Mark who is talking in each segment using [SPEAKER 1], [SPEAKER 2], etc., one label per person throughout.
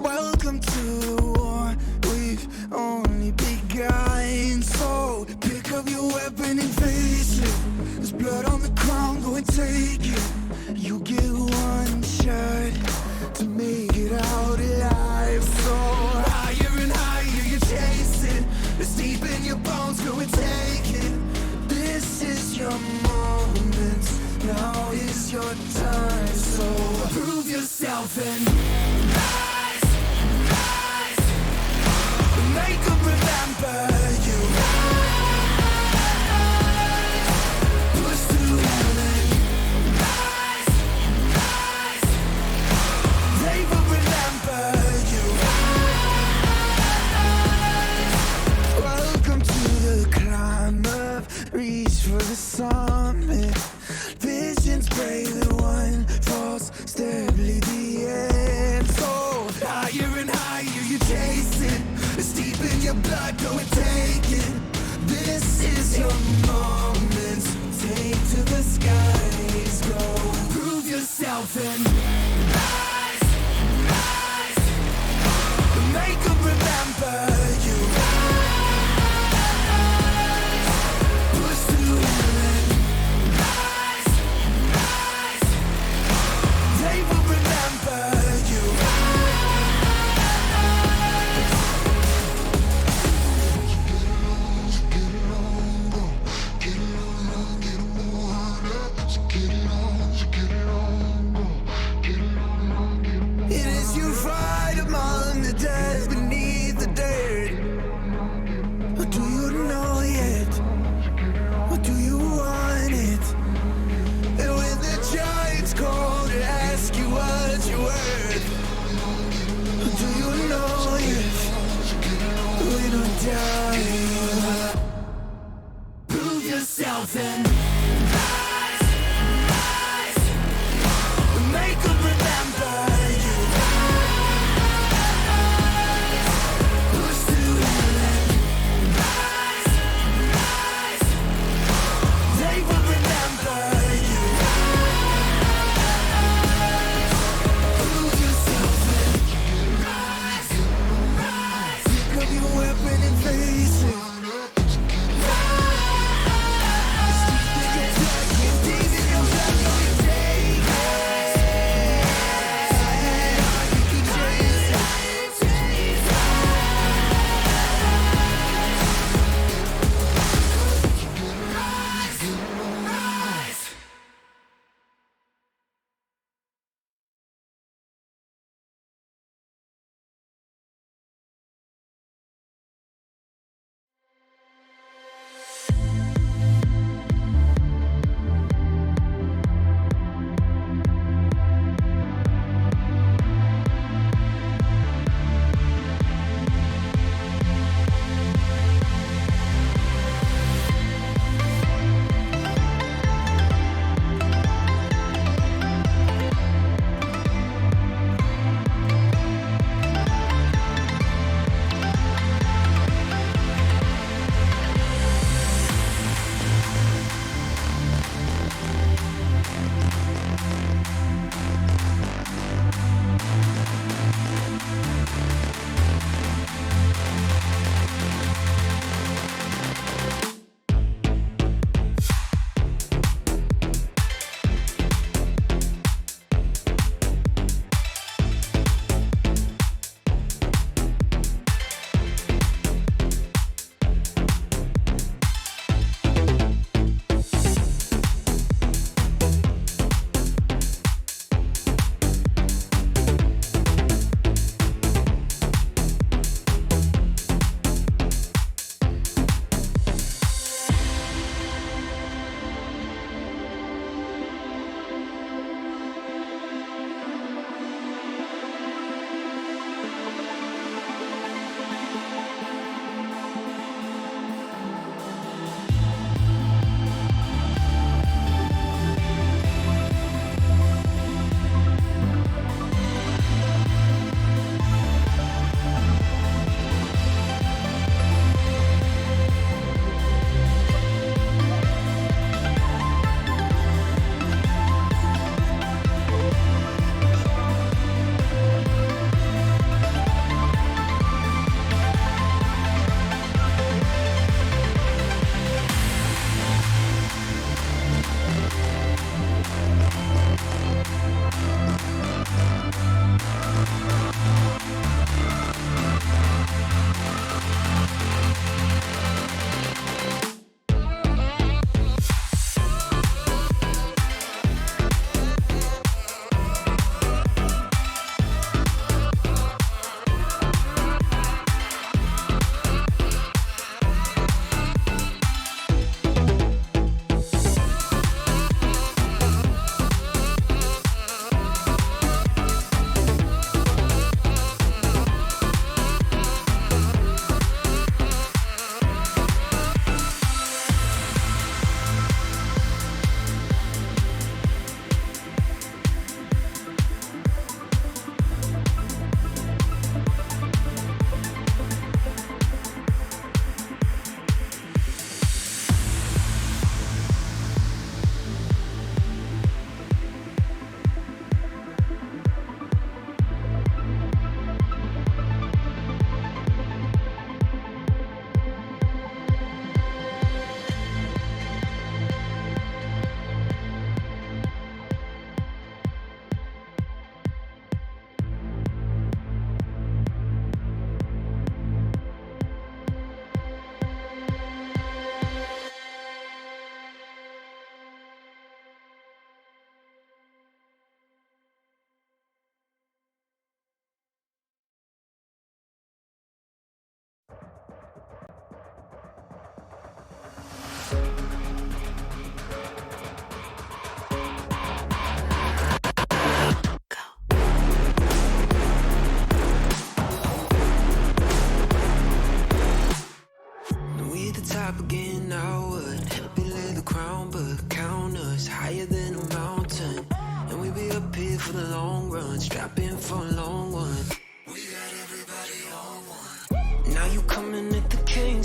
[SPEAKER 1] Welcome to the war, we've only begun. So pick up your weapon and face it. There's blood on the ground, go and take it. You get one shot to make it out alive. So higher and higher you chase it. It's deep in your bones, go and take it. This is your moment, now is your time. So prove yourself and rise, rise. Make them remember you. Rise, push through heaven. Rise, rise. They will remember you. Rise. Welcome to the climb up, reach for the summit. Visions brave, the one falls, steadily the end. So higher and higher you chase it. It's deep in your blood, go and take it. This is your moment, take to the skies, go. Prove yourself and rise, rise. Make them remember you. Rise, push through heaven. Rise, rise. They will remember you. It is you fight among the dead, beneath the dirt. Or do you know yet? Or do you want it? And when the giants call to ask you what you're worth, or do you know yet? We don't die. Prove yourself and rise, rise. Make them remember you.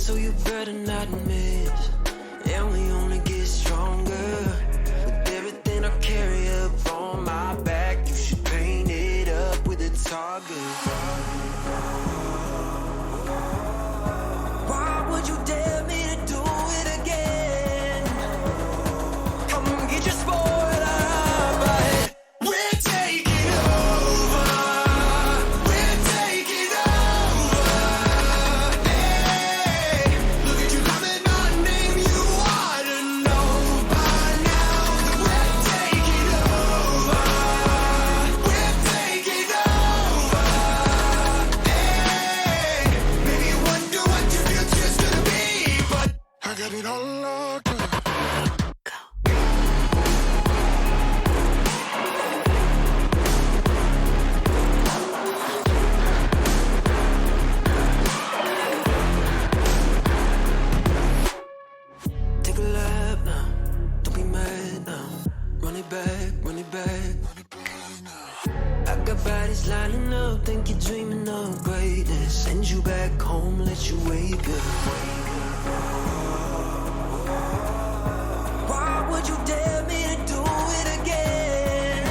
[SPEAKER 1] so you better not miss. And we only get stronger with everything I carry up on my back. You should paint it up with a target. Why would you dare me to do it again? Come get your spoiler, but we're taking over. We're taking over. Hey, look at you coming my name. You ought to know by now that we're taking over. We're taking over. Hey, maybe you wonder what your future's gonna be, but I got it all locked up. Take a lap now, don't be mad now. Run it back, run it back. I got bodies lining up, think you're dreaming of greatness. Send you back home, let you wake up. Why would you dare me to do it again?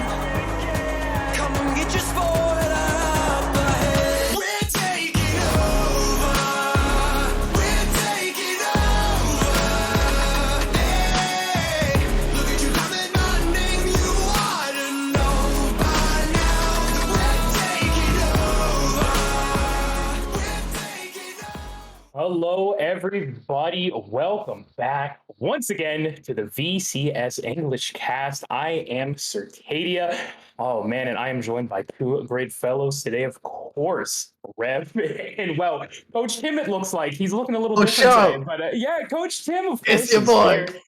[SPEAKER 1] Come and get your spoiler out the head. We're taking over. We're taking over. Hey, look at you coming my name. You ought to know by now that we're taking over. We're taking over.
[SPEAKER 2] Hello, everybody. Welcome back once again to the VCS English cast. I am Circadia. Oh, man, and I am joined by two great fellows today, of course, Rev. And, well, Coach Tim, it looks like. He's looking a little different today. But, yeah, Coach Tim, of course,
[SPEAKER 3] It's your
[SPEAKER 2] is
[SPEAKER 3] boy.
[SPEAKER 2] here.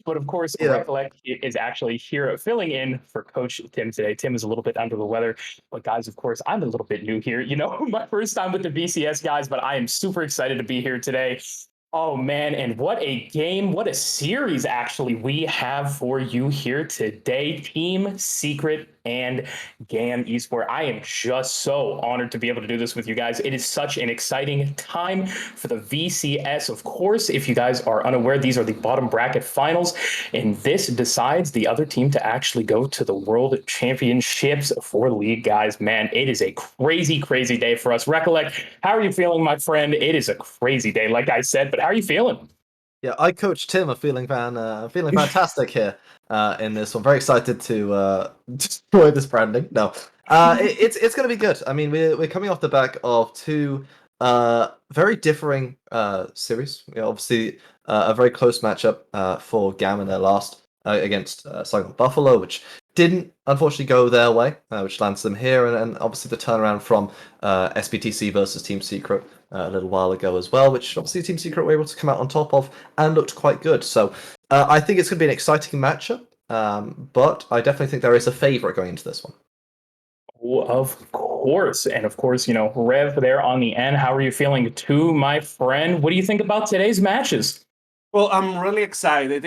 [SPEAKER 2] But of course,
[SPEAKER 3] Yeah.
[SPEAKER 2] Recollect is actually here filling in for Coach Tim today. Tim is a little bit under the weather, but guys, of course, I'm a little bit new here. You know, my first time with the VCS guys, but I am super excited to be here today. Oh man, and what a game, what a series actually we have for you here today. Team Secret and GAM Esport. I am just so honored to be able to do this with you guys. It is such an exciting time for the VCS. Of course, if you guys are unaware, these are the bottom bracket finals, and this decides the other team to actually go to the World Championships for League, guys. Man, it is a crazy, crazy day for us. Recollect, how are you feeling, my friend? It is a crazy day, like I said, but how are you feeling?
[SPEAKER 3] Yeah, I coach Tim. Feeling fantastic here in this one. Very excited to destroy this branding. No, it's going to be good. I mean, we're coming off the back of two very differing series. You know, obviously, a very close matchup for GAM in their last against Saigon Buffalo, which didn't unfortunately go their way, which lands them here, and obviously the turnaround from SBTC versus Team Secret a little while ago as well, which obviously Team Secret were able to come out on top of and looked quite good. So I think it's going to be an exciting matchup, but I definitely think there is a favourite going into this one.
[SPEAKER 2] Oh, of course. And of course, you know, Rev there on the end. How are you feeling too, my friend? What do you think about today's matches?
[SPEAKER 4] Well, I'm really excited.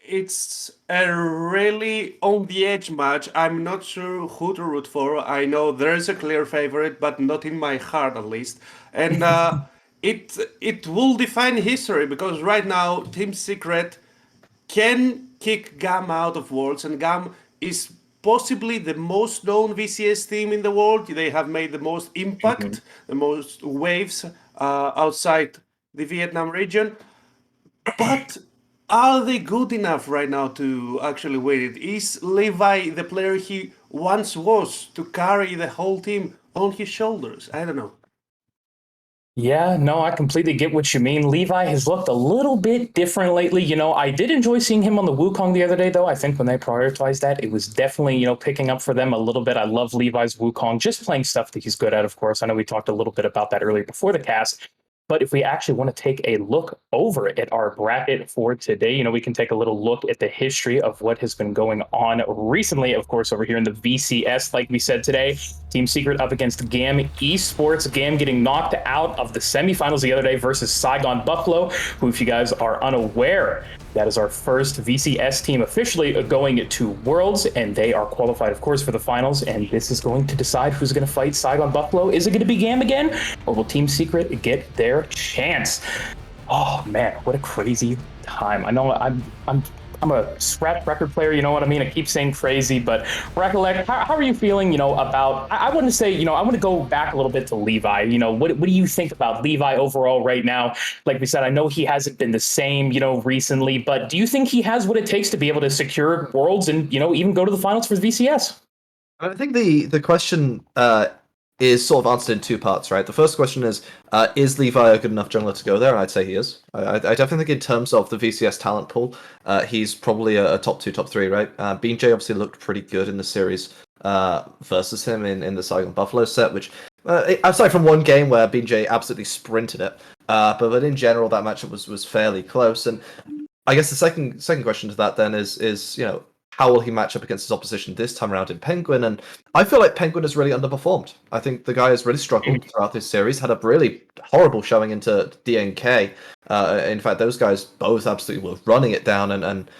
[SPEAKER 4] It's a really on the edge match. I'm not sure who to root for. I know there is a clear favorite, but not in my heart at least. And it will define history because right now Team Secret can kick GAM out of Worlds, and GAM is possibly the most known VCS team in the world. They have made the most impact, the most waves outside the Vietnam region. But are they good enough right now to actually win it? Is Levi the player he once was to carry the whole team on his shoulders? I don't know.
[SPEAKER 2] Yeah, no, I completely get what you mean. Levi has looked a little bit different lately. You know, I did enjoy seeing him on the Wukong the other day, though. I think when they prioritized that, it was definitely, you know, picking up for them a little bit. I love Levi's Wukong, just playing stuff that he's good at, of course. I know we talked a little bit about that earlier before the cast. But if we actually want to take a look over at our bracket for today, you know, we can take a little look at the history of what has been going on recently, of course, over here in the VCS, like we said today. Team Secret up against GAM Esports. GAM getting knocked out of the semifinals the other day versus Saigon Buffalo, who, if you guys are unaware, That is our first VCS team officially going to Worlds, and they are qualified, of course, for the finals. And this is going to decide who's going to fight Saigon Buffalo. Is it going to be GAM again, or will Team Secret get their chance? Oh man, what a crazy time! I know I'm a scratch record player, you know what I mean? I keep saying crazy, but Recollect, how are you feeling, about, I wouldn't say, I want to go back a little bit to Levi. What do you think about Levi overall right now? Like we said, I know he hasn't been the same, recently, but do you think he has what it takes to be able to secure Worlds and, even go to the finals for VCS?
[SPEAKER 3] I think the question is sort of answered in two parts, right? The first question is Levi a good enough jungler to go there? And I'd say he is. I definitely think in terms of the VCS talent pool, he's probably a top 2, top 3, right? BJ obviously looked pretty good in the series versus him in the Saigon Buffalo set, which, aside from one game where BJ absolutely sprinted it, but in general, that matchup was fairly close. And I guess the second question to that then is how will he match up against his opposition this time around in Penguin? And I feel like Penguin has really underperformed. I think the guy has really struggled throughout this series, had a really horrible showing into DNK. In fact, those guys both absolutely were running it down, and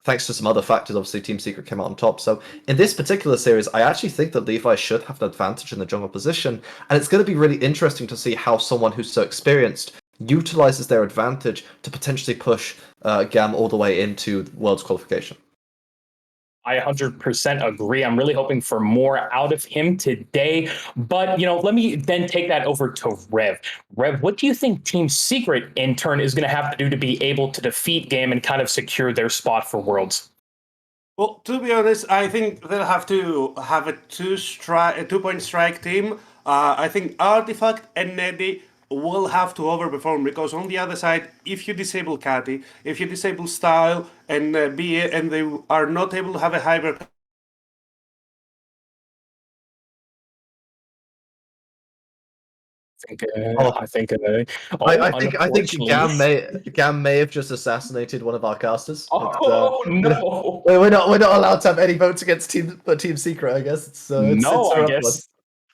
[SPEAKER 3] thanks to some other factors, obviously Team Secret came out on top. So in this particular series, I actually think that Levi should have an advantage in the jungle position, and it's going to be really interesting to see how someone who's so experienced utilizes their advantage to potentially push GAM all the way into World's qualification.
[SPEAKER 2] I 100% agree. I'm really hoping for more out of him today. But, let me then take that over to Rev. Rev, what do you think Team Secret in turn is going to have to do to be able to defeat GAM and kind of secure their spot for Worlds?
[SPEAKER 4] Well, to be honest, I think they'll have to have a 2-point strike team. I think Artifact and Neddy will have to overperform, because on the other side, if you disable Catty, if you disable Style and and they are not able to have a hyper.
[SPEAKER 2] I think
[SPEAKER 3] GAM may have just assassinated one of our casters.
[SPEAKER 2] Oh no!
[SPEAKER 3] We're not allowed to have any votes against Team Secret. I guess it's
[SPEAKER 2] I guess.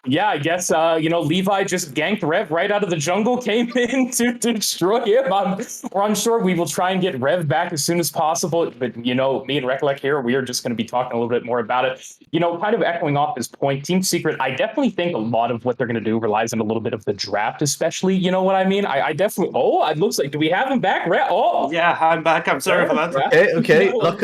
[SPEAKER 2] Yeah, I guess, Levi just ganked Rev right out of the jungle, came in to destroy him. I'm sure we will try and get Rev back as soon as possible. But, me and Recollect here, we are just going to be talking a little bit more about it. Kind of echoing off his point, Team Secret, I definitely think a lot of what they're going to do relies on a little bit of the draft, especially, you know what I mean? I definitely, it looks like, do we have him back?
[SPEAKER 4] Yeah, I'm back. I'm sorry for that.
[SPEAKER 3] Okay. No, look,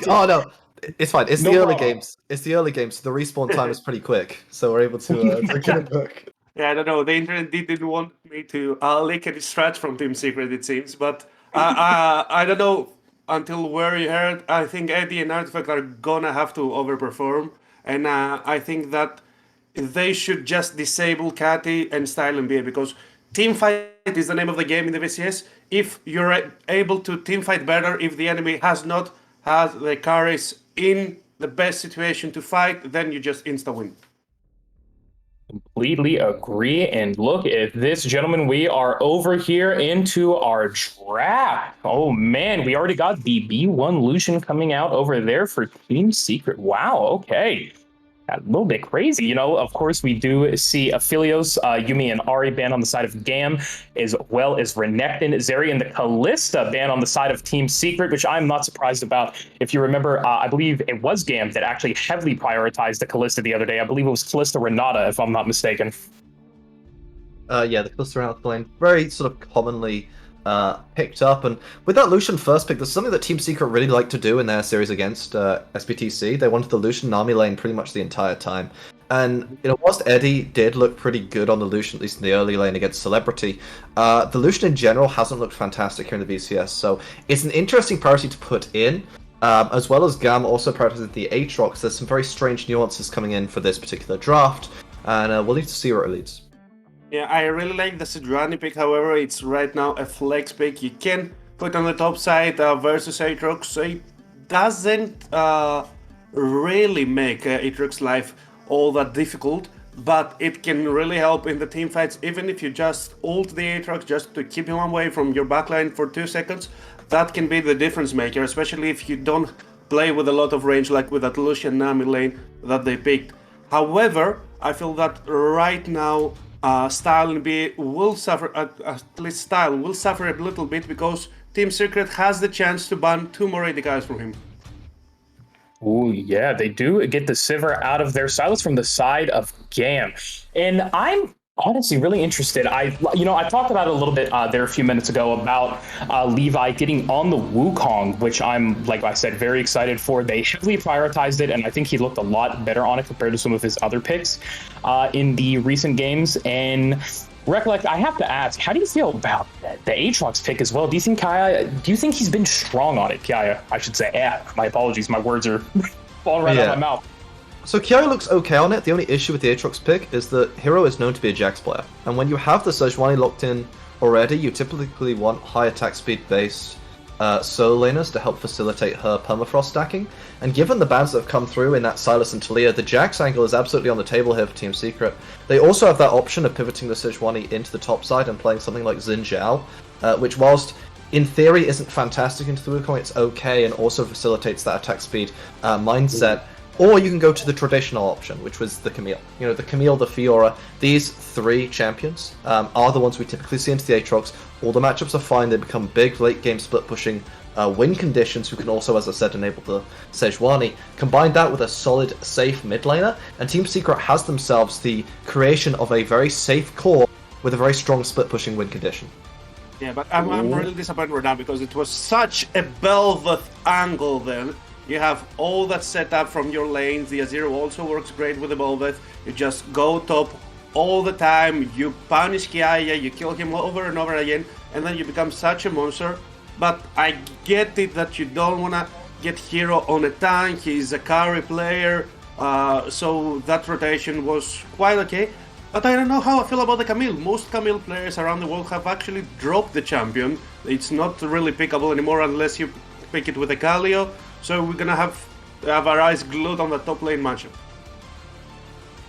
[SPEAKER 3] oh no. It's fine. It's the early games. It's the early games. So the respawn time is pretty quick, so we're able to get it back.
[SPEAKER 4] Yeah, I don't know. The internet didn't want me to leak any strats from Team Secret, it seems. But I don't know until where you heard. I think Eddie and Artifact are gonna have to overperform, and I think that they should just disable Catty and Style and BA, because team fight is the name of the game in the VCS. If you're able to team fight better, if the enemy has the carries in the best situation to fight, then you just insta-win.
[SPEAKER 2] Completely agree. And look at this, gentlemen. We are over here into our draft. Oh, man. We already got the B1 Lucian coming out over there for Team Secret. Wow. Okay. A little bit crazy. Of course, we do see Aphelios, Yumi, and Ari banned on the side of GAM, as well as Renekton, Zeri, and the Kalista banned on the side of Team Secret, which I'm not surprised about. If you remember, I believe it was GAM that actually heavily prioritized the Kalista the other day. I believe it was Kalista Renata, if I'm not mistaken.
[SPEAKER 3] Yeah, the Kalista Renata lane, very sort of commonly picked up, and with that Lucian first pick, there's something that Team Secret really liked to do in their series against SPTC. They wanted the Lucian Nami lane pretty much the entire time, and whilst Eddie did look pretty good on the Lucian, at least in the early lane against Celebrity, the Lucian in general hasn't looked fantastic here in the VCS, so it's an interesting priority to put in, as well as GAM also prioritizing the Aatrox. There's some very strange nuances coming in for this particular draft, and we'll need to see where it leads.
[SPEAKER 4] Yeah, I really like the Sejuani pick. However, it's right now a flex pick. You can put on the top side versus Aatrox. So it doesn't really make Aatrox's life all that difficult, but it can really help in the team fights. Even if you just ult the Aatrox just to keep him away from your backline for 2 seconds, that can be the difference maker, especially if you don't play with a lot of range like with that Lucian Nami lane that they picked. However, I feel that right now Style and B will suffer, at least Style will suffer a little bit, because Team Secret has the chance to ban 2 more AD carries from him.
[SPEAKER 2] Oh yeah, they do get the Sivir out of their Silas from the side of GAM, and I'm honestly really interested. I talked about it a little bit there a few minutes ago about Levi getting on the Wukong, which I'm, like I said, very excited for. They heavily prioritized it, and I think he looked a lot better on it compared to some of his other picks in the recent games. And Recollect, I have to ask, how do you feel about the Aatrox pick as well? Do you think he's been strong on it, Kiaya? I should say. Yeah, my apologies, my words are falling right out of my mouth.
[SPEAKER 3] So Kiaya looks okay on it. The only issue with the Aatrox pick is that Hero is known to be a Jax player. And when you have the Sejuani locked in already, you typically want high attack speed based solo laners to help facilitate her permafrost stacking. And given the bans that have come through in that Sylas and Talia, the Jax angle is absolutely on the table here for Team Secret. They also have that option of pivoting the Sejuani into the top side and playing something like Xin Zhao, which whilst in theory isn't fantastic into the Wukong, it's okay and also facilitates that attack speed mindset. Or you can go to the traditional option, which was the Camille. You know, the Camille, the Fiora, these 3 champions are the ones we typically see into the Aatrox. All the matchups are fine, they become big late game split pushing win conditions who can also, as I said, enable the Sejuani. Combine that with a solid, safe mid laner, and Team Secret has themselves the creation of a very safe core with a very strong split pushing win condition.
[SPEAKER 4] Yeah, but I'm really disappointed right now because it was such a Bel'Veth angle then. You have all that set up from your lanes. The Azir also works great with the Bel'Veth. You just go top all the time. You punish Kiaya, you kill him over and over again, and then you become such a monster. But I get it that you don't want to get Hero on a tank. He's a carry player, so that rotation was quite okay. But I don't know how I feel about the Camille. Most Camille players around the world have actually dropped the champion. It's not really pickable anymore unless you pick it with a Galio. So we're gonna have our eyes glued on the top lane matchup.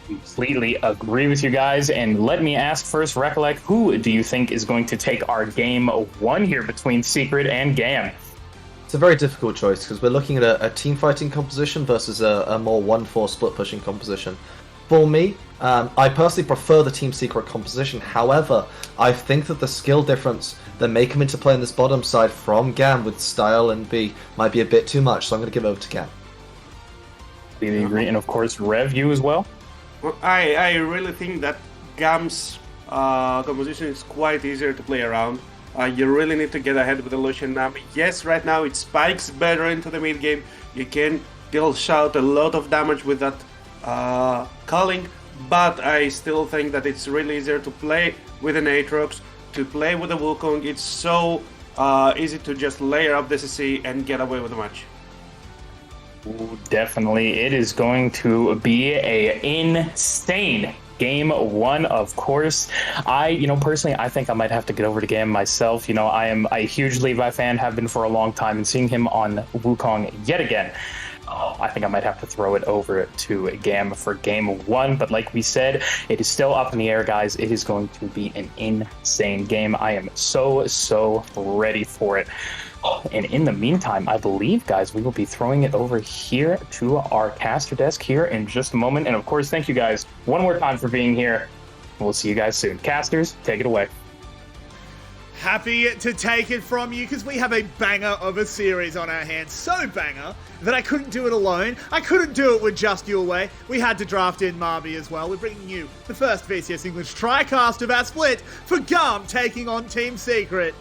[SPEAKER 2] Completely agree with you guys. And let me ask first, Recollect, who do you think is going to take our game 1 here between Secret and GAM?
[SPEAKER 3] It's a very difficult choice because we're looking at a team fighting composition versus a more 1-4 split pushing composition. For me, I personally prefer the Team Secret composition. However, I think that the skill difference that may come into play on this bottom side from GAM with Style and B might be a bit too much, so I'm going to give it over to GAM.
[SPEAKER 2] Completely agree. And of course, Rev, you as well?
[SPEAKER 4] Well, I really think that GAM's composition is quite easier to play around. You really need to get ahead with the Lucian Nami. Yes, right now it spikes better into the mid game. You can deal shout a lot of damage with that culling, but I still think that it's really easier to play with an Aatrox, to play with a Wukong. It's so easy to just layer up the CC and get away with the match.
[SPEAKER 2] Ooh, definitely. It is going to be a insane game 1, of course. Personally, I think I might have to get over to GAM myself. I am a huge Levi fan, have been for a long time, and seeing him on Wukong yet again, I think I might have to throw it over to GAM for game 1. But like we said, it is still up in the air, guys. It is going to be an insane game. I am so ready for it. And in the meantime, I believe, guys, we will be throwing it over here to our caster desk here in just a moment. And of course, thank you guys one more time for being here. We'll see you guys soon. Casters, take it away.
[SPEAKER 5] Happy to take it from you because we have a banger of a series on our hands. So banger that I couldn't do it alone. I couldn't do it with just your way. We had to draft in Marby as well. We're bringing you the first VCS English TriCast of our split for GAM taking on Team Secret.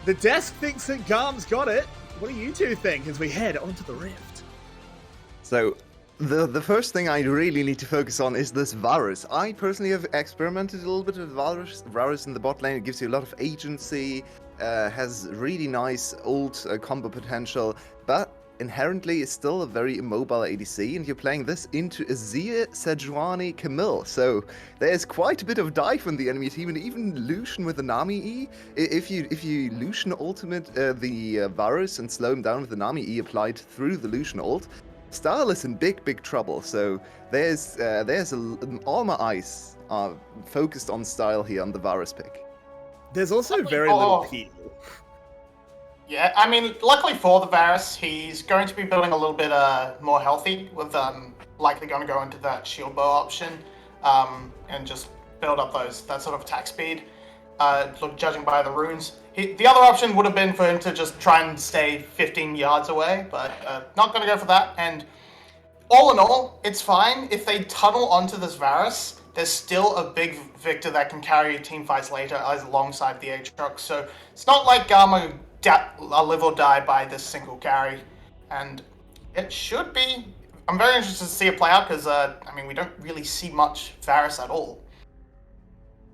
[SPEAKER 5] The desk thinks that GAM's got it. What do you two think as we head onto the Rift?
[SPEAKER 6] So, the first thing I really need to focus on is this Varus. I personally have experimented a little bit with Varus in the bot lane. It gives you a lot of agency, has really nice ult combo potential, but inherently is still a very immobile ADC, and you're playing this into Azir, Sejuani, Camille. So there's quite a bit of dive on the enemy team, and even Lucian with the Nami E. If you Lucian ultimate the Varus and slow him down with the Nami E applied through the Lucian ult, Style is in big trouble. So there's all my eyes are focused on Style here on the Varus pick.
[SPEAKER 5] There's also very little peel.
[SPEAKER 7] Yeah, I mean, luckily for the Varus, he's going to be building a little bit more healthy, with likely going to go into that shield bow option and just build up that sort of attack speed. judging by the runes. The other option would have been for him to just try and stay 15 yards away, but not going to go for that. And all in all, it's fine. If they tunnel onto this Varus, there's still a big Victor that can carry team fights later alongside the Aatrox. So it's not like Gamma live or die by this single carry. And it should be... I'm very interested to see it play out because, we don't really see much Varus at all.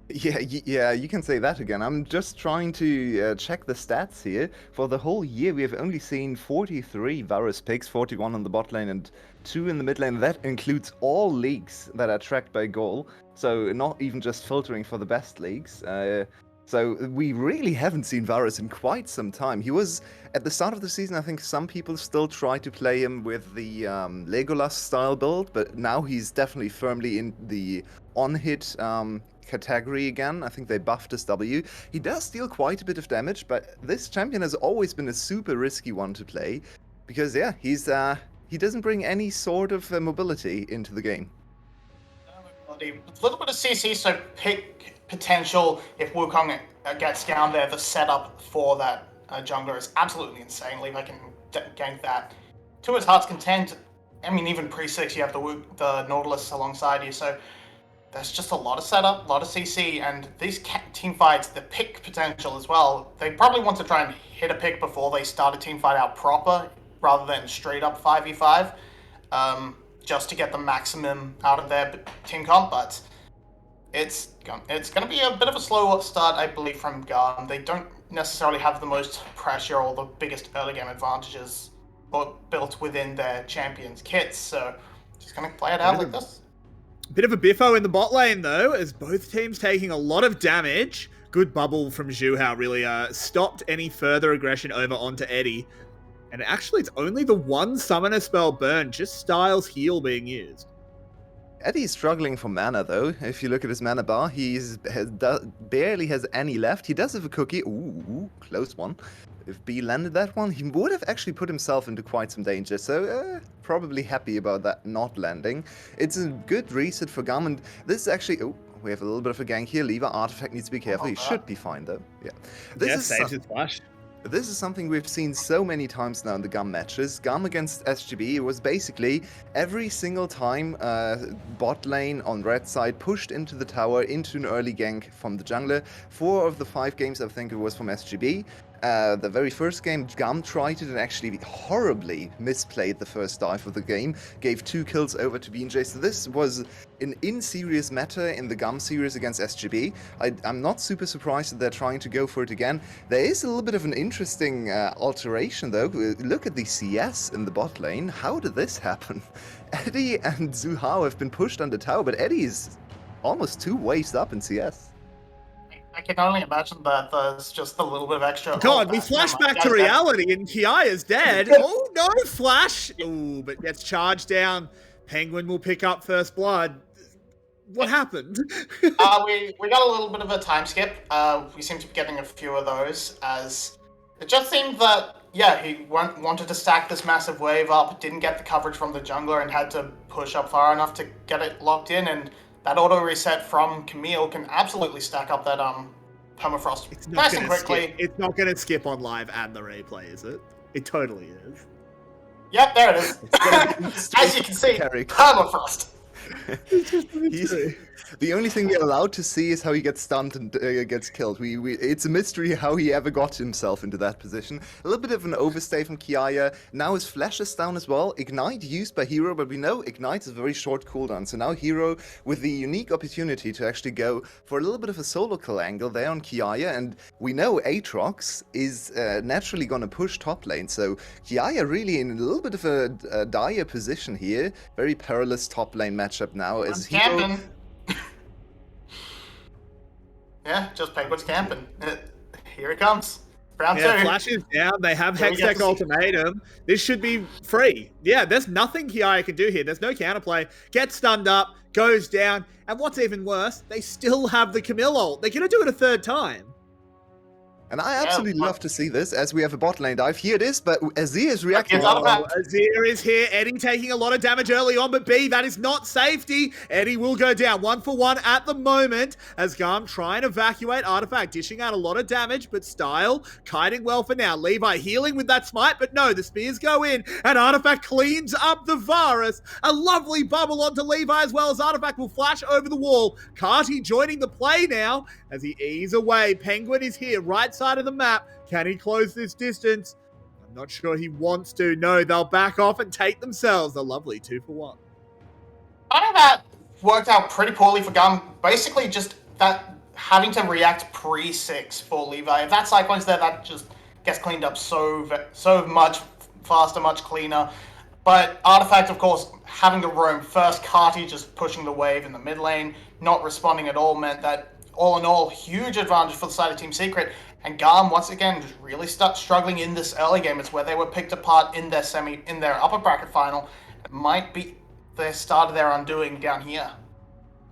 [SPEAKER 6] Yeah, you can say that again. I'm just trying to check the stats here. For the whole year, we have only seen 43 Varus picks, 41 on the bot lane and 2 in the mid lane. That includes all leagues that are tracked by goal, so not even just filtering for the best leagues. So we really haven't seen Varus in quite some time. He was, at the start of the season, I think some people still try to play him with the Legolas style build, but now he's definitely firmly in the on-hit category again. I think they buffed his W. He does deal quite a bit of damage, but this champion has always been a super risky one to play because, yeah, he doesn't bring any sort of mobility into the game.
[SPEAKER 7] A little bit of CC, so pick potential if Wukong gets down there. The setup for that jungler is absolutely insane. Levi can gank that to his heart's content. I mean, even pre-6, you have the Nautilus alongside you, so there's just a lot of setup, a lot of CC, and these team fights, the pick potential as well. They probably want to try and hit a pick before they start a team fight out proper, rather than straight up 5v5, just to get the maximum out of their team comp, but it's going to be a bit of a slow start, I believe, from GAM. They don't necessarily have the most pressure or the biggest early game advantages built within their champions' kits, so just going to play it out like this.
[SPEAKER 5] Bit of a biffo in the bot lane, though, as both teams taking a lot of damage. Good bubble from Zhuhao really stopped any further aggression over onto Eddie. And actually, it's only the one summoner spell burn, just Styles' heal being used.
[SPEAKER 6] Eddie's struggling for mana, though. If you look at his mana bar, he barely has any left. He does have a cookie. Ooh, close one. If B landed that one, he would have actually put himself into quite some danger, so probably happy about that not landing. It's a good reset for GAM, and this is actually... Oh, we have a little bit of a gank here. Lever Artifact needs to be careful. He should be fine, though. Yeah.
[SPEAKER 5] Saves his flash.
[SPEAKER 6] This is something we've seen so many times now in the GAM matches. GAM against SGB, it was basically every single time bot lane on red side pushed into the tower into an early gank from the jungler. 4 of the 5 games, I think it was from SGB. The very first game, GAM tried it and actually horribly misplayed the first dive of the game, gave 2 kills over to BNJ, so this was an in-serious meta in the GAM series against SGB. I'm not super surprised that they're trying to go for it again. There is a little bit of an interesting alteration though. Look at the CS in the bot lane. How did this happen? Eddie and Zhuhao have been pushed under tower, but Eddie is almost 2 ways up in CS.
[SPEAKER 7] I can only imagine that there's just a little bit of extra...
[SPEAKER 5] God, we flash back to reality and Kiaya's dead. Oh no, Flash! Ooh, but gets charged down. Penguin will pick up first blood. What happened?
[SPEAKER 7] We got a little bit of a time skip. We seem to be getting a few of those, as it just seemed that, yeah, he wanted to stack this massive wave up, didn't get the coverage from the jungler, and had to push up far enough to get it locked in, and that auto reset from Camille can absolutely stack up that permafrost nice and quickly.
[SPEAKER 5] It's not going to skip on live and the replay, is it? It totally is.
[SPEAKER 7] Yep, there it is. As you can see, permafrost.
[SPEAKER 6] The only thing we're allowed to see is how he gets stunned and gets killed. It's a mystery how he ever got himself into that position. A little bit of an overstay from Kiaya. Now his flash is down as well. Ignite used by Hero, but we know Ignite is a very short cooldown. So now Hero with the unique opportunity to actually go for a little bit of a solo kill angle there on Kiaya. And we know Aatrox is naturally going to push top lane. So Kiaya really in a little bit of a dire position here. Very perilous top lane matchup now as Hero...
[SPEAKER 7] Yeah, just Penguin's camping. Here it comes. Round 2.
[SPEAKER 5] Flash is down. They have Hextech Ultimatum. This should be free. Yeah, there's nothing Kiaya can do here. There's no counterplay. Gets stunned up, goes down, and what's even worse, they still have the Camille ult. They're going to do it a 3rd time.
[SPEAKER 6] And I absolutely love to see this as we have a bot lane dive. Here it is, but Azir is reacting.
[SPEAKER 7] It's Artifact.
[SPEAKER 5] Azir is here. Eddie taking a lot of damage early on, but B, that is not safety. Eddie will go down 1-for-1 at the moment as GAM try and evacuate. Artifact dishing out a lot of damage, but Style kiting well for now. Levi healing with that smite, but no, the spears go in, and Artifact cleans up the Varus. A lovely bubble onto Levi as well as Artifact will flash over the wall. Carty joining the play now as he ease away. Penguin is here, right side of the map. Can he close this distance? I'm not sure he wants to. No, they'll back off and take themselves a lovely 2-for-1.
[SPEAKER 7] I know that worked out pretty poorly for GAM. Basically, just that having to react pre-6 for Levi. If that Cyclone's there, that just gets cleaned up so much faster, much cleaner. But Artifact, of course, having to roam first, Carty just pushing the wave in the mid lane, not responding at all, meant that all in all, huge advantage for the side of Team Secret. And GAM, once again, just really struggling in this early game. It's where they were picked apart in their upper bracket final. It might be the start of their undoing down here.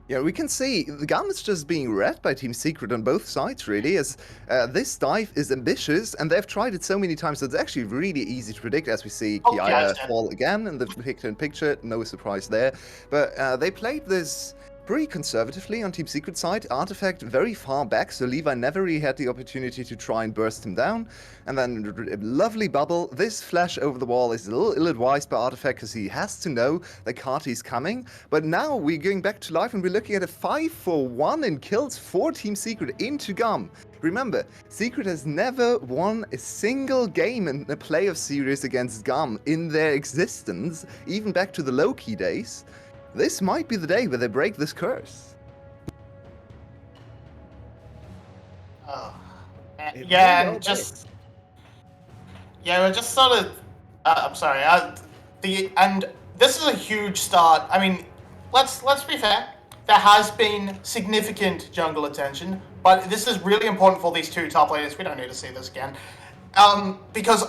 [SPEAKER 6] Yeah, we can see the GAM is just being read by Team Secret on both sides, really, as this dive is ambitious, and they've tried it so many times that it's actually really easy to predict, as we see Kiaya fall again in the picture, no surprise there. But they played this pretty conservatively on Team Secret side. Artifact very far back, so Levi never really had the opportunity to try and burst him down. And then a lovely bubble. This flash over the wall is a little ill-advised by Artifact because he has to know that Carty is coming. But now we're going back to life and we're looking at a 5-for-1 in kills for Team Secret into GAM. Remember, Secret has never won a single game in a playoff series against GAM in their existence, even back to the low-key days. This might be the day where they break this curse.
[SPEAKER 7] Oh. Yeah, and just... Yeah, we're just sort of... I'm sorry. And this is a huge start. I mean, let's be fair. There has been significant jungle attention, but this is really important for these two top laners. We don't need to see this again. Because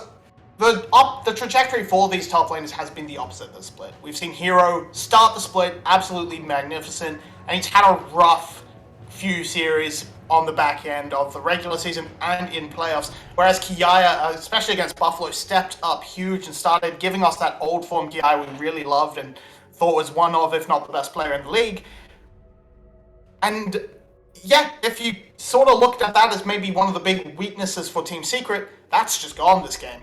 [SPEAKER 7] the trajectory for these top laners has been the opposite of the split. We've seen Hero start the split absolutely magnificent, and he's had a rough few series on the back end of the regular season and in playoffs, whereas Kiaya, especially against Buffalo, stepped up huge and started giving us that old form Kiaya we really loved and thought was one of, if not the best player in the league. And yeah, if you sort of looked at that as maybe one of the big weaknesses for Team Secret, that's just gone this game.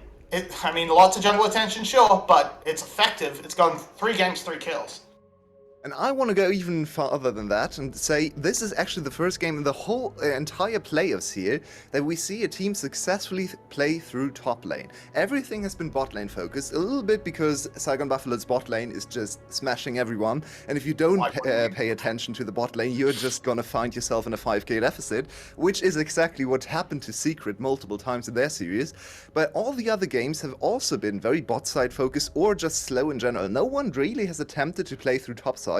[SPEAKER 7] I mean, lots of jungle attention, sure, but it's effective. It's gone 3 games, 3 kills.
[SPEAKER 6] And I want to go even farther than that and say this is actually the first game in the whole entire playoffs here that we see a team successfully play through top lane. Everything has been bot lane focused, a little bit because Saigon Buffalo's bot lane is just smashing everyone, and if you don't pay attention to the bot lane, you're just gonna find yourself in a 5k deficit, which is exactly what happened to Secret multiple times in their series. But all the other games have also been very bot side focused or just slow in general. No one really has attempted to play through top side.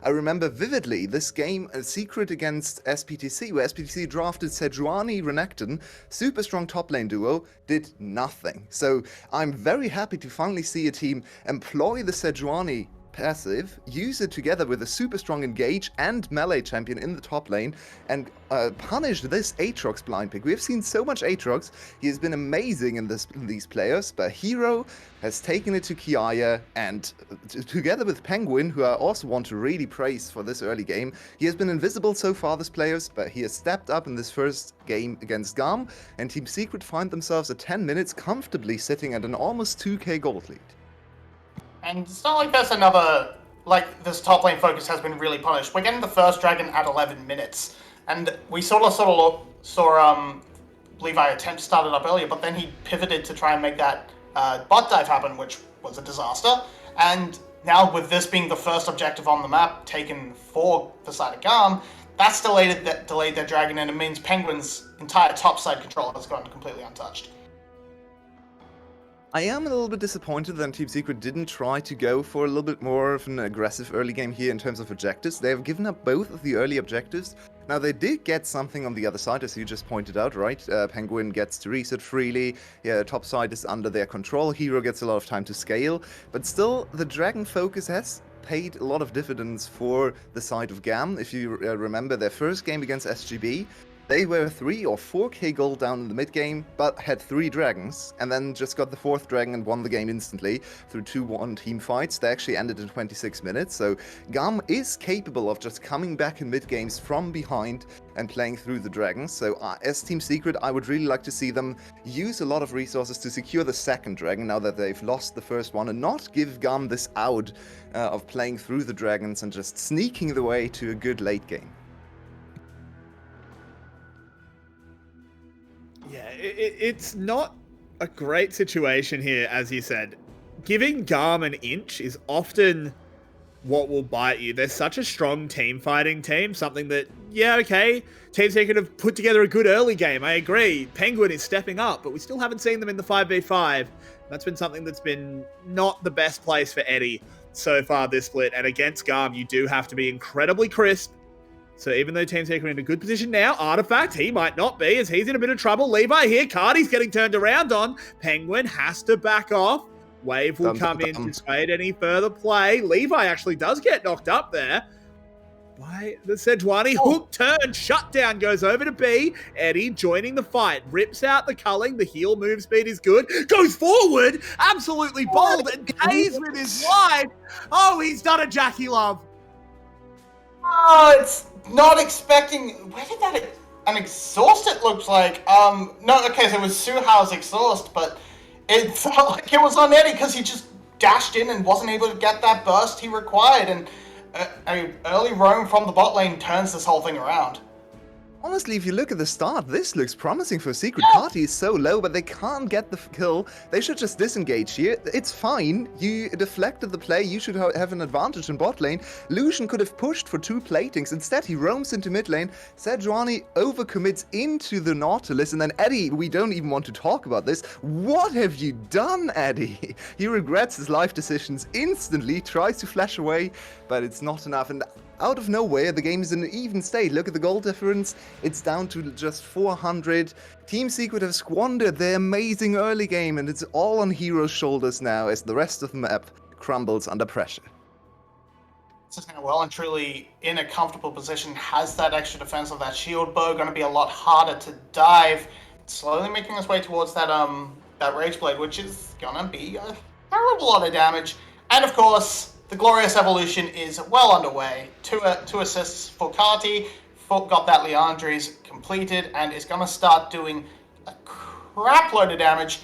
[SPEAKER 6] I remember vividly this game, Secret against SPTC, where SPTC drafted Sejuani Renekton, super strong top lane duo, did nothing. So I'm very happy to finally see a team employ the Sejuani passive, use it together with a super strong engage and melee champion in the top lane, and punish this Aatrox blind pick. We have seen so much Aatrox. He has been amazing in these players, but Hero has taken it to Kiaya, and together with Penguin, who I also want to really praise for this early game, he has been invisible so far, this players, but he has stepped up in this first game against GAM, and Team Secret find themselves at 10 minutes comfortably sitting at an almost 2k gold lead.
[SPEAKER 7] And it's not like there's another, like, this top lane focus has been really punished. We're getting the first dragon at 11 minutes. And we sort of saw Levi attempt to start it up earlier, but then he pivoted to try and make that bot dive happen, which was a disaster. And now with this being the first objective on the map taken for the side of GAM, that's delayed their dragon, and it means Penguin's entire top side control has gone completely untouched.
[SPEAKER 6] I am a little bit disappointed that Team Secret didn't try to go for a little bit more of an aggressive early game here in terms of objectives. They have given up both of the early objectives. Now, they did get something on the other side, as you just pointed out, right? Penguin gets to reset freely, top side is under their control, Hero gets a lot of time to scale, but still, the Dragon focus has paid a lot of dividends for the side of GAM. If you remember their first game against SGB, They were 3 or 4k gold down in the mid game, but had 3 dragons, and then just got the 4th dragon and won the game instantly through 2-1 team fights. They actually ended in 26 minutes, so GAM is capable of just coming back in mid games from behind and playing through the dragons. So as Team Secret, I would really like to see them use a lot of resources to secure the 2nd dragon now that they've lost the 1st one, and not give GAM this out of playing through the dragons and just sneaking the way to a good late game.
[SPEAKER 5] Yeah, it's not a great situation here, as you said. Giving GAM an inch is often what will bite you. They're such a strong team fighting team, something that, yeah, okay, Team Secret have put together a good early game, I agree. Penguin is stepping up, but we still haven't seen them in the 5v5. That's been something that's been not the best place for Eddie so far this split, and against GAM, you do have to be incredibly crisp. So even though Team Secret are in a good position now, Artifact, he might not be, as he's in a bit of trouble. Levi here, Cardi's getting turned around on. Penguin has to back off. Wave will come in to dissuade any further play. Levi actually does get knocked up there by the Sejuani. Hook turn, shutdown goes over to B. Eddie joining the fight, rips out the culling. The heel move speed is good. Goes forward, absolutely bold, and pays with his life. Oh, he's done a Jackie Love.
[SPEAKER 7] Oh, it's not expecting. Where did that an exhaust? It looks like. No, okay, so it was Suhao's exhaust, but it felt like it was on Eddie because he just dashed in and wasn't able to get that burst he required, and an early roam from the bot lane turns this whole thing around.
[SPEAKER 6] Honestly, if you look at the start, this looks promising for Secret. Carti is so low, but they can't get the kill. They should just disengage here. It's fine. You deflected the play. You should have an advantage in bot lane. Lucian could have pushed for 2 platings. Instead, he roams into mid lane. Sejuani overcommits into the Nautilus. And then Eddie, we don't even want to talk about this. What have you done, Eddie? He regrets his life decisions instantly, tries to flash away, but it's not enough. And out of nowhere, the game is in an even state. Look at the goal difference. It's down to just 400. Team Secret have squandered their amazing early game, and it's all on Hero's shoulders now as the rest of the map crumbles under pressure.
[SPEAKER 7] This is now well and truly in a comfortable position, has that extra defense of that shield bow, going to be a lot harder to dive. Slowly making his way towards that that Rage Blade, which is going to be a terrible lot of damage. And of course, the Glorious Evolution is well underway. Two assists for Carti. Got that Leandri's completed and is going to start doing a crap load of damage.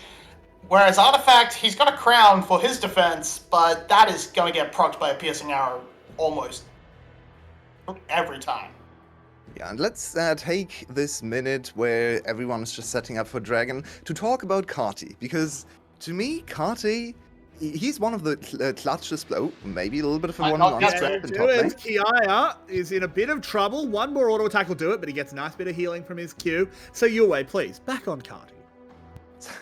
[SPEAKER 7] Whereas Artifact, he's got a crown for his defense, but that is going to get procced by a piercing arrow almost every time.
[SPEAKER 6] Yeah, and let's take this minute where everyone is just setting up for Dragon to talk about Carti, because to me, Carti, he's one of the clutchest, maybe a little bit of a one-on-one strap in top lane.
[SPEAKER 5] Kiaya is in a bit of trouble. One more auto attack will do it, but he gets a nice bit of healing from his Q. So your way, please, back on Carti.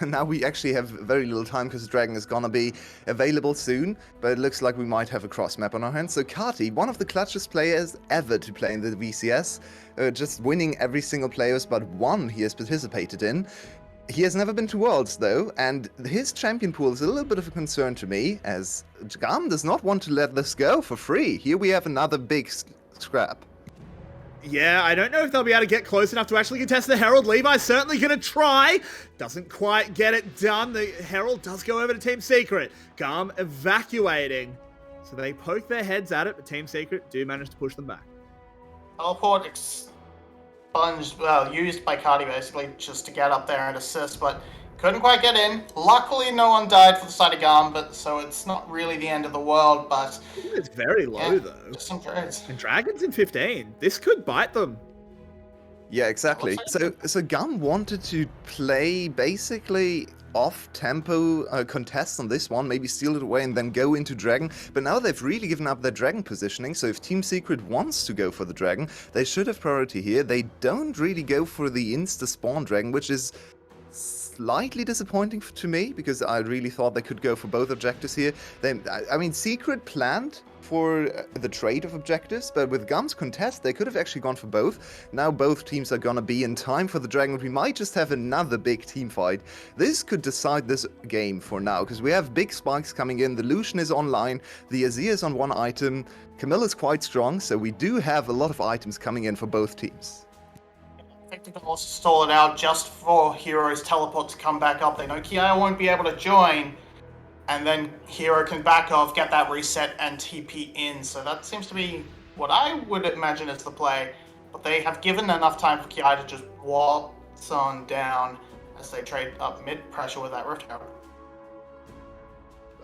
[SPEAKER 6] Now we actually have very little time because Dragon is gonna be available soon, but it looks like we might have a cross map on our hands. So Carti, one of the clutchest players ever to play in the VCS, just winning every single players but one he has participated in. He has never been to Worlds, though, and his champion pool is a little bit of a concern to me, as GAM does not want to let this go for free. Here we have another big scrap.
[SPEAKER 5] Yeah, I don't know if they'll be able to get close enough to actually contest the Herald. Levi's certainly going to try. Doesn't quite get it done. The Herald does go over to Team Secret. GAM evacuating. So they poke their heads at it, but Team Secret do manage to push them back.
[SPEAKER 7] Teleport used by Cardi basically just to get up there and assist, but couldn't quite get in. Luckily, no one died for the side of GAM, but so it's not really the end of the world. But
[SPEAKER 5] it's very low though.
[SPEAKER 7] Just some trades.
[SPEAKER 5] And Dragons in 15. This could bite them.
[SPEAKER 6] Yeah, exactly. So GAM wanted to play basically off-tempo contests on this one, maybe steal it away and then go into Dragon, but now they've really given up their Dragon positioning, so if Team Secret wants to go for the Dragon, they should have priority here. They don't really go for the insta-spawn Dragon, which is slightly disappointing to me, because I really thought they could go for both objectives here. I mean, Secret planned for the trade of objectives, but with GAM's contest, they could have actually gone for both. Now both teams are gonna be in time for the Dragon, but we might just have another big team fight. This could decide this game for now, because we have big spikes coming in. The Lucian is online, the Azir is on one item, Camilla's quite strong, so we do have a lot of items coming in for both teams.
[SPEAKER 7] Victor can also stall it out just for Hero's teleport to come back up. They know Kiaya won't be able to join, and then Hero can back off, get that reset, and TP in. So that seems to be what I would imagine is the play. But they have given enough time for Kiaya to just waltz on down as they trade up mid pressure with that Rift Tower.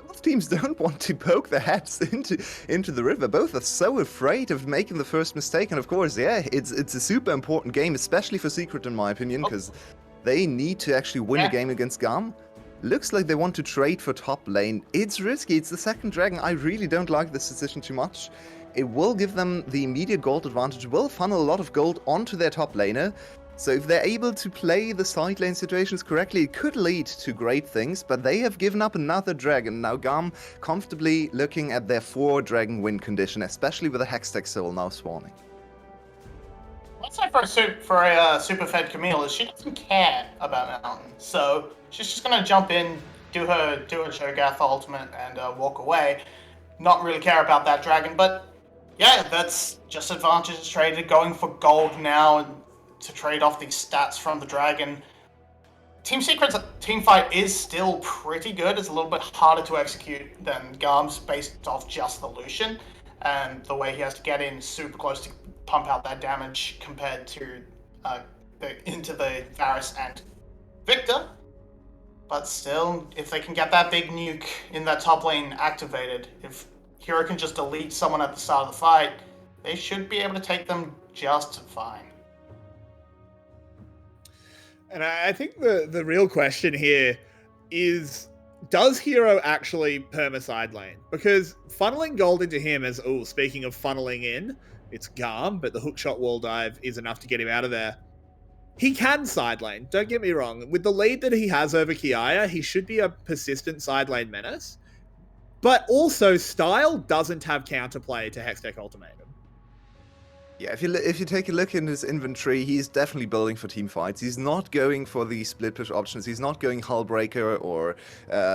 [SPEAKER 6] Both teams don't want to poke their heads into the river. Both are so afraid of making the first mistake, and of course, yeah, it's a super important game, especially for Secret, in my opinion, because they need to actually win a game against GAM. Looks like they want to trade for top lane. It's risky. It's the second dragon. I really don't like this decision too much. It will give them the immediate gold advantage, will funnel a lot of gold onto their top laner. So if they're able to play the side lane situations correctly, it could lead to great things, but they have given up another dragon. Now GAM comfortably looking at their 4-dragon win condition, especially with a Hextech Soul now spawning.
[SPEAKER 7] Let's say for a super fed Camille is she doesn't care about Mountain, so she's just gonna jump in, do her Shogath ultimate, and walk away. Not really care about that dragon, but yeah, that's just advantages traded. Going for gold now and to trade off these stats from the dragon. Team Secret's team fight is still pretty good. It's a little bit harder to execute than GAM's based off just the Lucian and the way he has to get in super close to pump out that damage compared to into the Varus and Victor. But still, if they can get that big nuke in that top lane activated, if Hero can just delete someone at the start of the fight, they should be able to take them just fine.
[SPEAKER 5] And I think the real question here is, does Hero actually perma side lane? Because funneling gold into him as, speaking of funneling in, it's GAM, but the hookshot wall dive is enough to get him out of there. He can side lane, don't get me wrong. With the lead that he has over Kiaya, he should be a persistent side lane menace. But also, Style doesn't have counterplay to Hextech Ultimatum.
[SPEAKER 6] Yeah, if you take a look in his inventory, he's definitely building for team fights. He's not going for the split push options. He's not going Hullbreaker or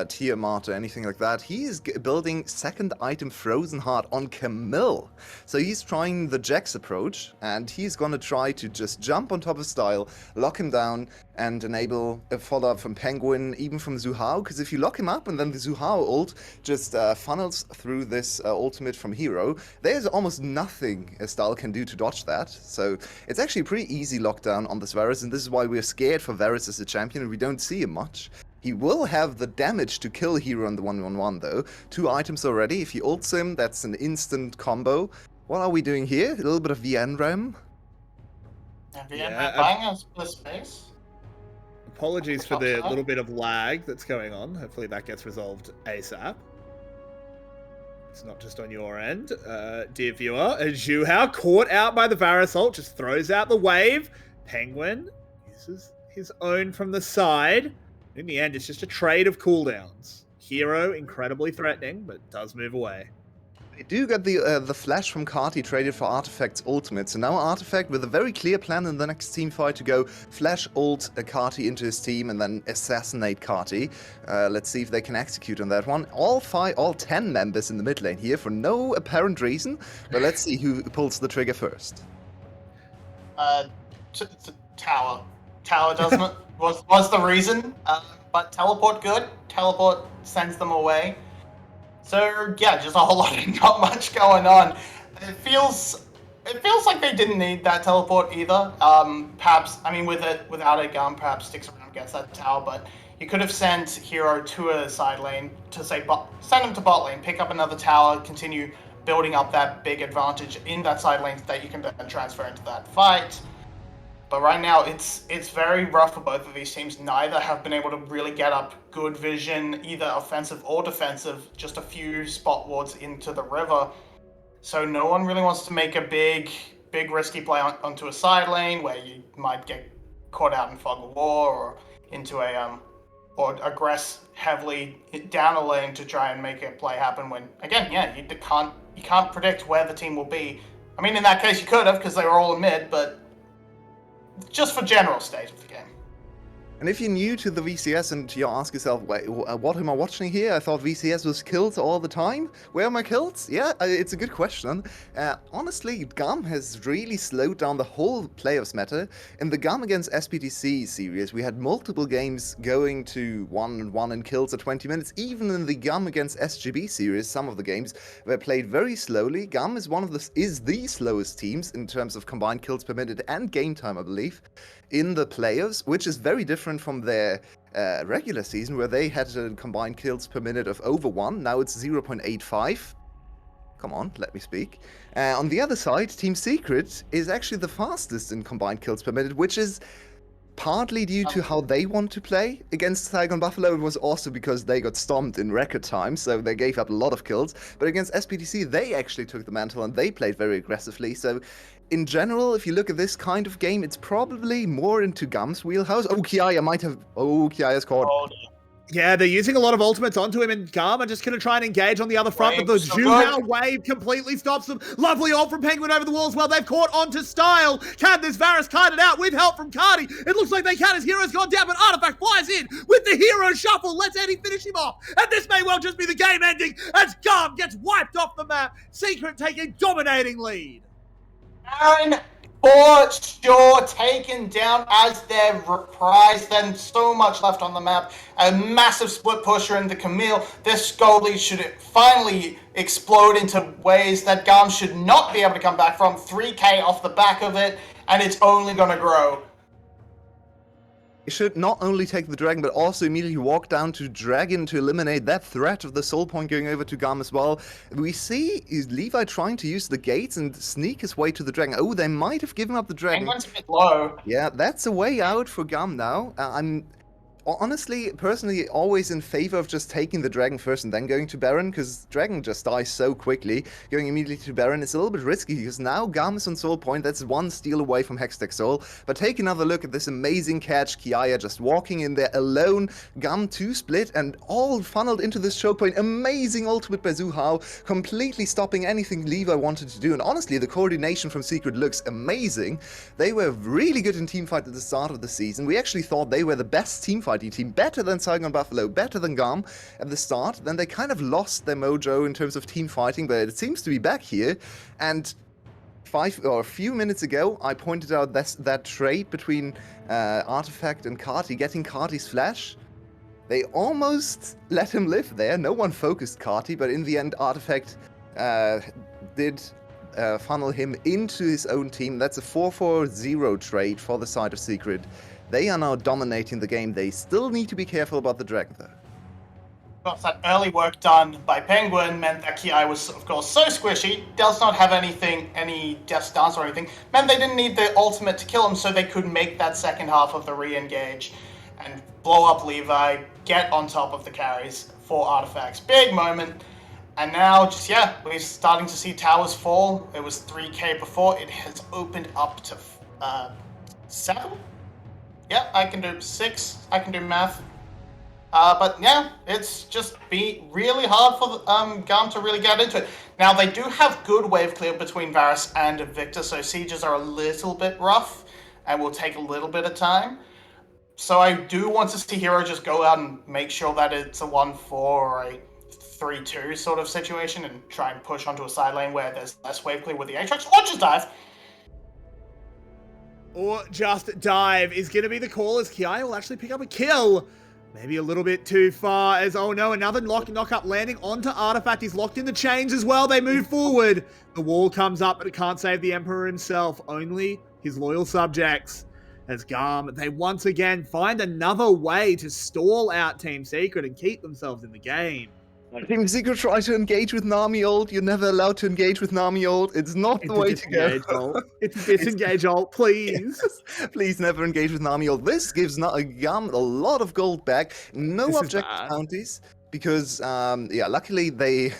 [SPEAKER 6] Tiamat or anything like that. He is building second item Frozen Heart on Camille. So he's trying the Jax approach, and he's gonna try to just jump on top of Style, lock him down, and enable a follow-up from Penguin, even from Zhu Hao, because if you lock him up and then the Zhu Hao ult just funnels through this ultimate from Hero, there's almost nothing a Style can do to dodge that. So it's actually a pretty easy lockdown on this Varus, and this is why we're scared for Varus as a champion, and we don't see him much. He will have the damage to kill Hero on the 1-1-1 though. 2 items already. If he ults him, that's an instant combo. What are we doing here? A little bit of VN Rem.
[SPEAKER 7] VN buying us the space.
[SPEAKER 5] Apologies for the little bit of lag that's going on. Hopefully that gets resolved ASAP. It's not just on your end. Dear viewer, Zhu Hao caught out by the Varus ult, just throws out the wave. Penguin uses his own from the side. In the end, it's just a trade of cooldowns. Hero, incredibly threatening, but does move away.
[SPEAKER 6] They do get the flash from Kati traded for Artifact's ultimate, so now Artifact with a very clear plan in the next team fight to go flash ult Kati into his team and then assassinate Kati. Let's see if they can execute on that one. All 10 members in the mid lane here for no apparent reason, but let's see who pulls the trigger first.
[SPEAKER 7] Tower. Tower doesn't was the reason, but teleport good. Teleport sends them away. So yeah, just a whole lot of not much going on. It feels like they didn't need that teleport either. Perhaps, I mean, without a gun, perhaps sticks around, gets that tower, but you could have sent Hero to a side lane to say, send him to bot lane, pick up another tower, continue building up that big advantage in that side lane that you can then transfer into that fight. But right now, it's very rough for both of these teams. Neither have been able to really get up good vision, either offensive or defensive, just a few spot wards into the river. So no one really wants to make a big risky play onto a side lane where you might get caught out in fog of war or into a or aggress heavily down a lane to try and make a play happen when, again, yeah, you can't predict where the team will be. I mean, in that case, you could have because they were all in mid, but just for general state of the game.
[SPEAKER 6] And if you're new to the VCS and you ask yourself, wait, what am I watching here? I thought VCS was kills all the time. Where are my kills? Yeah, it's a good question. Honestly, GAM has really slowed down the whole playoffs meta. In the GAM against SPTC series, we had multiple games going to 1-1 in kills at 20 minutes. Even in the GAM against SGB series, some of the games were played very slowly. GAM is the slowest teams in terms of combined kills per minute and game time, I believe, in the playoffs, which is very different from their regular season, where they had combined kills per minute of over 1. Now it's 0.85. Come on, let me speak. On the other side, Team Secret is actually the fastest in combined kills per minute, which is partly due to how they want to play. Against Saigon Buffalo, it was also because they got stomped in record time, so they gave up a lot of kills. But against SPTC, they actually took the mantle and they played very aggressively. So in general, if you look at this kind of game, it's probably more into GAM's wheelhouse. Oh, Kiaya might have... Oh, Kiaya's caught.
[SPEAKER 5] Yeah, they're using a lot of ultimates onto him, and GAM are just going to try and engage on the other front, but the Juhao wave completely stops them. Lovely ult from Penguin over the wall as well. They've caught onto Style. Can this Varus kite it out with help from Cardi? It looks like they can. His hero's gone down, but Artifact flies in with the hero shuffle. Let's Eddie finish him off. And this may well just be the game ending as GAM gets wiped off the map. Secret taking dominating lead.
[SPEAKER 7] Aaron, for sure, taken down as their prize. Then so much left on the map. A massive split pusher into Camille. This goal lead should finally explode into ways that GAM should not be able to come back from. 3K off the back of it, and it's only going to grow.
[SPEAKER 6] They should not only take the dragon, but also immediately walk down to dragon to eliminate that threat of the soul point going over to GAM as well. We see is Levi trying to use the gates and sneak his way to the dragon. Oh, they might have given up the dragon.
[SPEAKER 7] Penguin's a bit low.
[SPEAKER 6] Yeah, that's a way out for GAM now. I'm honestly, personally, always in favor of just taking the dragon first and then going to Baron, because dragon just dies so quickly. Going immediately to Baron is a little bit risky, because now GAM is on soul point. That's one steal away from Hextech Soul. But take another look at this amazing catch. Kiaya just walking in there alone. GAM 2 split and all funneled into this choke point. Amazing ultimate by Zuhao, completely stopping anything Levi wanted to do. And honestly, the coordination from Secret looks amazing. They were really good in teamfight at the start of the season. We actually thought they were the best teamfight team, better than Saigon Buffalo, better than GAM at the start. Then they kind of lost their mojo in terms of team fighting, but it seems to be back here. And a few minutes ago, I pointed out that trade between Artifact and Carti, getting Carti's flash. They almost let him live there. No one focused Carti, but in the end, Artifact did funnel him into his own team. That's a 4-4-0 trade for the side of Secret. They are now dominating the game. They still need to be careful about the dragon, though.
[SPEAKER 7] Of course, that early work done by Penguin meant that Ki was, of course, so squishy, does not have any death stance or anything, meant they didn't need the ultimate to kill him, so they could make that second half of the re-engage and blow up Levi, get on top of the carries for Artifacts. Big moment. And now, we're starting to see towers fall. It was 3K before. It has opened up to 7? Yeah, I can do 6. I can do math. But yeah, it's just really hard for GAM to really get into it. Now, they do have good wave clear between Varus and Victor, so sieges are a little bit rough and will take a little bit of time. So I do want to see Hero just go out and make sure that it's a 1-4 or a 3-2 sort of situation and try and push onto a side lane where there's less wave clear with the Aatrox, or just dive.
[SPEAKER 5] Or just dive is going to be the call as Kiaya will actually pick up a kill. Maybe a little bit too far as, oh no, another knock-up landing onto Artifact. He's locked in the chains as well. They move forward. The wall comes up, but it can't save the Emperor himself. Only his loyal subjects. As GAM, they once again find another way to stall out Team Secret and keep themselves in the game.
[SPEAKER 6] Team Secret try to engage with Nami ult. You're never allowed to engage with Nami ult. It's not the way to go.
[SPEAKER 5] It's a disengage ult, please.
[SPEAKER 6] Yes. Please never engage with Nami ult. This gives GAM a lot of gold back. No objective bounties. Because, luckily they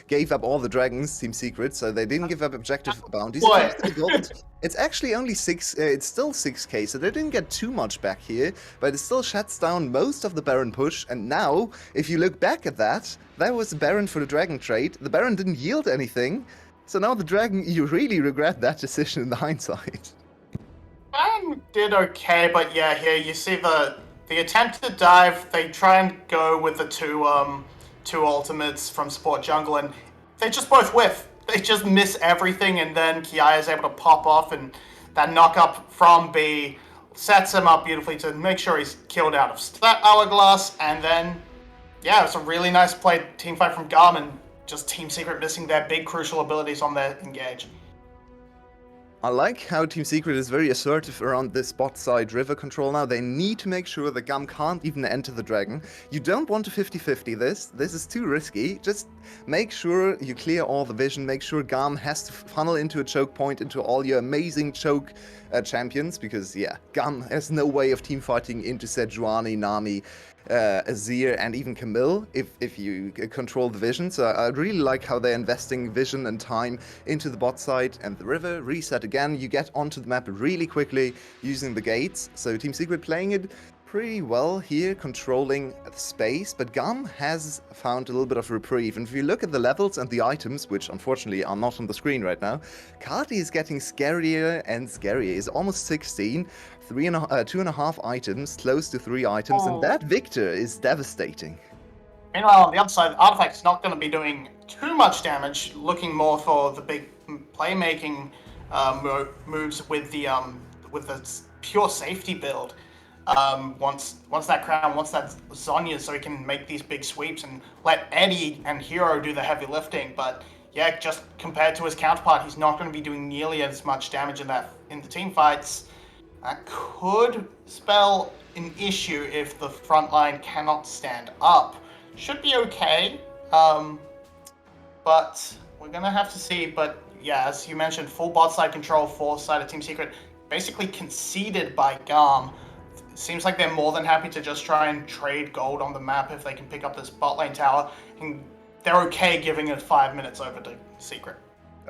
[SPEAKER 6] gave up all the dragons, Team Secret, so they didn't give up objective bounties. It's actually only 6, it's still 6k, so they didn't get too much back here, but it still shuts down most of the Baron push, and now, if you look back at that was the Baron for the dragon trade. The Baron didn't yield anything, so now the dragon, you really regret that decision in the hindsight.
[SPEAKER 7] Baron did okay, but yeah, here you see the the attempted dive, they try and go with the two ultimates from support jungle, and they just both whiff. They just miss everything, and then Kiai is able to pop off, and that knock up from B sets him up beautifully to make sure he's killed out of that hourglass, and then, yeah, it's a really nice play team fight from GAM, and just Team Secret missing their big crucial abilities on their engage.
[SPEAKER 6] I like how Team Secret is very assertive around this bot side river control now. They need to make sure that GAM can't even enter the dragon. You don't want to 50-50 this. This is too risky. Just make sure you clear all the vision. Make sure GAM has to funnel into a choke point into all your amazing choke champions. Because, yeah, GAM has no way of team fighting into Sejuani, Nami, Azir, and even Camille if you control the vision. So I really like how they're investing vision and time into the bot side and the river. Reset again, you get onto the map really quickly using the gates. So Team Secret playing it pretty well here, controlling the space, but GAM has found a little bit of reprieve. And if you look at the levels and the items, which unfortunately are not on the screen right now, Kati is getting scarier and scarier. He's almost 16, 2.5 items, close to 3 items, and that Victor is devastating.
[SPEAKER 7] Meanwhile, on the other side, Artifact's not going to be doing too much damage, looking more for the big playmaking moves with the pure safety build. Once that crown, once that Zonya, so he can make these big sweeps and let Eddie and Hero do the heavy lifting. But yeah, just compared to his counterpart, he's not going to be doing nearly as much damage in the team fights. That could spell an issue if the front line cannot stand up. Should be okay, but we're gonna have to see. But yeah, as you mentioned, full bot side control for side of Team Secret, basically conceded by GAM. Seems like they're more than happy to just try and trade gold on the map if they can pick up this bot lane tower, and they're okay giving it 5 minutes over to Secret.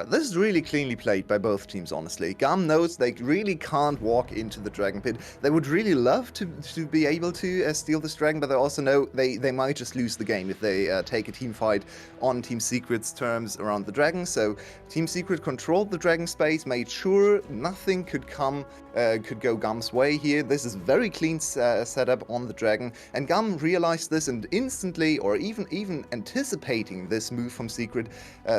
[SPEAKER 6] This is really cleanly played by both teams, honestly. GAM knows they really can't walk into the Dragon Pit. They would really love to be able to steal this dragon, but they also know they might just lose the game if they take a team fight on Team Secret's terms around the dragon. So Team Secret controlled the dragon space, made sure nothing could go GAM's way here. This is very clean setup on the dragon, and GAM realized this and instantly, or even anticipating this move from Secret,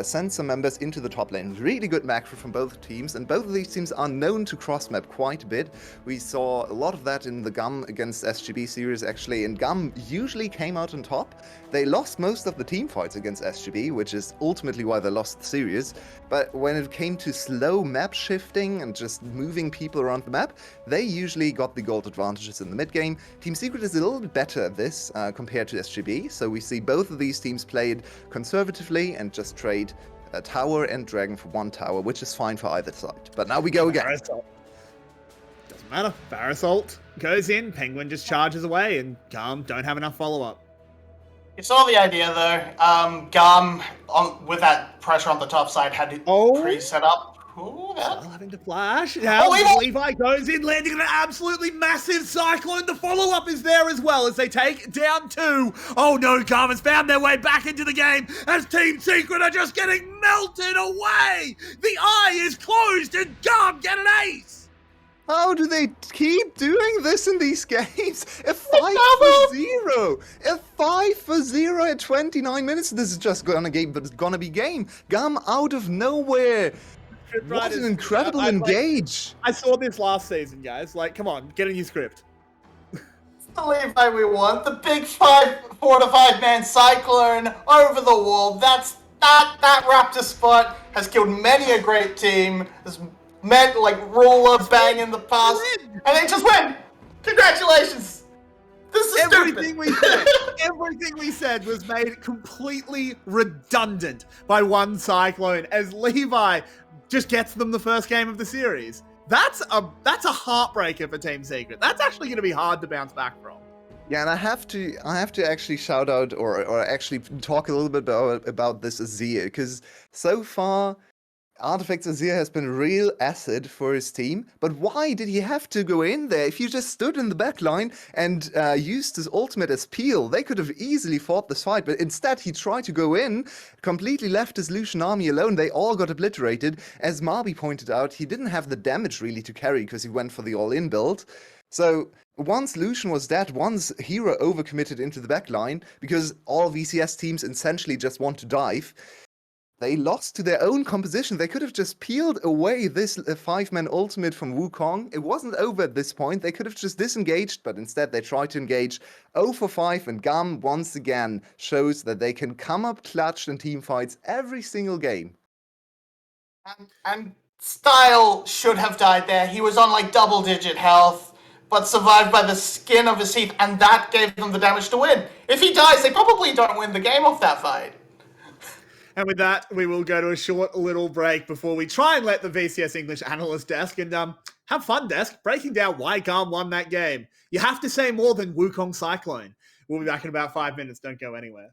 [SPEAKER 6] sent some members into the top lane. Really good macro from both teams, and both of these teams are known to cross-map quite a bit. We saw a lot of that in the GAM against SGB series, actually, and GAM usually came out on top. They lost most of the team fights against SGB, which is ultimately why they lost the series, but when it came to slow map shifting and just moving people around the map, they usually got the gold advantages in the mid-game. Team Secret is a little bit better at this compared to SGB, so we see both of these teams played conservatively and just trade a tower and dragon for 1 tower, which is fine for either side. But now we go again.
[SPEAKER 5] Doesn't matter. Varus ult goes in, Penguin just charges away, and GAM don't have enough follow-up.
[SPEAKER 7] You saw the idea though. GAM, with that pressure on the top side, had it pre-set up. Ooh,
[SPEAKER 5] Still having to flash. Now Levi goes in, landing an absolutely massive cyclone. The follow-up is there as well as they take down 2. Oh no, GAM has found their way back into the game as Team Secret are just getting melted away. The eye is closed and GAM get an ace.
[SPEAKER 6] How do they keep doing this in these games? A 5-0! A 5-0 at 29 minutes. This is just gonna be game. GAM out of nowhere. What an incredible engage!
[SPEAKER 5] I saw this last season, guys. Like, come on, get a new script.
[SPEAKER 7] The Levi we want. The big 4 to 5 man cyclone over the wall. That Raptor spot has killed many a great team. Has meant like ruler bang in the past, and they just win. Congratulations. This is
[SPEAKER 5] everything we said was made completely redundant by one cyclone as Levi just gets them the first game of the series. That's a heartbreaker for Team Secret. That's actually going to be hard to bounce back from.
[SPEAKER 6] Yeah, and I have to actually shout out or actually talk a little bit about this Azir, because so far Artifact's Azir has been real asset for his team, but why did he have to go in there? If you just stood in the backline and used his ultimate as peel, they could have easily fought this fight, but instead he tried to go in, completely left his Lucian army alone. They all got obliterated. As Marby pointed out, he didn't have the damage really to carry because he went for the all-in build. So once Lucian was dead, once Hero overcommitted into the backline, because all VCS teams essentially just want to dive, they lost to their own composition. They could have just peeled away this 5-man ultimate from Wukong. It wasn't over at this point. They could have just disengaged, but instead they tried to engage 0 for 5, and GAM once again shows that they can come up clutched in team fights every single game.
[SPEAKER 7] And Style should have died there. He was on like double-digit health, but survived by the skin of his teeth, and that gave them the damage to win. If he dies, they probably don't win the game off that fight.
[SPEAKER 5] And with that, we will go to a short little break before we try and let the VCS English analyst desk and have fun, desk, breaking down why GAM won that game. You have to say more than Wukong Cyclone. We'll be back in about 5 minutes. Don't go anywhere.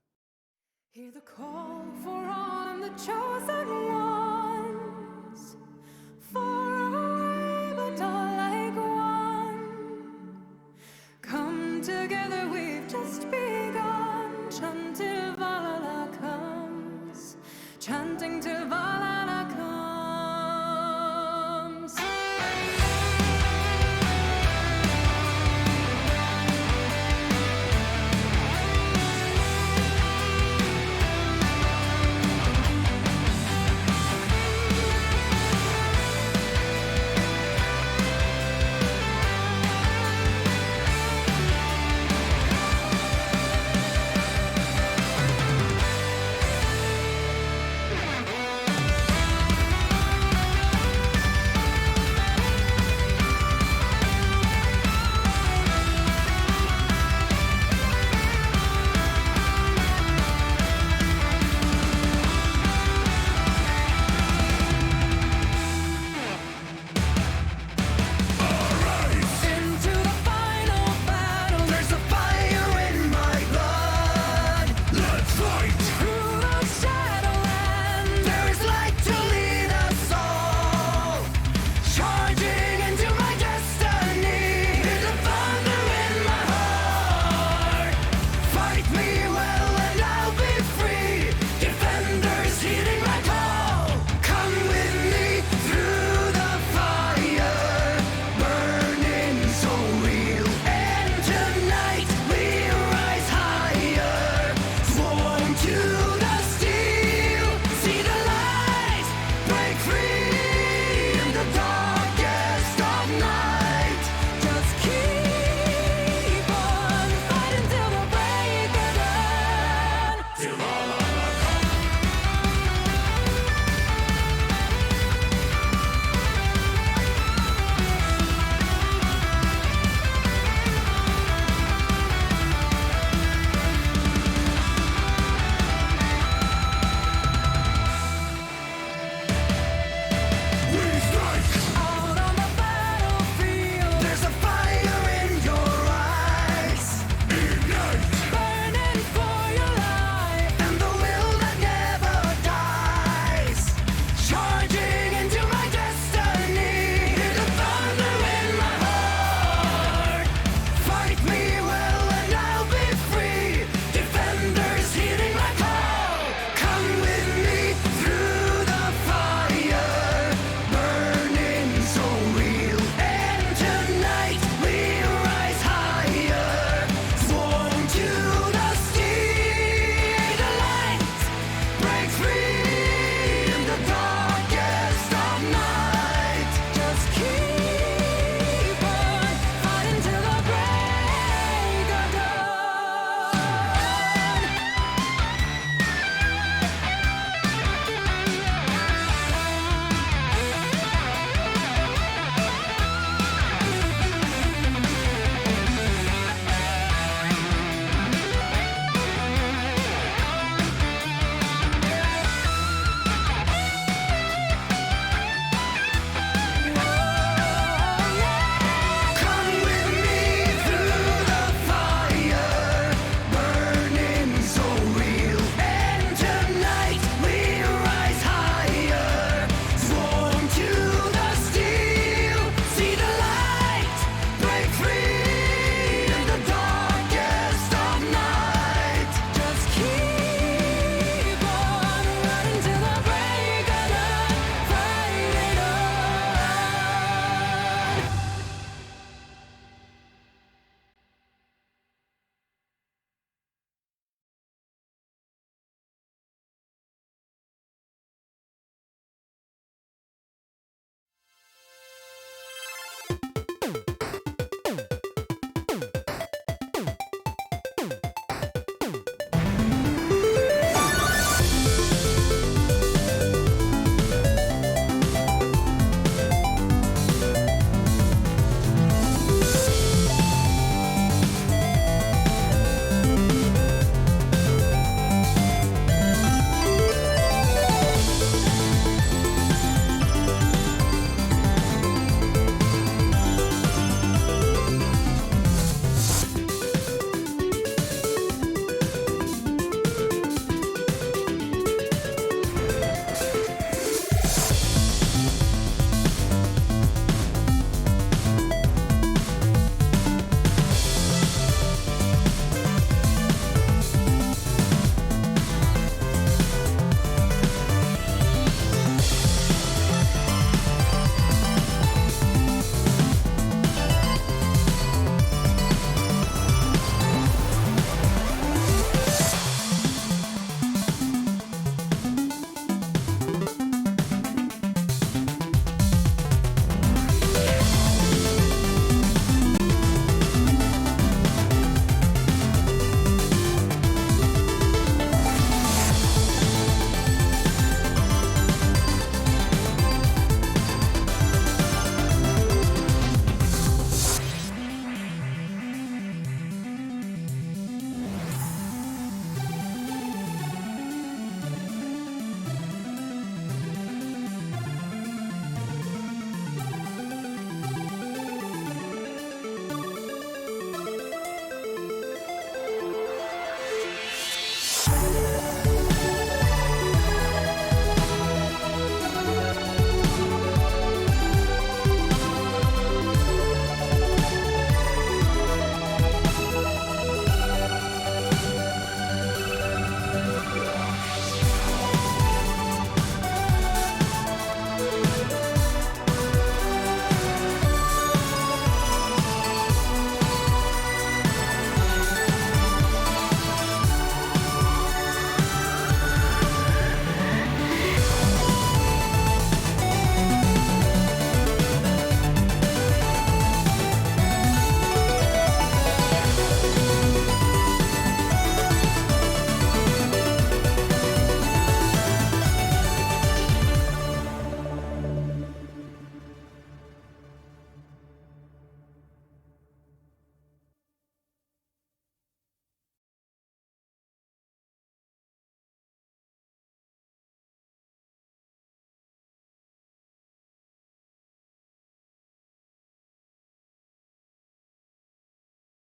[SPEAKER 8] Hear the call for on the chosen ones. Far away, but all like one. Come together, we've just begun. Chant till Valhalla comes. Chanting till Valhalla comes.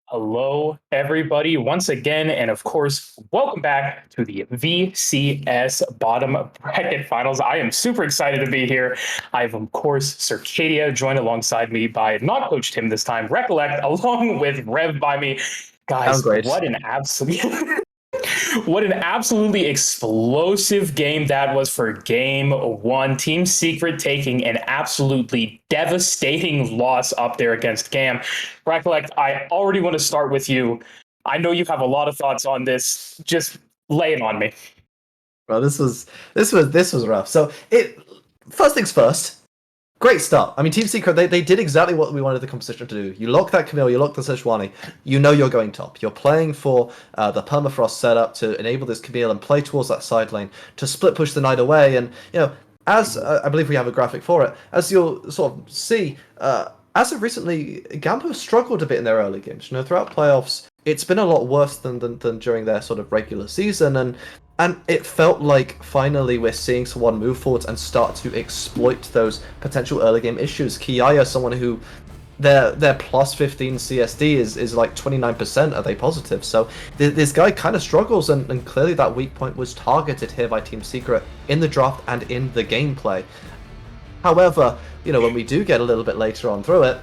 [SPEAKER 2] Hello, everybody, once again, and of course, welcome back to the VCS Bottom Bracket Finals. I am super excited to be here. I have, of course, Circadia joined alongside me by not Coach Tim this time, Recollect, along with Rev by me. Guys,
[SPEAKER 3] Downgrade.
[SPEAKER 2] what an absolute... What an absolutely explosive game that was for Game 1. Team Secret taking an absolutely devastating loss up there against GAM. Recollect, I already want to start with you. I know you have a lot of thoughts on this. Just lay it on me.
[SPEAKER 3] Bro, this was rough. So first things first. Great start. I mean, Team Secret, they did exactly what we wanted the competition to do. You lock that Camille, you lock the Sejuani, you know you're going top. You're playing for the Permafrost setup to enable this Camille and play towards that side lane, to split push the Knight away. And, as I believe we have a graphic for it, as you'll sort of see, as of recently, GAM have struggled a bit in their early games. Throughout playoffs, it's been a lot worse than during their sort of regular season. And it felt like finally we're seeing someone move forward and start to exploit those potential early game issues. Kiaya, someone who their plus 15 CSD is like 29%, are they positive? So this guy kind of struggles, and clearly that weak point was targeted here by Team Secret in the draft and in the gameplay. However, when we do get a little bit later on through it,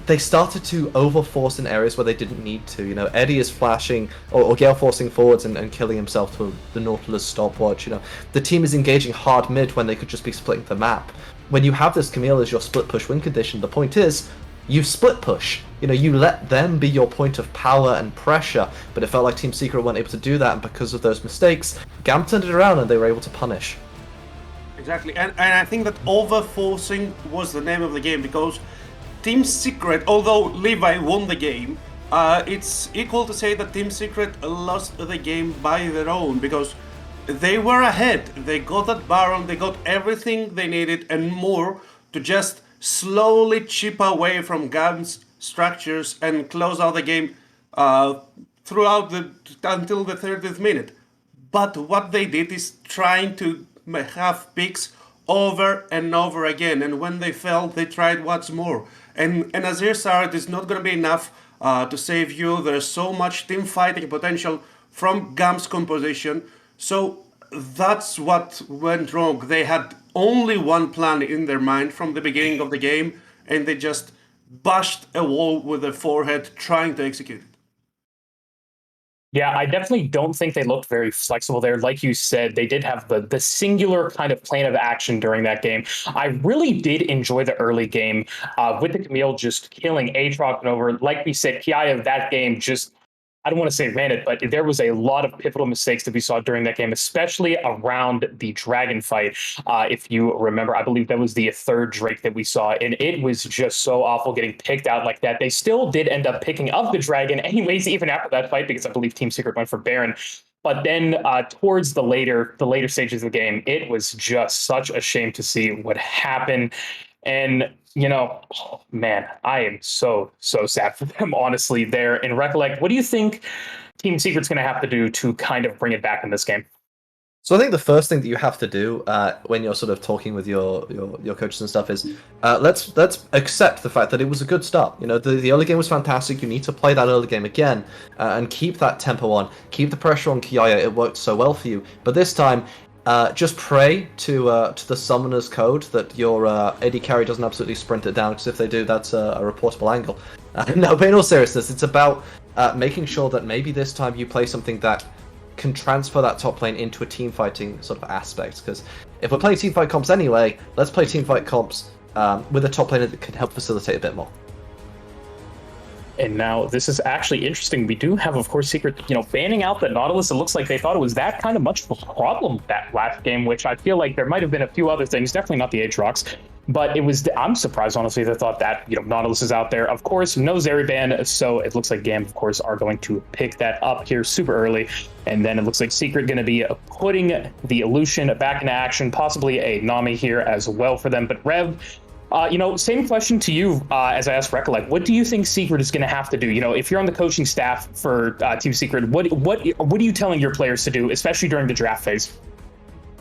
[SPEAKER 3] they started to overforce in areas where they didn't need to. Eddie is flashing, or Gale forcing forwards and killing himself to the Nautilus stopwatch. The team is engaging hard mid when they could just be splitting the map. When you have this Camille as your split push win condition, the point is, you split push. You let them be your point of power and pressure, but it felt like Team Secret weren't able to do that, and because of those mistakes, GAM turned it around and they were able to punish.
[SPEAKER 4] Exactly, and I think that overforcing was the name of the game, because Team Secret, although Levi won the game, it's equal to say that Team Secret lost the game by their own, because they were ahead. They got that Baron, they got everything they needed and more to just slowly chip away from GAM's structures and close out the game until the 30th minute. But what they did is trying to have picks over and over again, and when they fell, they tried once more. And Azir Sarat is not going to be enough to save you. There's so much team fighting potential from GAM's composition. So that's what went wrong. They had only one plan in their mind from the beginning of the game, and they just bashed a wall with their forehead trying to execute it.
[SPEAKER 2] Yeah, I definitely don't think they looked very flexible there. Like you said, they did have the singular kind of plan of action during that game. I really did enjoy the early game with the Camille just killing Aatrox and over. Like we said, Kiaya, that game just, I don't want to say ran it, but there was a lot of pivotal mistakes that we saw during that game, especially around the dragon fight. If you remember, I believe that was the third Drake that we saw, and it was just so awful getting picked out like that. They still did end up picking up the dragon anyways, even after that fight, because I believe Team Secret went for Baron. But then towards the later stages of the game, it was just such a shame to see what happened. And oh, man, I am so sad for them, honestly, there. And Recollect, what do you think Team Secret's going to have to do to kind of bring it back in this game?
[SPEAKER 3] So I think the first thing that you have to do when you're sort of talking with your coaches and stuff is let's accept the fact that it was a good start. The early game was fantastic. You need to play that early game again and keep that tempo on, keep the pressure on Kiaya. It worked so well for you, but this time, just pray to the summoner's code that your AD carry doesn't absolutely sprint it down, because if they do, that's a reportable angle. No, but in all seriousness, it's about making sure that maybe this time you play something that can transfer that top lane into a team fighting sort of aspect. Because if we're playing team fight comps anyway, let's play team fight comps with a top laner that can help facilitate a bit more.
[SPEAKER 2] And now this is actually interesting. We do have, of course, Secret, banning out the Nautilus. It looks like they thought it was that kind of much of a problem that last game, which I feel like there might have been a few other things, definitely not the Aatrox. But I'm surprised, honestly, they thought that, Nautilus is out there. Of course, no Zeriban, so it looks like GAM, of course, are going to pick that up here super early. And then it looks like Secret going to be putting the Illusion back into action, possibly a Nami here as well for them. But Rev, same question to you as I asked Recollect. What do you think Secret is going to have to do? If you're on the coaching staff for Team Secret, what are you telling your players to do, especially during the draft phase?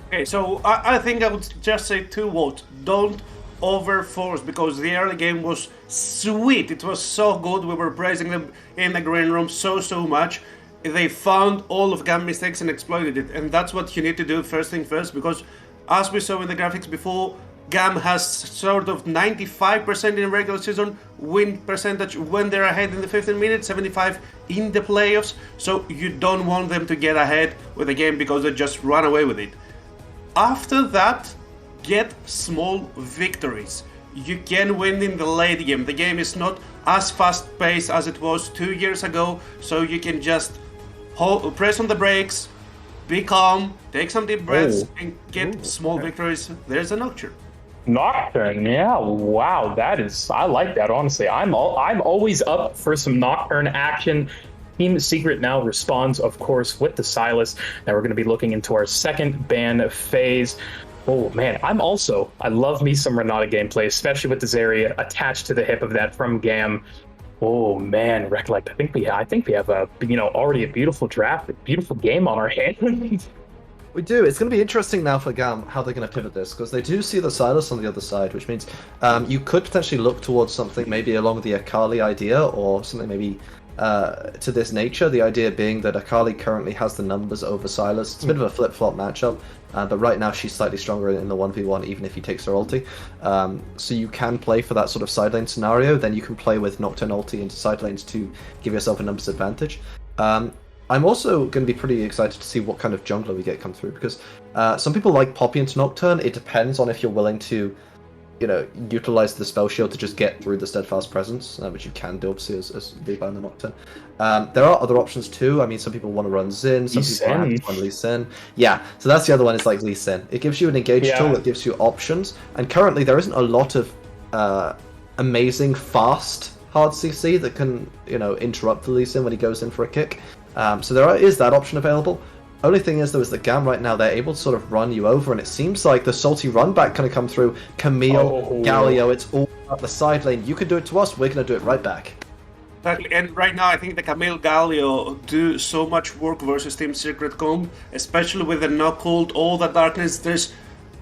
[SPEAKER 4] Okay, so I think I would just say two words. Don't overforced because the early game was sweet. It was so good. We were praising them in the green room so much. They found all of GAM mistakes and exploited it, and that's what you need to do first thing first, because as we saw in the graphics before, GAM has sort of 95% in regular season win percentage when they're ahead in the 15 minutes, 75 in the playoffs, so you don't want them to get ahead with the game because they just run away with it. After that, get small victories. You can win in the late game. The game is not as fast paced as it was 2 years ago, so you can just press on the brakes, be calm, take some deep breaths, and get small victories. There's a Nocturne.
[SPEAKER 2] Nocturne, yeah, wow, I like that, honestly. I'm always up for some Nocturne action. Team Secret now responds, of course, with the Silas. Now we're going to be looking into our second ban phase. Oh man, I love me some Renata gameplay, especially with the Zarya attached to the hip of that from GAM. Oh man, Recollect, I think we have a already a beautiful draft, a beautiful game on our hands.
[SPEAKER 3] We do. It's going to be interesting now for GAM how they're going to pivot this, because they do see the Silas on the other side, which means you could potentially look towards something maybe along the Akali idea, or something maybe to this nature. The idea being that Akali currently has the numbers over Silas. It's a bit of a flip-flop matchup, but right now she's slightly stronger in the 1v1, even if he takes her ulti. So you can play for that sort of side lane scenario, then you can play with Nocturne ulti into side lanes to give yourself a numbers advantage. I'm also going to be pretty excited to see what kind of jungler we get come through, because some people like Poppy into Nocturne. It depends on if you're willing to, utilize the spell shield to just get through the steadfast presence, which you can do obviously as V-Buy in the Nocturne. There are other options too. I mean, some people want to run Xin, some people want to run Lee Sin. Yeah, so that's the other one. It's like Lee Sin. It gives you an engage tool. It gives you options, and currently there isn't a lot of amazing fast hard CC that can interrupt the Lee Sin when he goes in for a kick. So there is that option available. Only thing is, though, is that GAM right now, they're able to sort of run you over, and it seems like the salty run back kind of come through. Camille, Galio, it's all up the side lane. You can do it to us, we're going to do it right back.
[SPEAKER 4] Exactly, and right now I think the Camille Galio do so much work versus Team Secret Comb, especially with the knock ult, all the darkness. There's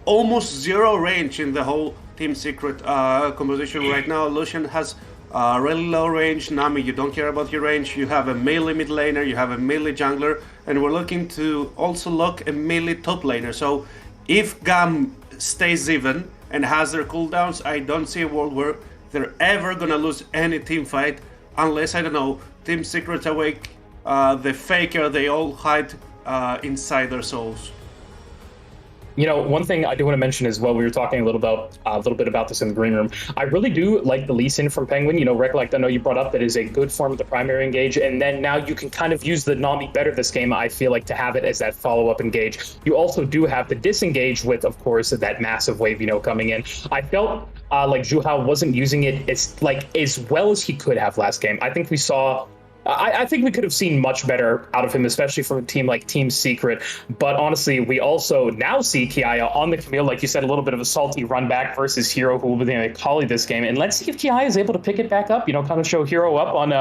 [SPEAKER 4] almost zero range in the whole Team Secret composition right now. Lucian has really low range. Nami, you don't care about your range. You have a melee mid laner, you have a melee jungler, and we're looking to also lock a melee top laner. So if GAM stays even and has their cooldowns, I don't see a world where they're ever gonna lose any team fight, unless, I don't know, Team Secret's awake, the faker they all hide inside their souls.
[SPEAKER 2] One thing I do want to mention as well, we were talking a little bit about this in the green room. I really do like the Lee Sin from Penguin. Recollect, I know you brought up that is a good form of the primary engage, and then now you can kind of use the Nami better this game, I feel like, to have it as that follow-up engage. You also do have the disengage with, of course, that massive wave, coming in. I felt like Zhuhao wasn't using it as well as he could have last game. I think we saw... I think we could have seen much better out of him, especially from a team like Team Secret. But honestly, we also now see Kiaya on the Camille, like you said, a little bit of a salty run back versus Hero, who will be the Akali this game. And let's see if Kiaya is able to pick it back up, kind of show Hero up on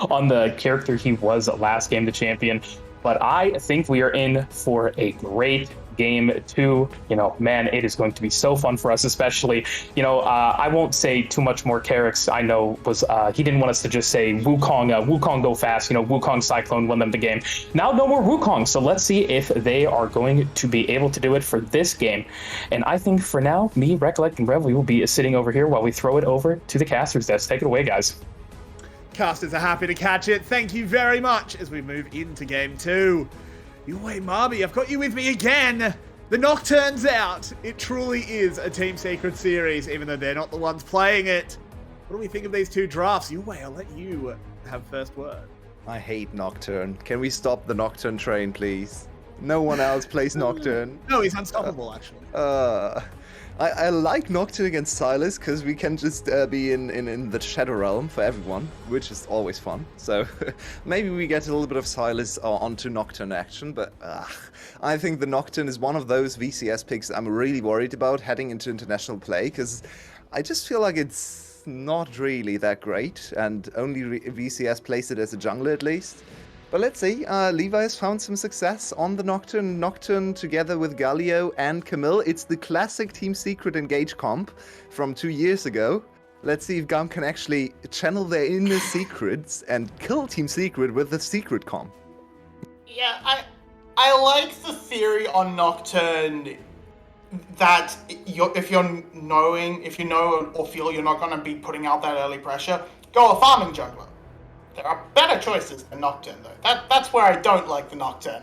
[SPEAKER 2] on the character he was last game, the champion. But I think we are in for a great game 2. Man, it is going to be so fun for us, especially, I won't say too much more. Carrick's, I know, was he didn't want us to just say Wukong go fast, Wukong Cyclone won them the game. Now no more Wukong, so let's see if they are going to be able to do it for this game. And I think for now, me, Recollect, and Rev, we will be sitting over here while we throw it over to the caster's desk. Take it away, guys.
[SPEAKER 5] Casters are happy to catch it. Thank you very much as we move into game 2. Wait, Marby, I've got you with me again. The Nocturne's out. It truly is a Team Secret series, even though they're not the ones playing it. What do we think of these two drafts? Wait, I'll let you have first word.
[SPEAKER 6] I hate Nocturne. Can we stop the Nocturne train, please? No one else plays Nocturne.
[SPEAKER 5] No, he's unstoppable, actually.
[SPEAKER 6] I like Nocturne against Silas because we can just be in the Shadow Realm for everyone, which is always fun. So maybe we get a little bit of Silas onto Nocturne action, but I think the Nocturne is one of those VCS picks I'm really worried about heading into international play, because I just feel like it's not really that great, and only VCS plays it as a jungler at least. But let's see, Levi has found some success on the Nocturne. Nocturne together with Galio and Camille. It's the classic Team Secret Engage comp from 2 years ago. Let's see if GAM can actually channel their inner secrets and kill Team Secret with the secret comp.
[SPEAKER 7] Yeah, I like the theory on Nocturne that if you know or feel you're not going to be putting out that early pressure, go a farming jungler. There are better choices than Nocturne, though. That's where I don't like the Nocturne.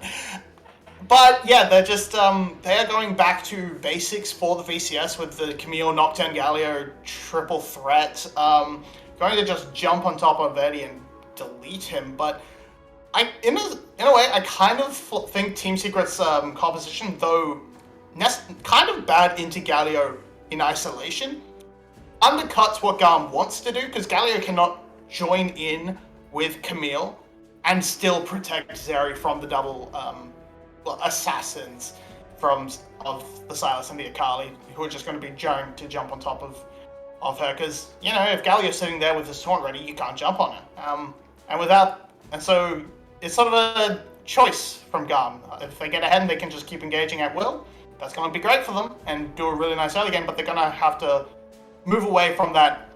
[SPEAKER 7] But yeah, they're just they're going back to basics for the VCS with the Camille, Nocturne, Galio triple threat. Going to just jump on top of Eddie and delete him. But in a way, I kind of think Team Secret's composition, though kind of bad into Galio in isolation, undercuts what GAM wants to do, because Galio cannot join in with Camille and still protect Zeri from the double assassins of the Silas and the Akali, who are just going to be trying to jump on top of her, because, you know, if Galio's sitting there with his taunt ready, you can't jump on it. And so it's sort of a choice from GAM. If they get ahead and they can just keep engaging at will, that's going to be great for them and do a really nice early game, but they're going to have to move away from that,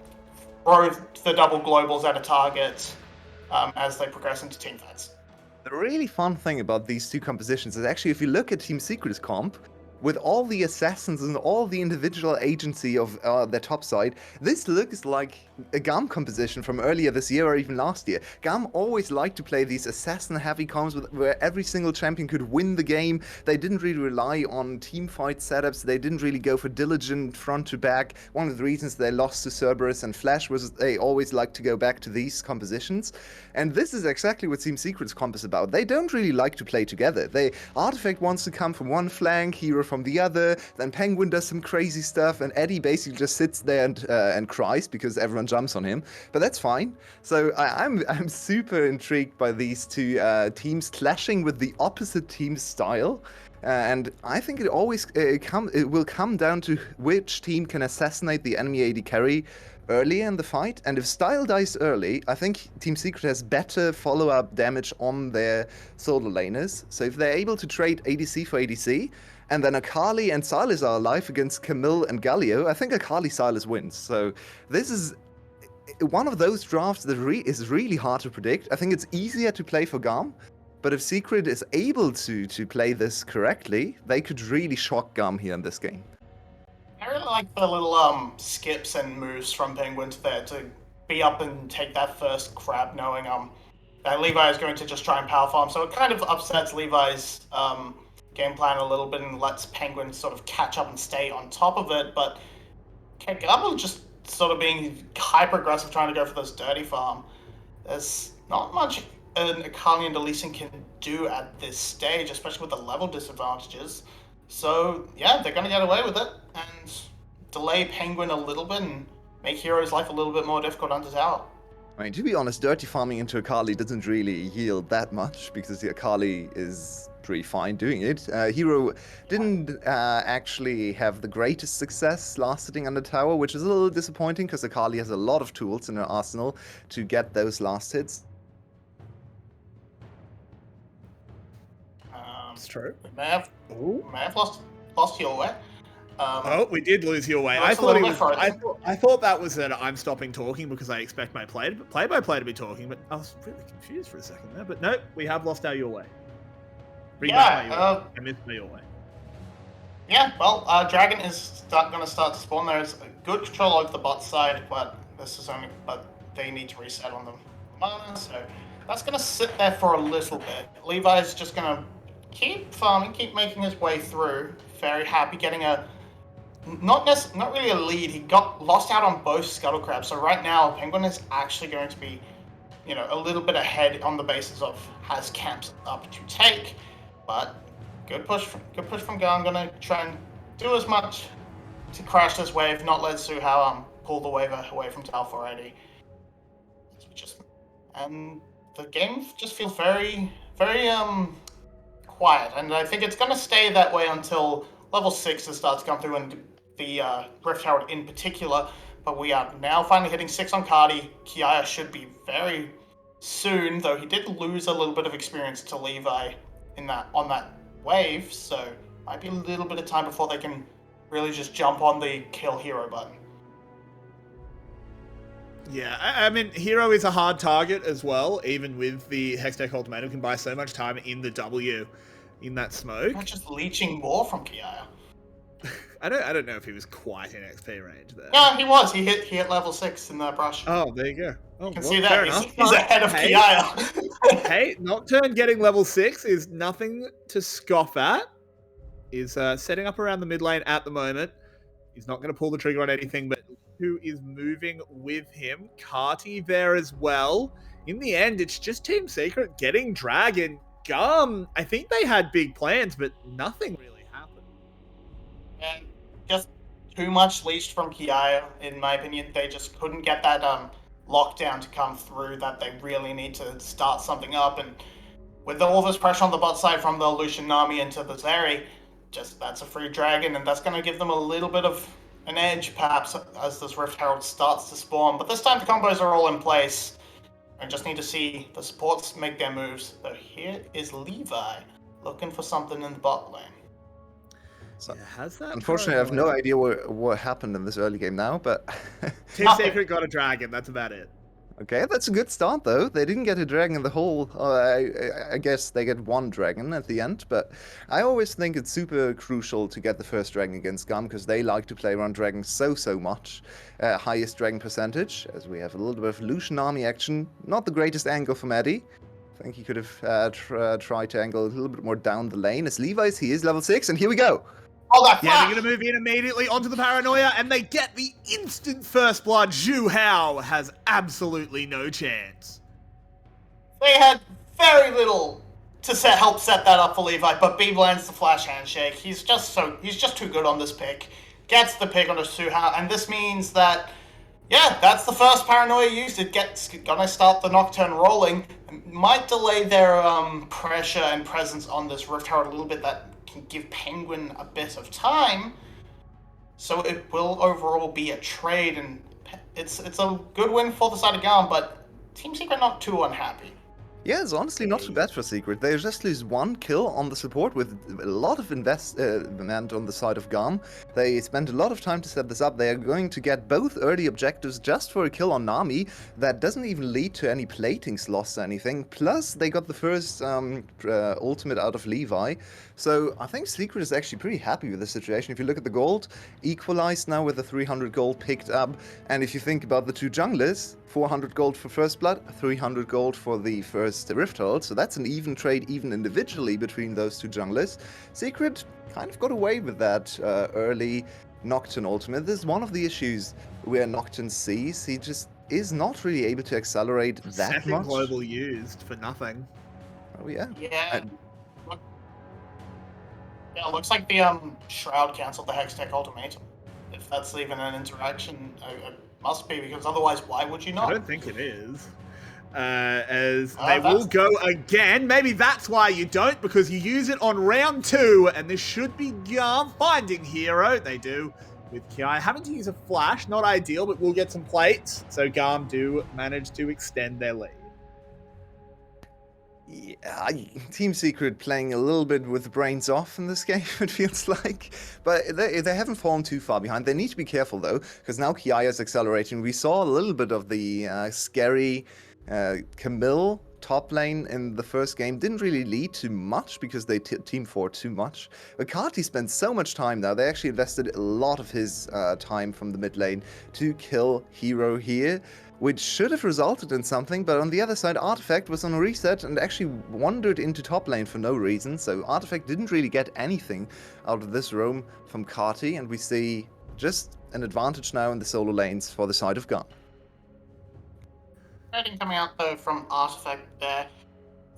[SPEAKER 7] throw the double globals at a target as they progress into team fights.
[SPEAKER 6] The really fun thing about these two compositions is actually, if you look at Team Secret's comp, with all the assassins and all the individual agency of their top side, this looks like a GAM composition from earlier this year or even last year. GAM always liked to play these assassin-heavy comps where every single champion could win the game. They didn't really rely on team fight setups. They didn't really go for diligent front to back. One of the reasons they lost to Cerberus and Flash was they always liked to go back to these compositions. And this is exactly what Team Secret's comp is about. They don't really like to play together. Artifact wants to come from one flank, Hero from the other, then Penguin does some crazy stuff, and Eddie basically just sits there and cries because everyone jumps on him. But that's fine. So I'm super intrigued by these two teams clashing with the opposite team's style. And I think it will come down to which team can assassinate the enemy AD carry early in the fight. And if style dies early, I think Team Secret has better follow-up damage on their solo laners. So if they're able to trade ADC for ADC, and then Akali and Silas are alive against Camille and Galio, I think Akali Silas wins. So this is one of those drafts that is really hard to predict. I think it's easier to play for GAM, but if Secret is able to play this correctly, they could really shock GAM here in this game.
[SPEAKER 7] I really like the little skips and moves from Penguins there to be up and take that first grab, knowing that Levi is going to just try and power farm. So it kind of upsets Levi's game plan a little bit and lets Penguin sort of catch up and stay on top of it. But Gabble just sort of being hyper aggressive, trying to go for this dirty farm. There's not much an Akali and Elysian can do at this stage, especially with the level disadvantages. So yeah, they're going to get away with it and delay Penguin a little bit and make Hero's life a little bit more difficult under tower.
[SPEAKER 6] I mean, to be honest, dirty farming into Akali doesn't really yield that much because the Akali is pretty fine doing it. Hero didn't actually have the greatest success last sitting under tower, which is a little disappointing because Akali has a lot of tools in her arsenal to get those last hits.
[SPEAKER 5] It's true.
[SPEAKER 7] May have lost your way.
[SPEAKER 5] We did lose your way. I thought that was an I'm stopping talking because I expect my play-by-play to be talking, but I was really confused for a second there. But no, we have lost our your way. Bring back my your way. I missed my your way.
[SPEAKER 7] Yeah, well, Dragon is going to start to spawn. There's good control over the bot side, but they need to reset on them. So that's going to sit there for a little bit. Levi's just going to keep farming, keep making his way through. Very happy getting not really a lead. He got lost out on both Scuttle Crabs. So right now, Penguin is actually going to be, a little bit ahead on the basis of has camps up to take. But good push from Gar. I'm gonna try and do as much to crash this wave, not let Suhao pull the wave away from Tal 480. And the game just feels very, very quiet, and I think it's gonna stay that way until level 6 starts to come through, and the Rift Herald in particular. But we are now finally hitting 6 on Cardi. Kiaya should be very, soon, though he did lose a little bit of experience to Levi on that wave, so might be a little bit of time before they can really just jump on the kill hero button.
[SPEAKER 5] Yeah, I mean, Hero is a hard target as well, even with the Hextech Ultimatum, can buy so much time in the W in that smoke.
[SPEAKER 7] Not just leeching more from Kiaya.
[SPEAKER 5] I don't know if he was quite in XP range there.
[SPEAKER 7] Yeah, he was. He hit level 6 in the brush.
[SPEAKER 5] Oh, there you go. Oh,
[SPEAKER 7] You can
[SPEAKER 5] well,
[SPEAKER 7] see
[SPEAKER 5] fair
[SPEAKER 7] that.
[SPEAKER 5] enough.
[SPEAKER 7] He's ahead of
[SPEAKER 5] Hey.
[SPEAKER 7] Kiaya.
[SPEAKER 5] Hey, Nocturne getting level 6 is nothing to scoff at. Is setting up around the mid lane at the moment. He's not going to pull the trigger on anything, but who is moving with him? Carty there as well. In the end, it's just Team Secret getting Dragon. GAM, I think they had big plans, but nothing really happened.
[SPEAKER 7] And just too much leashed from Kiaya, in my opinion. They just couldn't get that lockdown to come through that they really need to start something up. And with all this pressure on the bot side from the Lucian Nami into the Zeri, just that's a free dragon, and that's going to give them a little bit of an edge, perhaps, as this Rift Herald starts to spawn. But this time the combos are all in place. I just need to see the supports make their moves. So here is Levi looking for something in the bot lane.
[SPEAKER 6] So,
[SPEAKER 5] Yeah, has that
[SPEAKER 6] unfortunately, I have no idea what happened in this early game now, but...
[SPEAKER 5] Team Secret got a dragon, that's about it.
[SPEAKER 6] Okay, that's a good start, though. They didn't get a dragon the whole... I guess they get one dragon at the end, but I always think it's super crucial to get the first dragon against GAM, because they like to play around dragons so much. Highest dragon percentage, as we have a little bit of Lucian army action. Not the greatest angle from Eddie. I think he could have tried to angle a little bit more down the lane. As Levi's, he is level 6, and here we go.
[SPEAKER 7] Oh, that
[SPEAKER 5] Yeah,
[SPEAKER 7] flash!
[SPEAKER 5] they're going to move in immediately onto the Paranoia, and they get the instant first blood. Zhu Hao has absolutely no chance.
[SPEAKER 7] They had very little to help set that up for Levi, but Beeb lands the flash handshake. He's just too good on this pick. Gets the pick on a Suha, and this means that, yeah, that's the first Paranoia used. It's gonna start the Nocturne rolling. Might delay their pressure and presence on this Rift Herald a little bit. That can give Penguin a bit of time. So it will overall be a trade, and it's a good win for the side of GAM, but Team Secret not too unhappy.
[SPEAKER 6] Yeah, it's honestly not too bad for Secret. They just lose one kill on the support with a lot of investment on the side of GAM. They spent a lot of time to set this up. They are going to get both early objectives just for a kill on Nami. That doesn't even lead to any platings lost or anything. Plus, they got the first ultimate out of Levi. So I think Secret is actually pretty happy with the situation. If you look at the gold, equalized now with the 300 gold picked up. And if you think about the two junglers, 400 gold for First Blood, 300 gold for the first Rift Herald. So that's an even trade, even individually, between those two junglers. Secret kind of got away with that early Nocturne ultimate. This is one of the issues where Nocturne sees. He just is not really able to accelerate that
[SPEAKER 5] Second
[SPEAKER 6] much.
[SPEAKER 5] global used for nothing.
[SPEAKER 6] Oh, yeah.
[SPEAKER 7] Yeah. Yeah, it looks like the Shroud cancelled the Hextech Ultimatum. If that's even an interaction, it must be, because otherwise, why would you
[SPEAKER 5] I
[SPEAKER 7] not?
[SPEAKER 5] don't think it is. As they will
[SPEAKER 7] that's-
[SPEAKER 5] go again. Maybe that's why you don't, because you use it on round 2, and this should be GAM finding Hero. They do, with Kiai having to use a flash. Not ideal, but we'll get some plates. So GAM do manage to extend their lead.
[SPEAKER 6] Yeah, Team Secret playing a little bit with the brains off in this game, it feels like. But they haven't fallen too far behind. They need to be careful, though, because now Kiaya is accelerating. We saw a little bit of the scary Camille top lane in the first game. Didn't really lead to much because they team fought too much. But Carty spent so much time now. They actually invested a lot of his time from the mid lane to kill Hero here, which should have resulted in something, but on the other side, Artifact was on a reset and actually wandered into top lane for no reason, so Artifact didn't really get anything out of this roam from Carty, and we see just an advantage now in the solo lanes for the side of GAM.
[SPEAKER 7] Trading coming out, though, from Artifact there.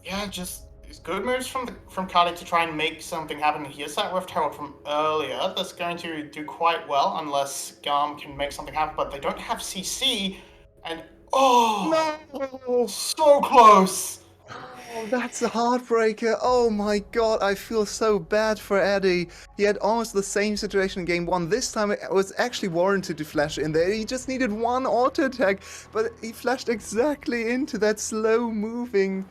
[SPEAKER 7] Yeah, just good moves from Carty to try and make something happen. Here's that Rift Herald from earlier that's going to do quite well, unless GAM can make something happen, but they don't have CC. And, oh, no! So close!
[SPEAKER 6] Oh, that's a heartbreaker. Oh my god, I feel so bad for Eddie. He had almost the same situation in game 1. This time it was actually warranted to flash in there. He just needed one auto attack, but he flashed exactly into that slow moving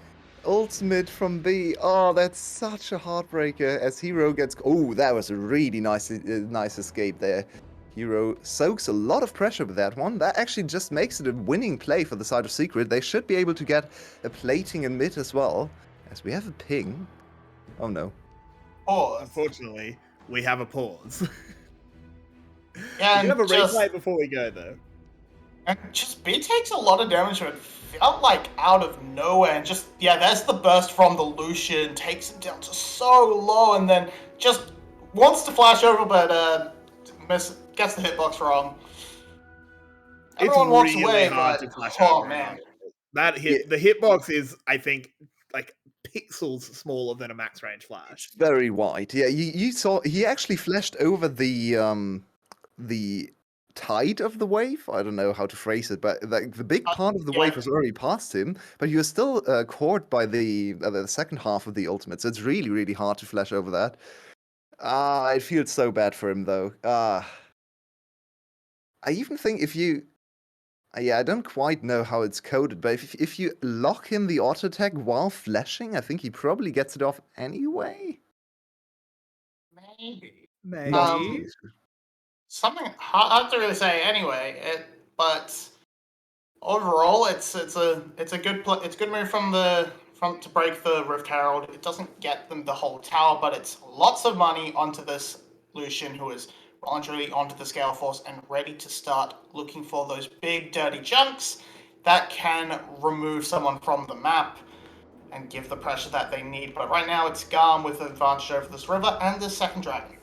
[SPEAKER 6] ultimate from B. Oh, that's such a heartbreaker as Hero gets... Oh, that was a really nice escape there. Hero soaks a lot of pressure with that one. That actually just makes it a winning play for the side of Secret. They should be able to get a plating in mid as well, as we have a ping. Oh no.
[SPEAKER 7] Pause.
[SPEAKER 5] Unfortunately, we have a pause.
[SPEAKER 7] Yeah,
[SPEAKER 5] We do have a
[SPEAKER 7] and just,
[SPEAKER 5] replay before we go, though.
[SPEAKER 7] and just B takes a lot of damage, but it felt like out of nowhere. And just, yeah, there's the burst from the Lucian, takes him down to so low, and then just wants to flash over, but gets the hitbox wrong. Everyone walks
[SPEAKER 5] really
[SPEAKER 7] away,
[SPEAKER 5] hard
[SPEAKER 7] but
[SPEAKER 5] to flash
[SPEAKER 7] oh
[SPEAKER 5] over
[SPEAKER 7] man.
[SPEAKER 5] that hit. The hitbox is, I think, like pixels smaller than a max range flash.
[SPEAKER 6] It's very wide. Yeah, you saw he actually flashed over the tide of the wave. I don't know how to phrase it, but like the big part of the
[SPEAKER 7] yeah.
[SPEAKER 6] wave was already past him, but he was still caught by the second half of the ultimate. So it's really, really hard to flash over that. I feel so bad for him though. I even think if you, yeah, I don't quite know how it's coded, but if you lock in the auto attack while flashing, I think he probably gets it off anyway.
[SPEAKER 7] Maybe.
[SPEAKER 5] Maybe.
[SPEAKER 7] Something hard to really say anyway. But overall, it's a good move from to break the Rift Herald. It doesn't get them the whole tower, but it's lots of money onto this Lucian who is voluntarily onto the Scale Force and ready to start looking for those big dirty chunks that can remove someone from the map and give the pressure that they need. But right now it's GAM with the advantage over this river and the second dragon.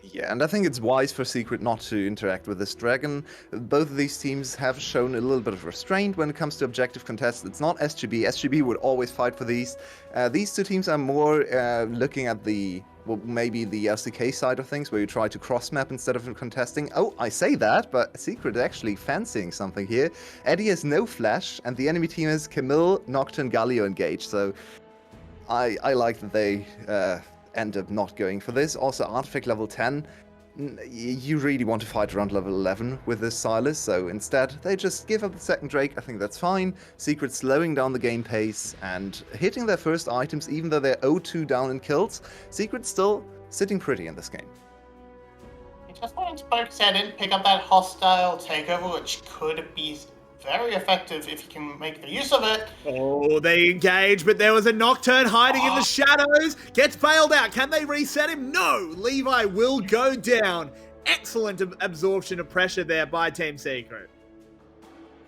[SPEAKER 6] Yeah, and I think it's wise for Secret not to interact with this dragon. Both of these teams have shown a little bit of restraint when it comes to objective contests. It's not SGB. SGB would always fight for these. These two teams are more looking at maybe the LCK side of things, where you try to cross-map instead of contesting. Oh, I say that, but Secret is actually fancying something here. Eddie has no flash, and the enemy team has Camille, Nocturne, Galio engaged, so I like that they end up not going for this. Also, Artifact level 10, you really want to fight around level 11 with this Silas, so instead they just give up the second Drake. I think that's fine. Secret slowing down the game pace and hitting their first items, even though they're 0-2 down in kills. Secret still sitting pretty in this game.
[SPEAKER 7] He just wanted to poke his head in, pick up that hostile takeover, which could be very effective if you can make the use of it.
[SPEAKER 5] Oh, they engage, but there was a Nocturne hiding in the shadows. Gets bailed out. Can they reset him? No. Levi will go down. Excellent absorption of pressure there by Team Secret.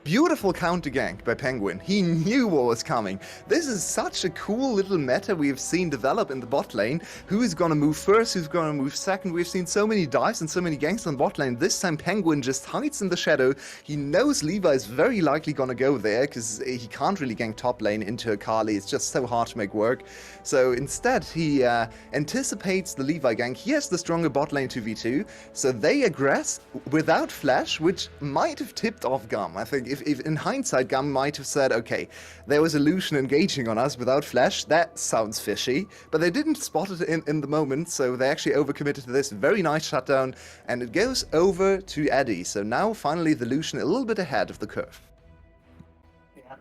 [SPEAKER 6] Beautiful counter gank by Penguin. He knew what was coming. This is such a cool little meta we've seen develop in the bot lane. Who's gonna move first? Who's gonna move second? We've seen so many dives and so many ganks on bot lane. This time Penguin just hides in the shadow. He knows Levi is very likely gonna go there because he can't really gank top lane into Akali. It's just so hard to make work. So instead he anticipates the Levi gank. He has the stronger bot lane 2v2. So they aggress without flash, which might have tipped off GAM. I think if in hindsight, GAM might have said, okay, there was a Lucian engaging on us without flash, that sounds fishy, but they didn't spot it in the moment, so they actually overcommitted to this. Very nice shutdown, and it goes over to Eddie, so now finally the Lucian a little bit ahead of the curve.
[SPEAKER 7] Yeah,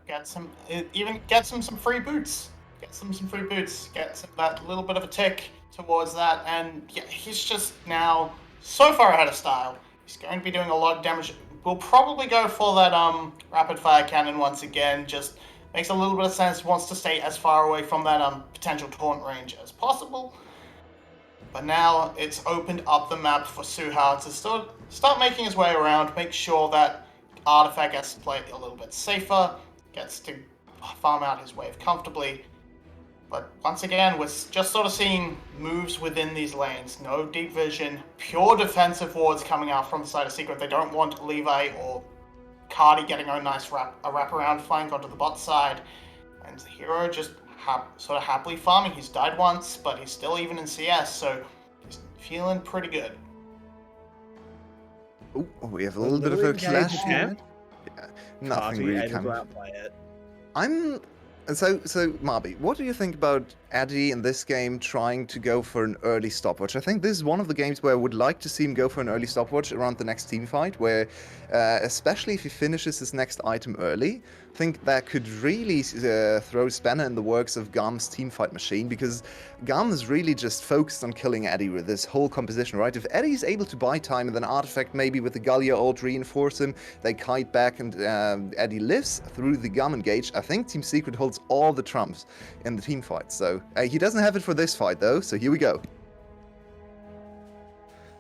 [SPEAKER 7] gets him some free boots. Gets him some free boots, gets him that little bit of a tick towards that, and yeah, he's just now so far ahead of style. He's going to be doing a lot of damage. We'll probably go for that rapid fire cannon once again. Just makes a little bit of sense. Wants to stay as far away from that potential taunt range as possible. But now it's opened up the map for Suha to start making his way around. Make sure that Artifact gets to play a little bit safer. Gets to farm out his wave comfortably. But once again, we're just sort of seeing moves within these lanes. No deep vision, pure defensive wards coming out from the side of Secret. They don't want Levi or Cardi getting a nice wraparound flank onto the bot side. And the hero just sort of happily farming. He's died once, but he's still even in CS, so he's feeling pretty good.
[SPEAKER 6] Oh, we have a little bit of a clash here. Yeah, nothing really coming. So, Marby, what do you think about Eddie in this game trying to go for an early stopwatch? I think this is one of the games where I would like to see him go for an early stopwatch around the next team fight, where, especially if he finishes his next item early, I think that could really throw spanner in the works of GAM's team fight machine, because GAM is really just focused on killing Eddie with this whole composition, right? If Eddie's able to buy time and then Artifact maybe with the Gallia ult reinforce him, they kite back and Eddie lives through the GAM engage, I think Team Secret holds all the trumps in the team fight. So he doesn't have it for this fight though, so here we go.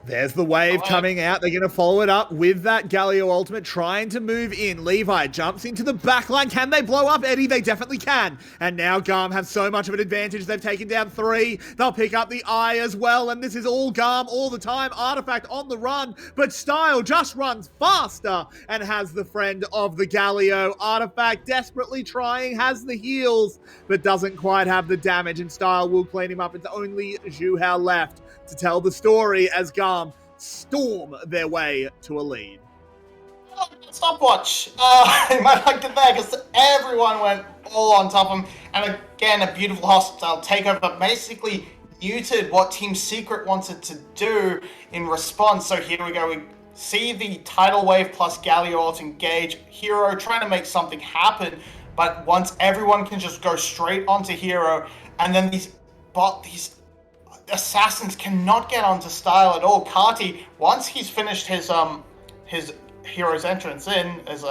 [SPEAKER 5] There's the wave coming out. They're going to follow it up with that Galio ultimate, trying to move in. Levi jumps into the backline. Can they blow up Eddie? They definitely can. And now GAM have so much of an advantage. They've taken down 3. They'll pick up the eye as well. And this is all GAM all the time. Artifact on the run, but Style just runs faster and has the friend of the Galio. Artifact desperately trying, has the heals, but doesn't quite have the damage. And Style will clean him up. It's only Zhuhao left to tell the story as GAM storm their way to a lead.
[SPEAKER 7] Stopwatch. I might like it there because everyone went all on top of him. And again, a beautiful hostile takeover, but basically muted what Team Secret wanted to do in response. So here we go. We see the tidal wave plus Galio ult engage. Hero trying to make something happen, but once everyone can just go straight onto Hero, and then these assassins cannot get onto Style at all. Kati, once he's finished his hero's entrance in, his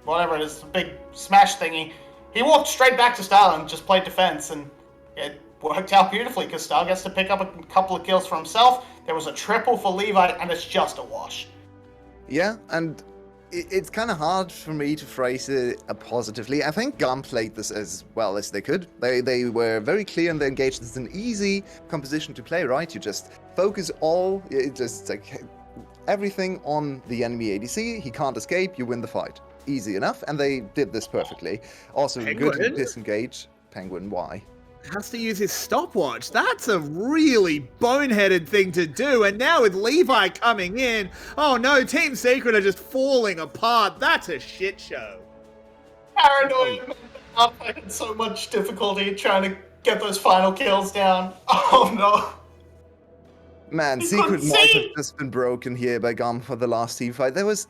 [SPEAKER 7] whatever it is, the big smash thingy, he walked straight back to Style and just played defense, and it worked out beautifully because Style gets to pick up a couple of kills for himself. There was a triple for Levi, and it's just a wash.
[SPEAKER 6] Yeah, and it's kind of hard for me to phrase it positively. I think GAM played this as well as they could. They were very clear in their engagement. It's an easy composition to play, right? You just focus everything on the enemy ADC. He can't escape. You win the fight. Easy enough, and they did this perfectly. Also,
[SPEAKER 5] Penguin?
[SPEAKER 6] good to disengage. Penguin, why?
[SPEAKER 5] Has to use his stopwatch. That's a really boneheaded thing to do. And now with Levi coming in, oh no, Team Secret are just falling apart. That's a shit show.
[SPEAKER 7] Paranoid. I'm having so much difficulty trying to get those final kills down. Oh no.
[SPEAKER 6] Man,
[SPEAKER 7] You
[SPEAKER 6] Secret
[SPEAKER 7] couldn't
[SPEAKER 6] might
[SPEAKER 7] see.
[SPEAKER 6] have just been broken here by GAM for the last team fight. There was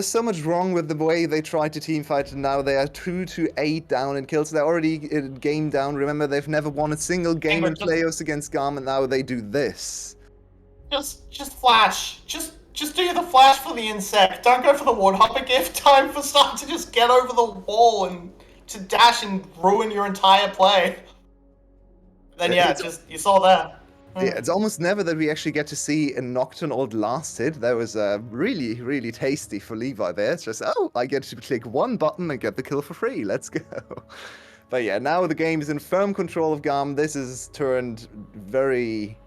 [SPEAKER 6] so much wrong with the way they tried to team fight, and now they are 2-8 down in kills. They're already game down. Remember, they've never won a single game in playoffs against GAM, and now they do this.
[SPEAKER 7] Just flash. Just do the flash for the insect. Don't go for the warthog. Give time for Star to just get over the wall and to dash and ruin your entire play. Then yeah, you saw that.
[SPEAKER 6] Yeah, it's almost never that we actually get to see a Nocturne ult lasted. That was really, really tasty for Levi there. It's just, oh, I get to click one button and get the kill for free. Let's go. But yeah, now the game is in firm control of GAM. This is turned very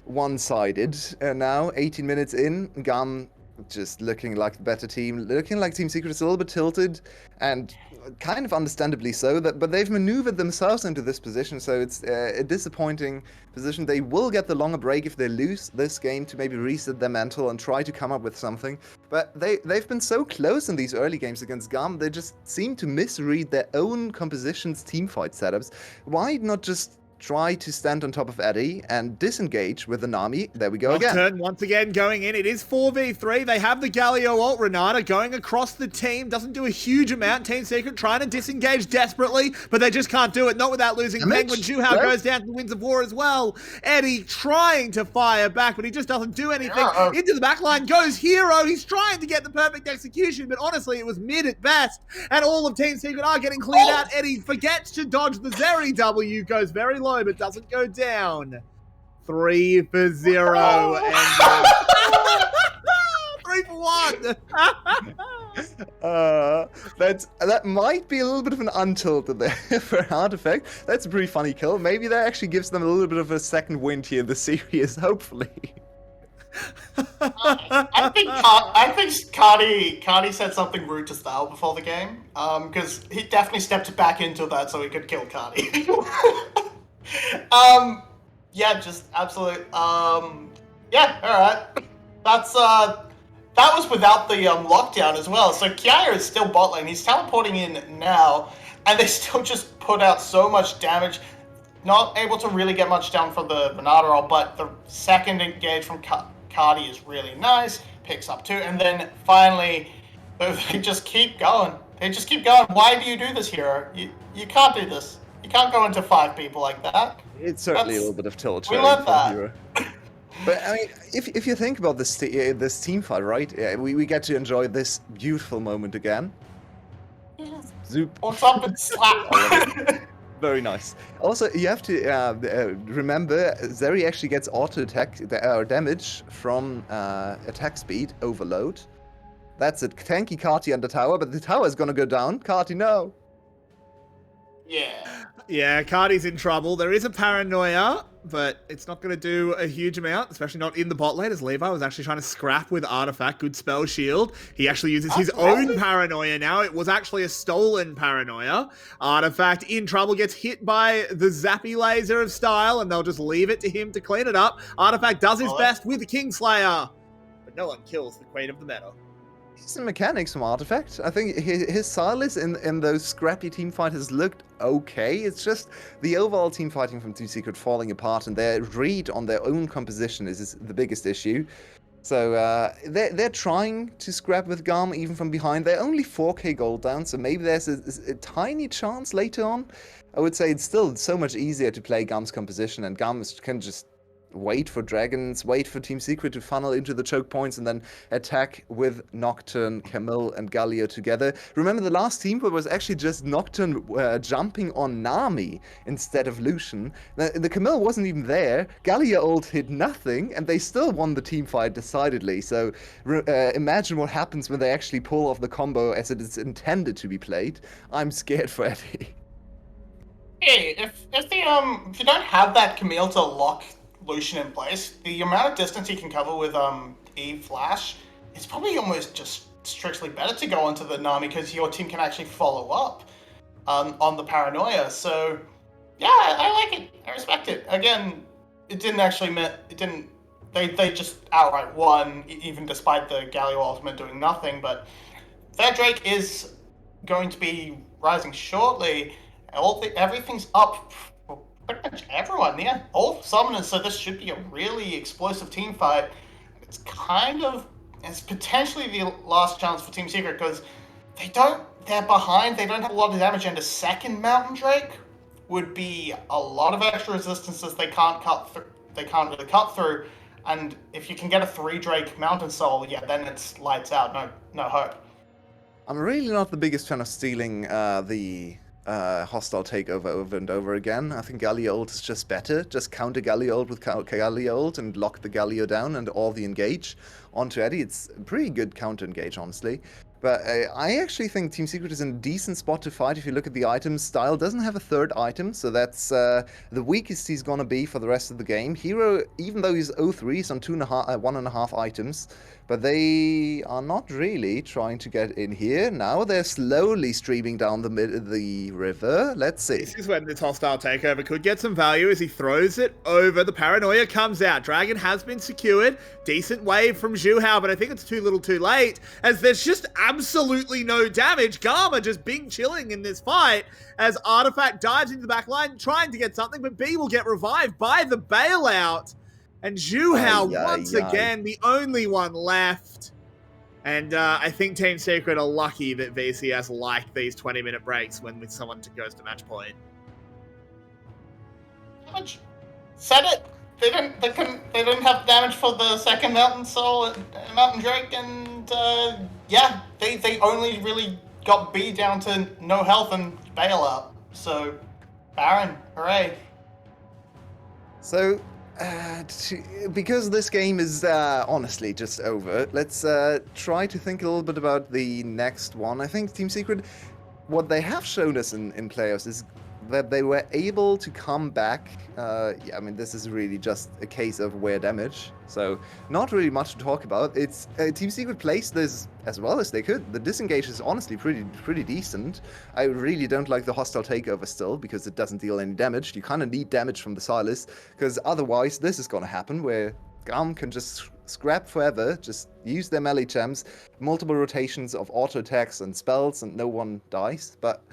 [SPEAKER 6] one-sided. Now, 18 minutes in, GAM just looking like the better team, looking like Team Secret is a little bit tilted, and kind of understandably so, but they've maneuvered themselves into this position, so it's a disappointing position. They will get the longer break if they lose this game to maybe reset their mental and try to come up with something, but they've been so close in these early games against GAM, they just seem to misread their own compositions, teamfight setups. Why not just try to stand on top of Eddie and disengage with the Nami? There we go again.
[SPEAKER 5] Nocturne once again going in. It is 4v3. They have the Galio ult. Renata going across the team. Doesn't do a huge amount. Team Secret trying to disengage desperately, but they just can't do it. Not without losing Penguin. Zhuhao goes down to the Winds of War as well. Eddie trying to fire back, but he just doesn't do anything. Into the back line goes Hero. He's trying to get the perfect execution, but honestly, it was mid at best. And all of Team Secret are getting cleared out. Eddie forgets to dodge the Zeri W. Goes very low, but doesn't go down. 3 for 0. And 3 for 1.
[SPEAKER 6] That might be a little bit of an untilted there for an artifact. That's a pretty funny kill. Maybe that actually gives them a little bit of a second wind here in the series, hopefully.
[SPEAKER 7] I think Cardi said something rude to Style before the game, because he definitely stepped back into that so he could kill Cardi. Yeah, just absolute. Yeah, all right. that was without the lockdown as well. So Kiaya is still bot lane. He's teleporting in now, and they still just put out so much damage. Not able to really get much down from the Renata roll, but the second engage from Cardi is really nice. Picks up 2, and then finally they just keep going. They just keep going. Why do you do this, hero? You can't do this. You can't go into 5 people like that.
[SPEAKER 6] It's certainly a little bit of tilt.
[SPEAKER 7] We love that.
[SPEAKER 6] Hero. But I mean, if you think about this team fight, right? We get to enjoy this beautiful moment again.
[SPEAKER 7] Yes.
[SPEAKER 6] Zoop.
[SPEAKER 7] What's up and slap?
[SPEAKER 6] Very nice. Also, you have to remember, Zeri actually gets auto attack damage from attack speed overload. That's a tanky Carti on the tower, but the tower is gonna go down. Carti, no.
[SPEAKER 7] Yeah.
[SPEAKER 5] Yeah, Cardi's in trouble. There is a paranoia, but it's not going to do a huge amount, especially not in the bot lane, as Levi was actually trying to scrap with Artifact. Good spell shield. He actually uses his own paranoia now. It was actually a stolen paranoia. Artifact in trouble, gets hit by the zappy laser of style, and they'll just leave it to him to clean it up. Artifact does his best with the Kingslayer, but no one kills the Queen of the Meadow.
[SPEAKER 6] Decent mechanics from Artifact. I think his Silas in those scrappy team fight has looked okay. It's just the overall team fighting from Team Secret falling apart, and their read on their own composition is the biggest issue. So they're trying to scrap with GAM even from behind. They're only 4k gold down, so maybe there's a tiny chance later on. I would say it's still so much easier to play GAM's composition, and GAM can just wait for dragons, wait for Team Secret to funnel into the choke points, and then attack with Nocturne, Camille, and Galio together. Remember, the last team fight was actually just Nocturne jumping on Nami instead of Lucian. The Camille wasn't even there. Galio ult hit nothing, and they still won the team fight decidedly. So imagine what happens when they actually pull off the combo as it is intended to be played. I'm scared for Eddie.
[SPEAKER 7] Hey, if you don't have that Camille to lock Lucian in place, the amount of distance he can cover with Eve Flash, it's probably almost just strictly better to go onto the Nami, because your team can actually follow up on the paranoia. So yeah, I like it. I respect it. Again, it didn't actually they just outright won, even despite the Galio ultimate doing nothing. But their Drake is going to be rising shortly. Everything's up. Pretty much everyone, yeah. All summoners, so this should be a really explosive team fight. It's potentially the last chance for Team Secret, because they're behind, they don't have a lot of damage, and a second Mountain Drake would be a lot of extra resistances they can't really cut through. And if you can get a 3 Drake Mountain Soul, yeah, then it's lights out, no hope.
[SPEAKER 6] I'm really not the biggest fan of stealing the hostile takeover over and over again. I think Galio ult is just better. Just counter Galio ult with Galio ult and lock the Galio down and all the engage onto Eddie. It's a pretty good counter engage, honestly. But I actually think Team Secret is in a decent spot to fight. If you look at the items, Style doesn't have a third item, so that's the weakest he's gonna be for the rest of the game. Hero, even though he's 0-3, is on 1.5 items, but they are not really trying to get in here. Now they're slowly streaming down the river. Let's see.
[SPEAKER 5] This is when this hostile takeover could get some value as he throws it over. The paranoia comes out. Dragon has been secured. Decent wave from Zhu Hao, but I think it's too little too late, as there's just absolutely no damage. Garma just being chilling in this fight as Artifact dives into the back line trying to get something, but B will get revived by the bailout. And Zhu Hao, once again, the only one left. And I think Team Secret are lucky that VCS like these 20-minute breaks when with someone goes to match point.
[SPEAKER 7] Damage. Said it. They didn't have damage for the second Mountain Soul and Mountain Drake, and yeah, they only really got B down to no health and bailout. So Baron, hooray.
[SPEAKER 6] So because this game is honestly just over, let's try to think a little bit about the next one. I think Team Secret, what they have shown us in playoffs is that they were able to come back. Yeah, I mean, this is really just a case of wear damage, so not really much to talk about. It's Team Secret placed this as well as they could. The disengage is honestly pretty decent. I really don't like the hostile takeover still, because it doesn't deal any damage. You kind of need damage from the Silas, because otherwise this is going to happen, where GAM can just scrap forever, just use their melee gems, multiple rotations of auto attacks and spells, and no one dies. But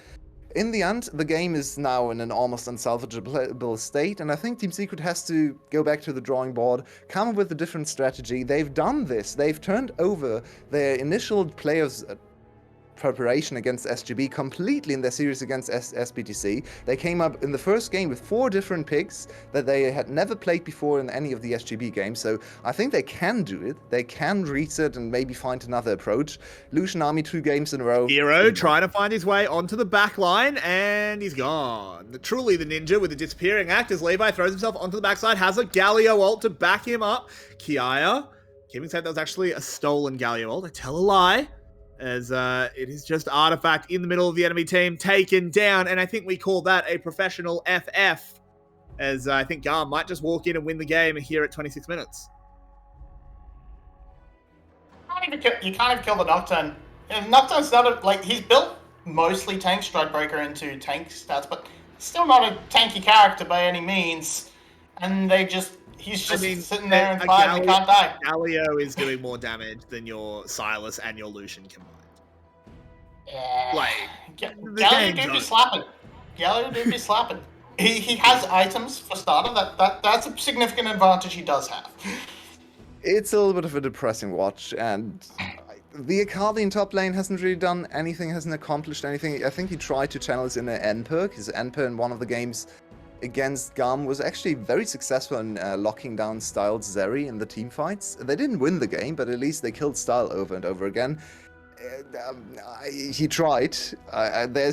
[SPEAKER 6] in the end, the game is now in an almost unsalvageable state, and I think Team Secret has to go back to the drawing board, come up with a different strategy. They've done this. They've turned over their initial players' preparation against SGB completely in their series against SBTC. They came up in the first game with 4 different picks that they had never played before in any of the SGB games, so I think they can do it. They can reset and maybe find another approach. Lucian Army 2 games in a row.
[SPEAKER 5] Hero trying to find his way onto the back line, and he's gone. Truly the ninja with the disappearing act as Levi throws himself onto the backside, has a Galio ult to back him up. Kiaya, keeping said that was actually a stolen Galio ult. I tell a lie, as it is just Artifact in the middle of the enemy team, taken down, and I think we call that a professional FF, as I think GAM might just walk in and win the game here at 26 minutes.
[SPEAKER 7] You can't even kill the Nocturne. And Nocturne's not he's built mostly tank Strikebreaker into tank stats, but still not a tanky character by any means. And he's just sitting there and fighting and can't die.
[SPEAKER 5] Galio is doing more damage than your Silas and your Lucian combined.
[SPEAKER 7] Yeah. Galio do be slapping. Galio do be slapping. He has items for starter. That's a significant advantage he does have.
[SPEAKER 6] It's a little bit of a depressing watch, and the Akali in top lane hasn't really done anything, hasn't accomplished anything. I think he tried to channel his inner Enper. His Enper in one of the games against GAM was actually very successful in locking down Styles Zeri in the team fights. They didn't win the game, but at least they killed Style over and over again. He tried. There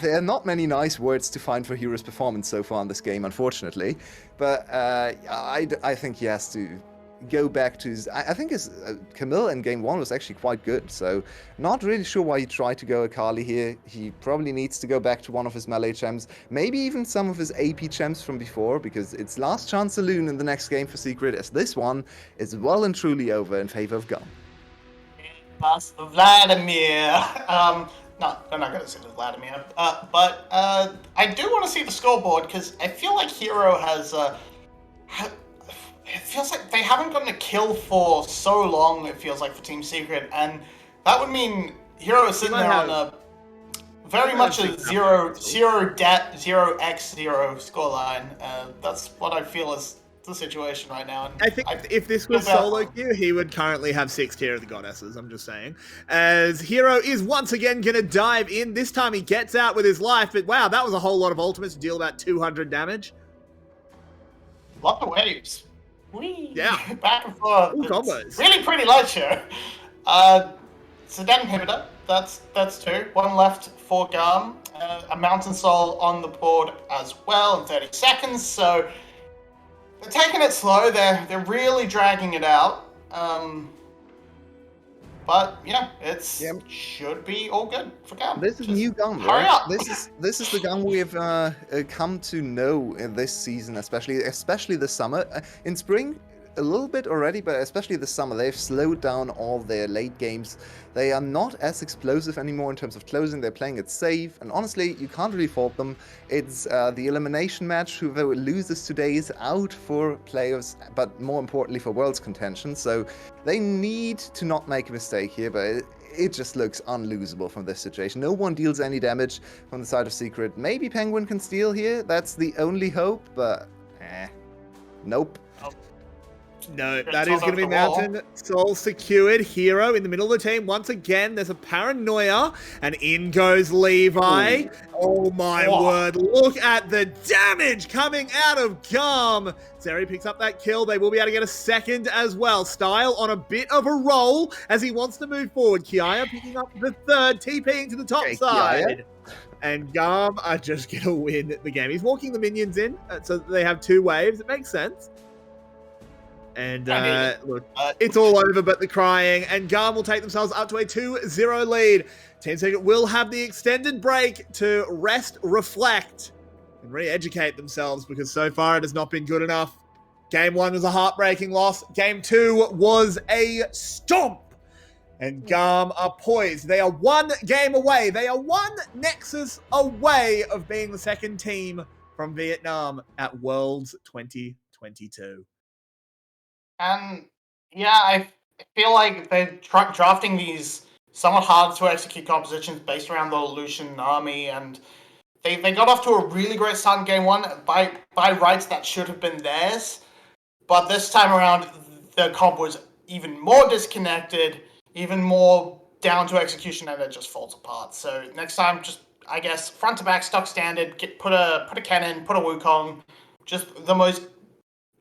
[SPEAKER 6] are not many nice words to find for Hero's performance so far in this game, unfortunately. But I think he has to go back to his... I think his Camille in game 1 was actually quite good, so not really sure why he tried to go Akali here. He probably needs to go back to one of his melee gems, maybe even some of his AP gems from before, because it's last chance saloon in the next game for Secret, as this one is well and truly over in favor of GAM.
[SPEAKER 7] Master Vladimir. No, I'm not going to say the Vladimir. But I do want to see the scoreboard, because I feel like Hero has... it feels like they haven't gotten a kill for so long, it feels like, for Team Secret, and that would mean Hero is sitting there on a very much a 0x0 scoreline. That's what I feel is the situation right now. And
[SPEAKER 5] I think if this was solo queue, he would currently have 6 tier of the goddesses, I'm just saying. As Hero is once again going to dive in. This time he gets out with his life, but wow, that was a whole lot of ultimates to deal about 200 damage.
[SPEAKER 7] Lot of waves. Whee!
[SPEAKER 5] Yeah.
[SPEAKER 7] Back and forth.
[SPEAKER 5] Ooh, combos.
[SPEAKER 7] Really pretty light show. It's a dead inhibitor. That's 2. 1 left for GAM. A Mountain Soul on the board as well in 30 seconds. So they're taking it slow. They're really dragging it out. But yeah, should be all good for GAM.
[SPEAKER 6] This is new GAM, right?
[SPEAKER 7] Hurry up.
[SPEAKER 6] This is the GAM we have come to know in this season, especially this summer. In spring, a little bit already, but especially this summer, they've slowed down all their late games. They are not as explosive anymore in terms of closing. They're playing it safe, and honestly, you can't really fault them. It's the elimination match. Whoever loses today is out for playoffs, but more importantly for Worlds contention. So they need to not make a mistake here, but it just looks unlosable from this situation. No one deals any damage from the side of Secret. Maybe Penguin can steal here. That's the only hope, but nope.
[SPEAKER 5] No, that is going to be Mountain Soul secured. Hero in the middle of the team. Once again, there's a paranoia, and in goes Levi. Ooh. Oh my word. Look at the damage coming out of GAM. Zeri picks up that kill. They will be able to get a second as well. Style on a bit of a roll as he wants to move forward. Kiaya picking up the third, TPing to the top side. And GAM are just going to win the game. He's walking the minions in, so they have 2 waves. It makes sense. And look, it's all over but the crying, and GAM will take themselves up to a 2-0 lead. Team Secret will have the extended break to rest, reflect, and re-educate themselves, because so far it has not been good enough. Game 1 was a heartbreaking loss. Game 2 was a stomp. And GAM are poised. They are 1 game away. They are 1 Nexus away of being the second team from Vietnam at Worlds 2022.
[SPEAKER 7] And Yeah, I feel like they're drafting these somewhat hard to execute compositions based around the Lucian army, and they got off to a really great start in game one. By rights, that should have been theirs, but this time around, the comp was even more disconnected, even more down to execution, and it just falls apart. So next time, just I guess front to back, stock standard. Put a cannon, put a Wukong, just the most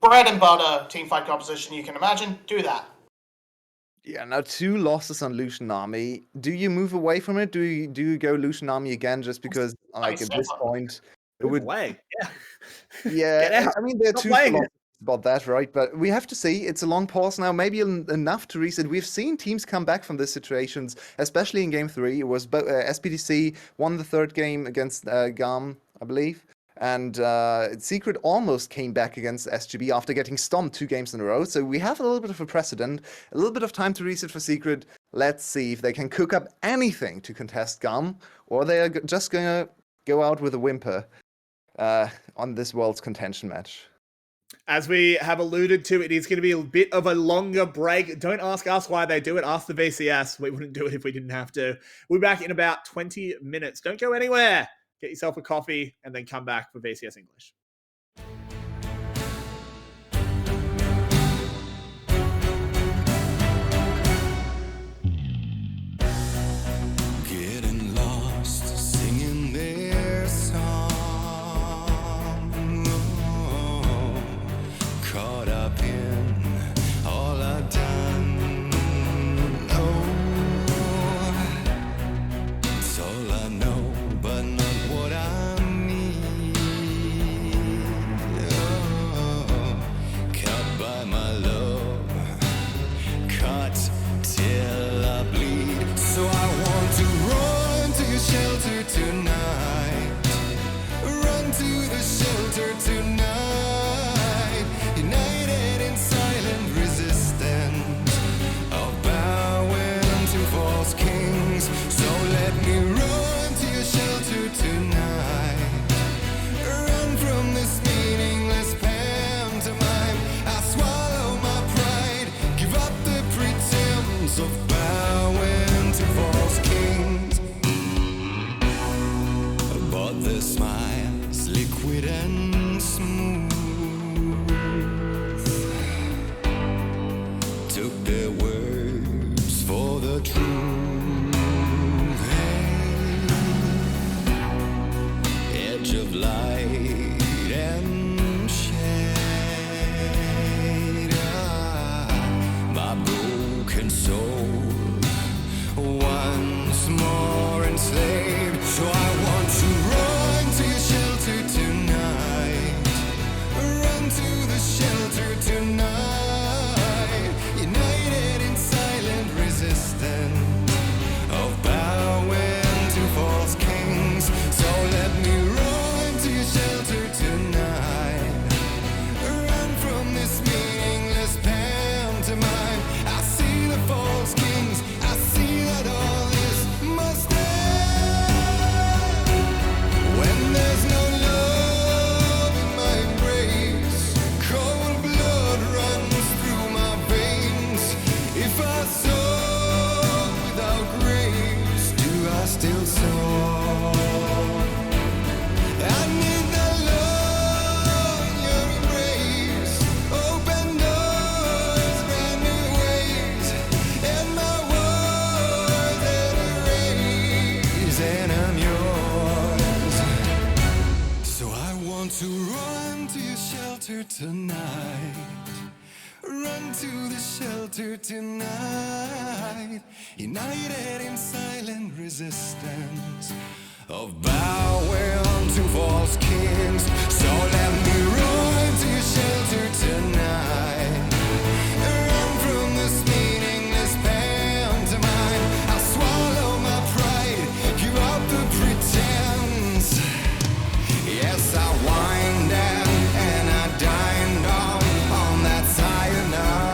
[SPEAKER 7] bread and butter team fight composition you can imagine. Do that.
[SPEAKER 6] Yeah, now 2 losses on Lucian Army. Do you move away from it? Do you go Lucian Army again just because, like, at this point, it
[SPEAKER 5] Move
[SPEAKER 6] would...
[SPEAKER 5] away. Yeah.
[SPEAKER 6] Yeah,
[SPEAKER 5] Get out.
[SPEAKER 6] I mean, there are
[SPEAKER 5] Stop
[SPEAKER 6] two
[SPEAKER 5] playing it.
[SPEAKER 6] philosophies about that, right? But we have to see. It's a long pause now, maybe enough to reset. We've seen teams come back from these situations, especially in Game 3. It was SPDC won the third game against GAM, I believe. And Secret almost came back against SGB after getting stomped 2 games in a row. So we have a little bit of a precedent, a little bit of time to reset for Secret. Let's see if they can cook up anything to contest GAM, or they are just going to go out with a whimper on this World's Contention match.
[SPEAKER 5] As we have alluded to, it is going to be a bit of a longer break. Don't ask us why they do it. Ask the VCS. We wouldn't do it if we didn't have to. We'll be back in about 20 minutes. Don't go anywhere. Get yourself a coffee and then come back for VCS English.
[SPEAKER 1] Getting lost, singing their song. Oh, caught up in all I've done. Oh, it's all I know, but not what I need. Oh, caught by my love, caught till I bleed. So I want to run to your shelter tonight. Run to the shelter tonight. United in silent resistance of bowing to false kings. So let me run to your shelter tonight. Run from this meaningless pantomime. I swallow my pride. Give up the pretense of bowing to false kings. But the smile's liquid and smooth. Took their words for the truth. Edge of light and shade. My broken soul once more enslaved. So I want to run to your shelter tonight. Run to the shelter tonight. United in silent resistance of bowing to false kings. So let me run to your shelter tonight. Run from this meaningless pantomime. I see the false kings. I see that all this must end. When there's no love in my embrace, cold blood runs through my veins. If I soar without grace, do I still soar? I need that love in your embrace. Open doors, brand new ways, and my world that erase, and I'm yours. So I want to run to your shelter tonight. Run to the shelter tonight. United in silent resistance of bowing to false kings. So let me run to your shelter tonight. Run from this meaningless pantomime. I swallow my pride, give up the pretense. Yes, I wind down and I dined on that cyanide.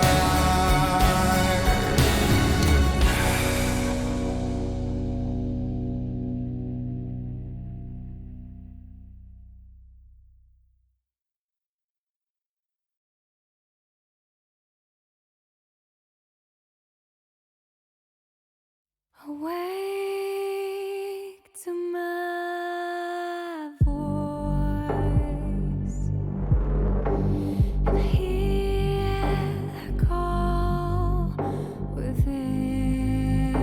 [SPEAKER 8] Awake to my voice and hear the call within.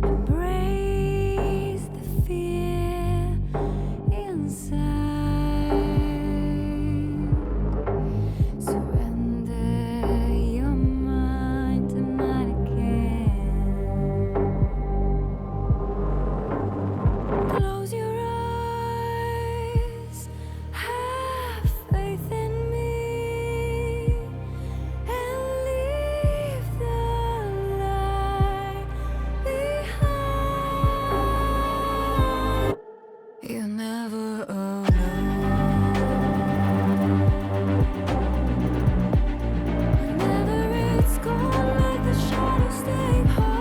[SPEAKER 8] Embrace the fear inside. Surrender your mind to mine again. Close your eyes, have faith in me, and leave the light behind. You're never alone. Whenever it's gone, let the shadows take hold.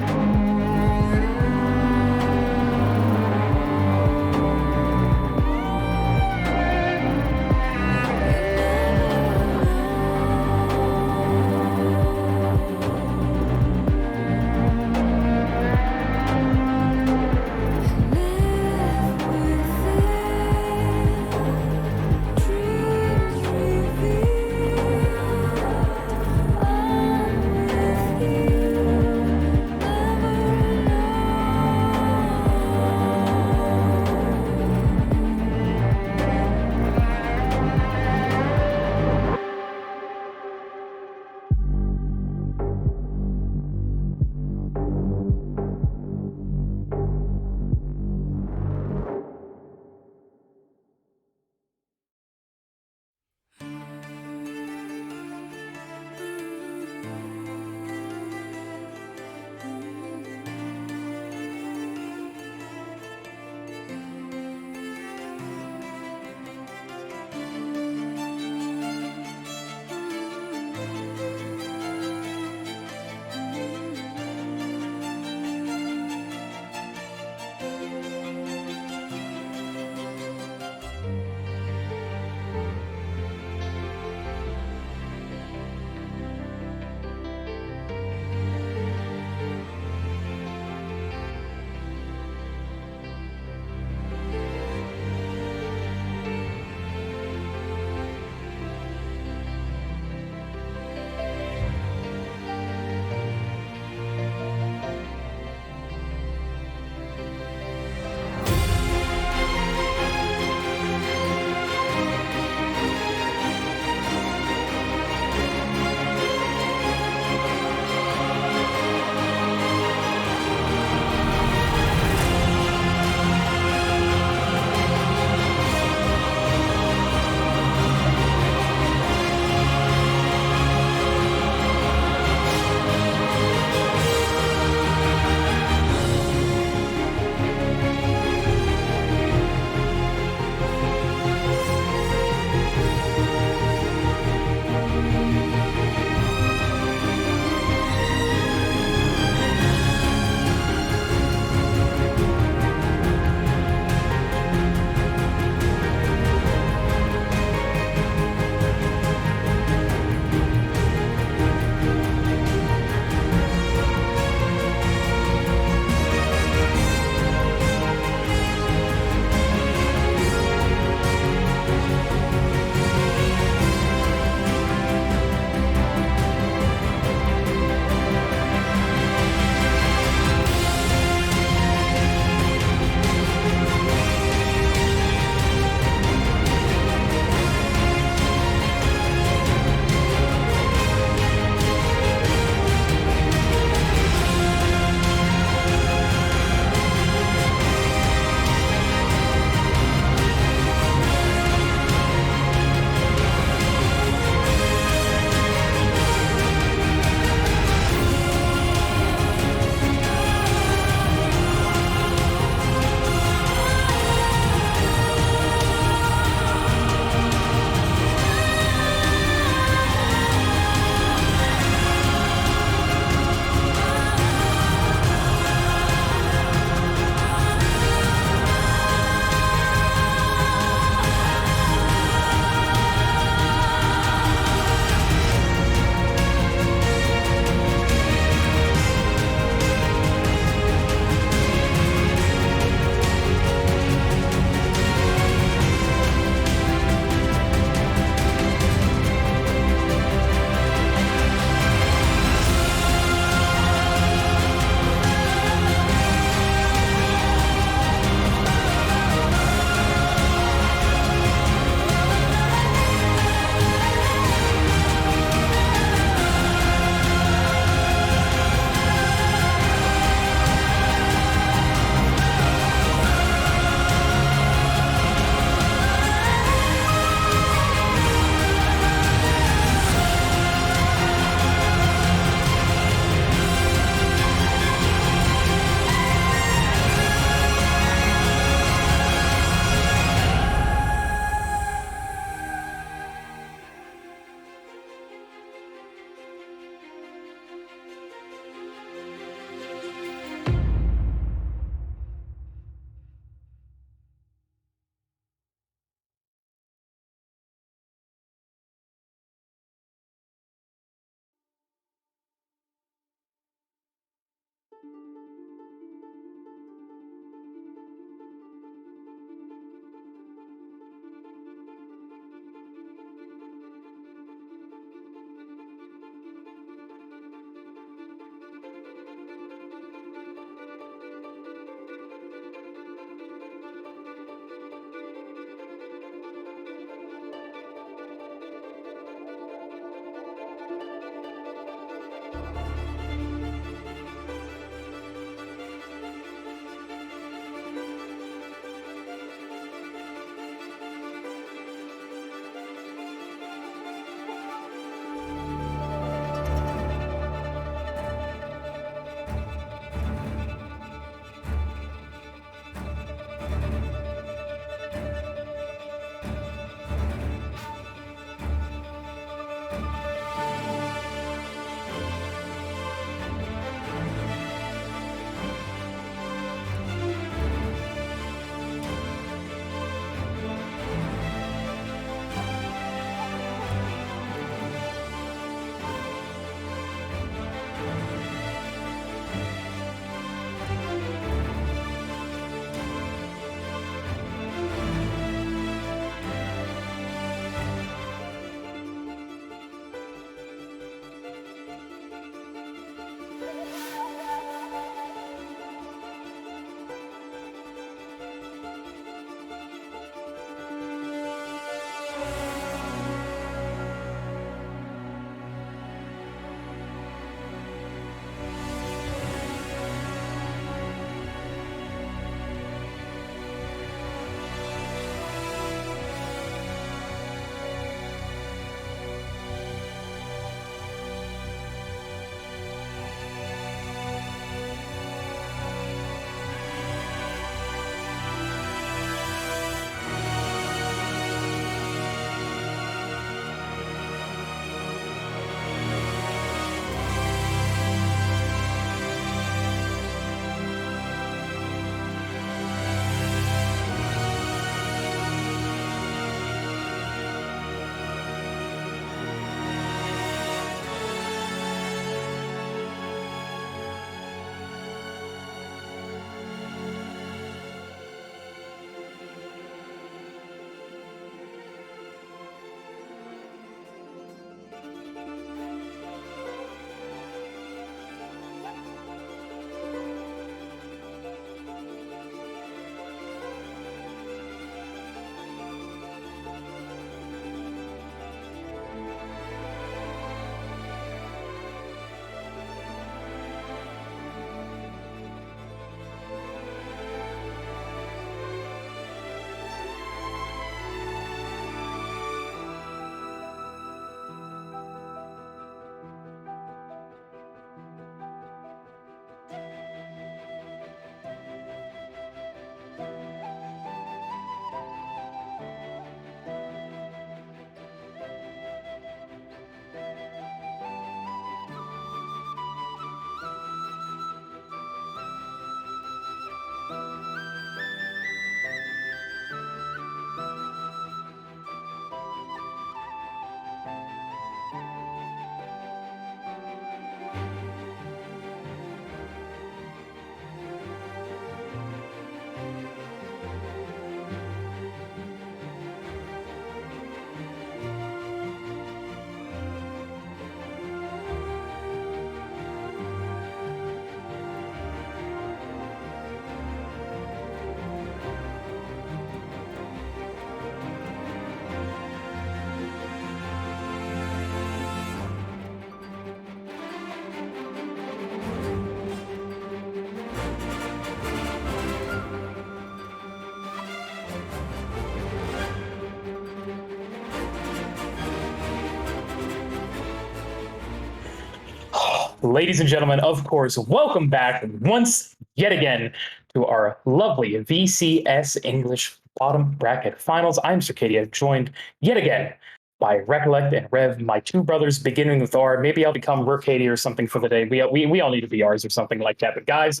[SPEAKER 2] Ladies and gentlemen, of course, welcome back once yet again to our lovely VCS English bottom bracket finals. I'm Circadia, joined yet again by Recollect and Rev, my two brothers, beginning with R. Maybe I'll become Rurkadia or something for the day. We all need to be R's or something like that. But guys,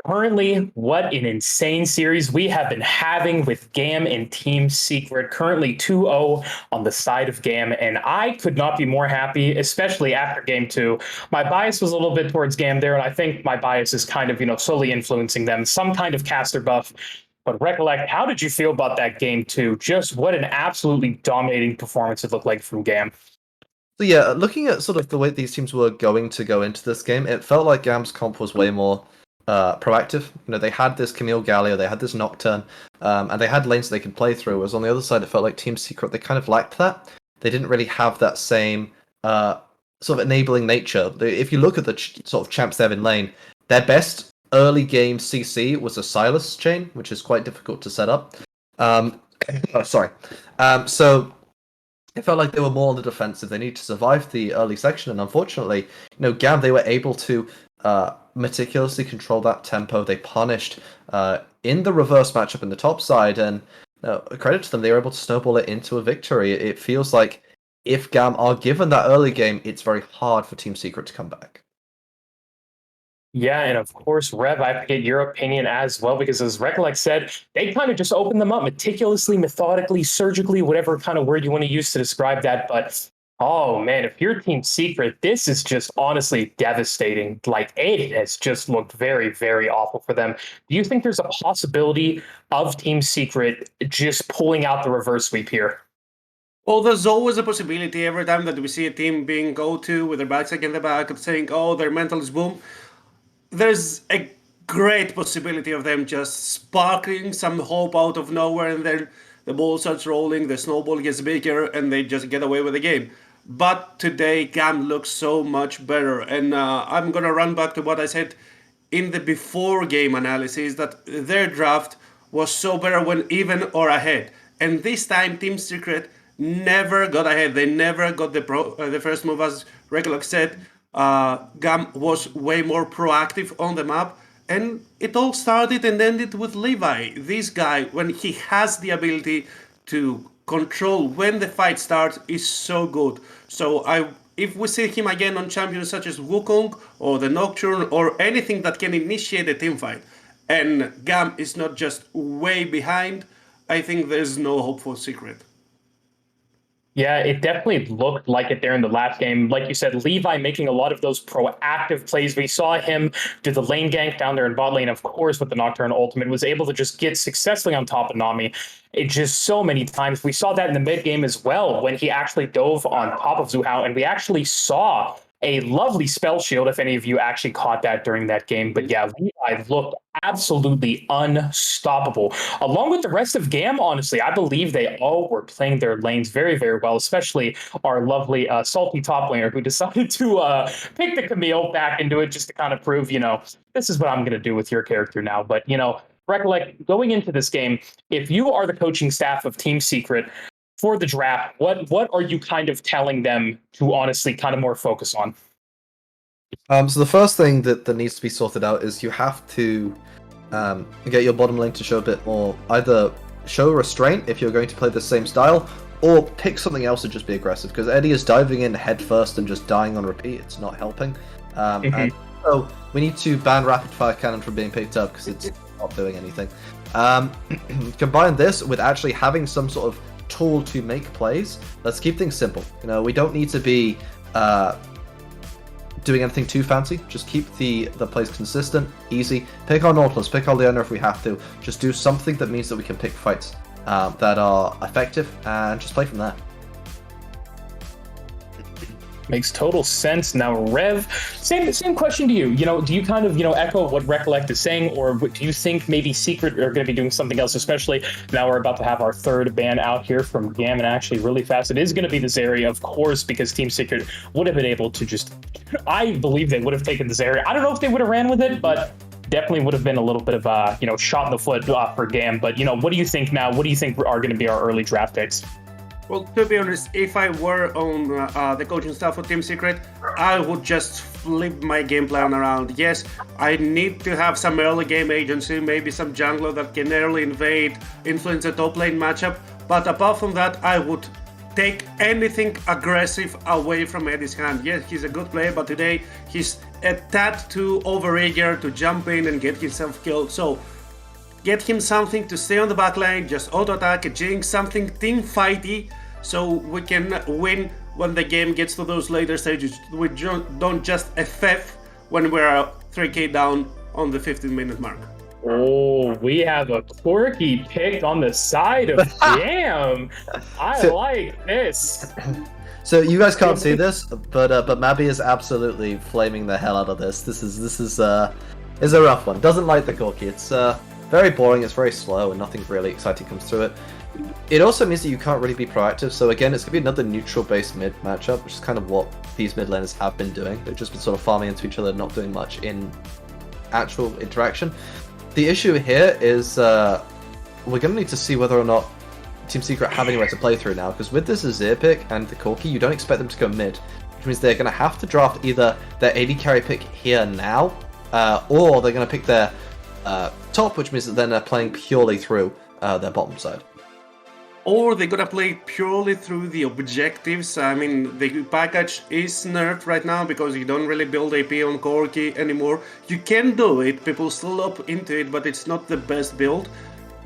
[SPEAKER 2] currently, what an insane series we have been having with GAM and Team Secret. Currently 2-0 on the side of GAM, and I could not be more happy, especially after Game 2. My bias was a little bit towards GAM there, and I think my bias is kind of, slowly influencing them. Some kind of caster buff. But Recollect, how did you feel about that Game 2? Just what an absolutely dominating performance it looked like from GAM.
[SPEAKER 3] So yeah, looking at sort of the way these teams were going to go into this game, it felt like GAM's comp was way more proactive. They had this Camille Gallia, they had this Nocturne, and they had lanes they could play through. Whereas on the other side, it felt like Team Secret, they kind of lacked that. They didn't really have that same sort of enabling nature. If you look at the sort of champs they have in lane, their best early game CC was a Silas chain, which is quite difficult to set up. So it felt like they were more on the defensive. They needed to survive the early section, and unfortunately, GAM, they were able to meticulously control that tempo. They punished in the reverse matchup in the top side, and credit to them, they were able to snowball it into a victory. It feels like if GAM are given that early game, it's very hard for Team Secret to come back.
[SPEAKER 2] Yeah, and of course, Rev, I have to get your opinion as well, because as Recollect said, they kind of just opened them up meticulously, methodically, surgically, whatever kind of word you want to use to describe that. But oh man, if you're Team Secret, this is just honestly devastating. Like, it has just looked very, very awful for them. Do you think there's a possibility of Team Secret just pulling out the reverse sweep here?
[SPEAKER 4] Well, there's always a possibility every time that we see a team being go-to with their backs against the back and saying, oh, their mental is boom. There's a great possibility of them just sparking some hope out of nowhere, and then the ball starts rolling, the snowball gets bigger, and they just get away with the game. But today, GAM looks so much better, and I'm gonna run back to what I said in the before game analysis, that their draft was so better when even or ahead. And this time, Team Secret never got ahead. They never got the first move, as Recollect said. GAM was way more proactive on the map, and it all started and ended with Levi. This guy, when he has the ability to control when the fight starts, is so good. So if we see him again on champions such as Wukong or the Nocturne or anything that can initiate a team fight, and GAM is not just way behind, I think there's no hope for Secret.
[SPEAKER 2] Yeah, it definitely looked like it there in the last game. Like you said, Levi making a lot of those proactive plays. We saw him do the lane gank down there in bot lane, of course, with the Nocturne ultimate, was able to just get successfully on top of Nami. It just so many times. We saw that in the mid game as well, when he actually dove on top of Zhu Hao, and we actually saw a lovely spell shield, if any of you actually caught that during that game. But yeah, Levi looked absolutely unstoppable. Along with the rest of GAM, honestly, I believe they all were playing their lanes very, very well, especially our lovely salty top laner who decided to pick the Camille back into it just to kind of prove, this is what I'm going to do with your character now. But, Recollect, going into this game, if you are the coaching staff of Team Secret, for the draft, what are you kind of telling them to honestly kind of more focus on?
[SPEAKER 3] So the first thing that needs to be sorted out is you have to get your bottom lane to show a bit more, either show restraint if you're going to play the same style, or pick something else and just be aggressive, because Eddie is diving in head first and just dying on repeat. It's not helping. And so we need to ban rapid fire cannon from being picked up because it's not doing anything. Combine this with actually having some sort of tool to make plays. Let's keep things simple. We don't need to be doing anything too fancy. Just keep the plays consistent, easy. Pick our Nautilus, pick our Leona if we have to. Just do something that means that we can pick fights that are effective, and just play from there.
[SPEAKER 2] Makes total sense. Now, Rev, same question to you. Do you kind of, echo what Recollect is saying, or do you think maybe Secret are going to be doing something else, especially now we're about to have our third ban out here from GAM, and actually really fast. It is going to be this area, of course, because Team Secret would have been able to just, I believe they would have taken this area. I don't know if they would have ran with it, but definitely would have been a little bit of shot in the foot for GAM. But, what do you think now? What do you think are going to be our early draft picks?
[SPEAKER 4] Well, to be honest, if I were on the coaching staff of Team Secret, I would just flip my game plan around. Yes, I need to have some early game agency, maybe some jungler that can early invade, influence the top lane matchup. But apart from that, I would take anything aggressive away from Eddie's hand. Yes, he's a good player, but today he's a tad too overeager to jump in and get himself killed. So get him something to stay on the back lane, just auto attack, a jinx, something team fighty, so we can win when the game gets to those later stages. We don't just FF when we're 3k down on the 15-minute mark.
[SPEAKER 2] Oh, we have a quirky pick on the side of GAM. I like this.
[SPEAKER 3] So you guys can't see this, but Mabby is absolutely flaming the hell out of this. This is a rough one. Doesn't like the corky. It's very boring. It's very slow, and nothing really exciting comes through it. It also means that you can't really be proactive. So again, it's gonna be another neutral-based mid matchup, which is kind of what these mid laners have been doing. They've just been sort of farming into each other, not doing much in actual interaction. The issue here is we're going to need to see whether or not Team Secret have anywhere to play through now, because with this Azir pick and the Corki, you don't expect them to go mid, which means they're going to have to draft either their AD carry pick here now, or they're going to pick their top, which means that then they're playing purely through their bottom side.
[SPEAKER 4] Or they're gonna play purely through the objectives. I mean, the package is nerfed right now because you don't really build AP on Corki anymore. You can do it, people still up into it, but it's not the best build.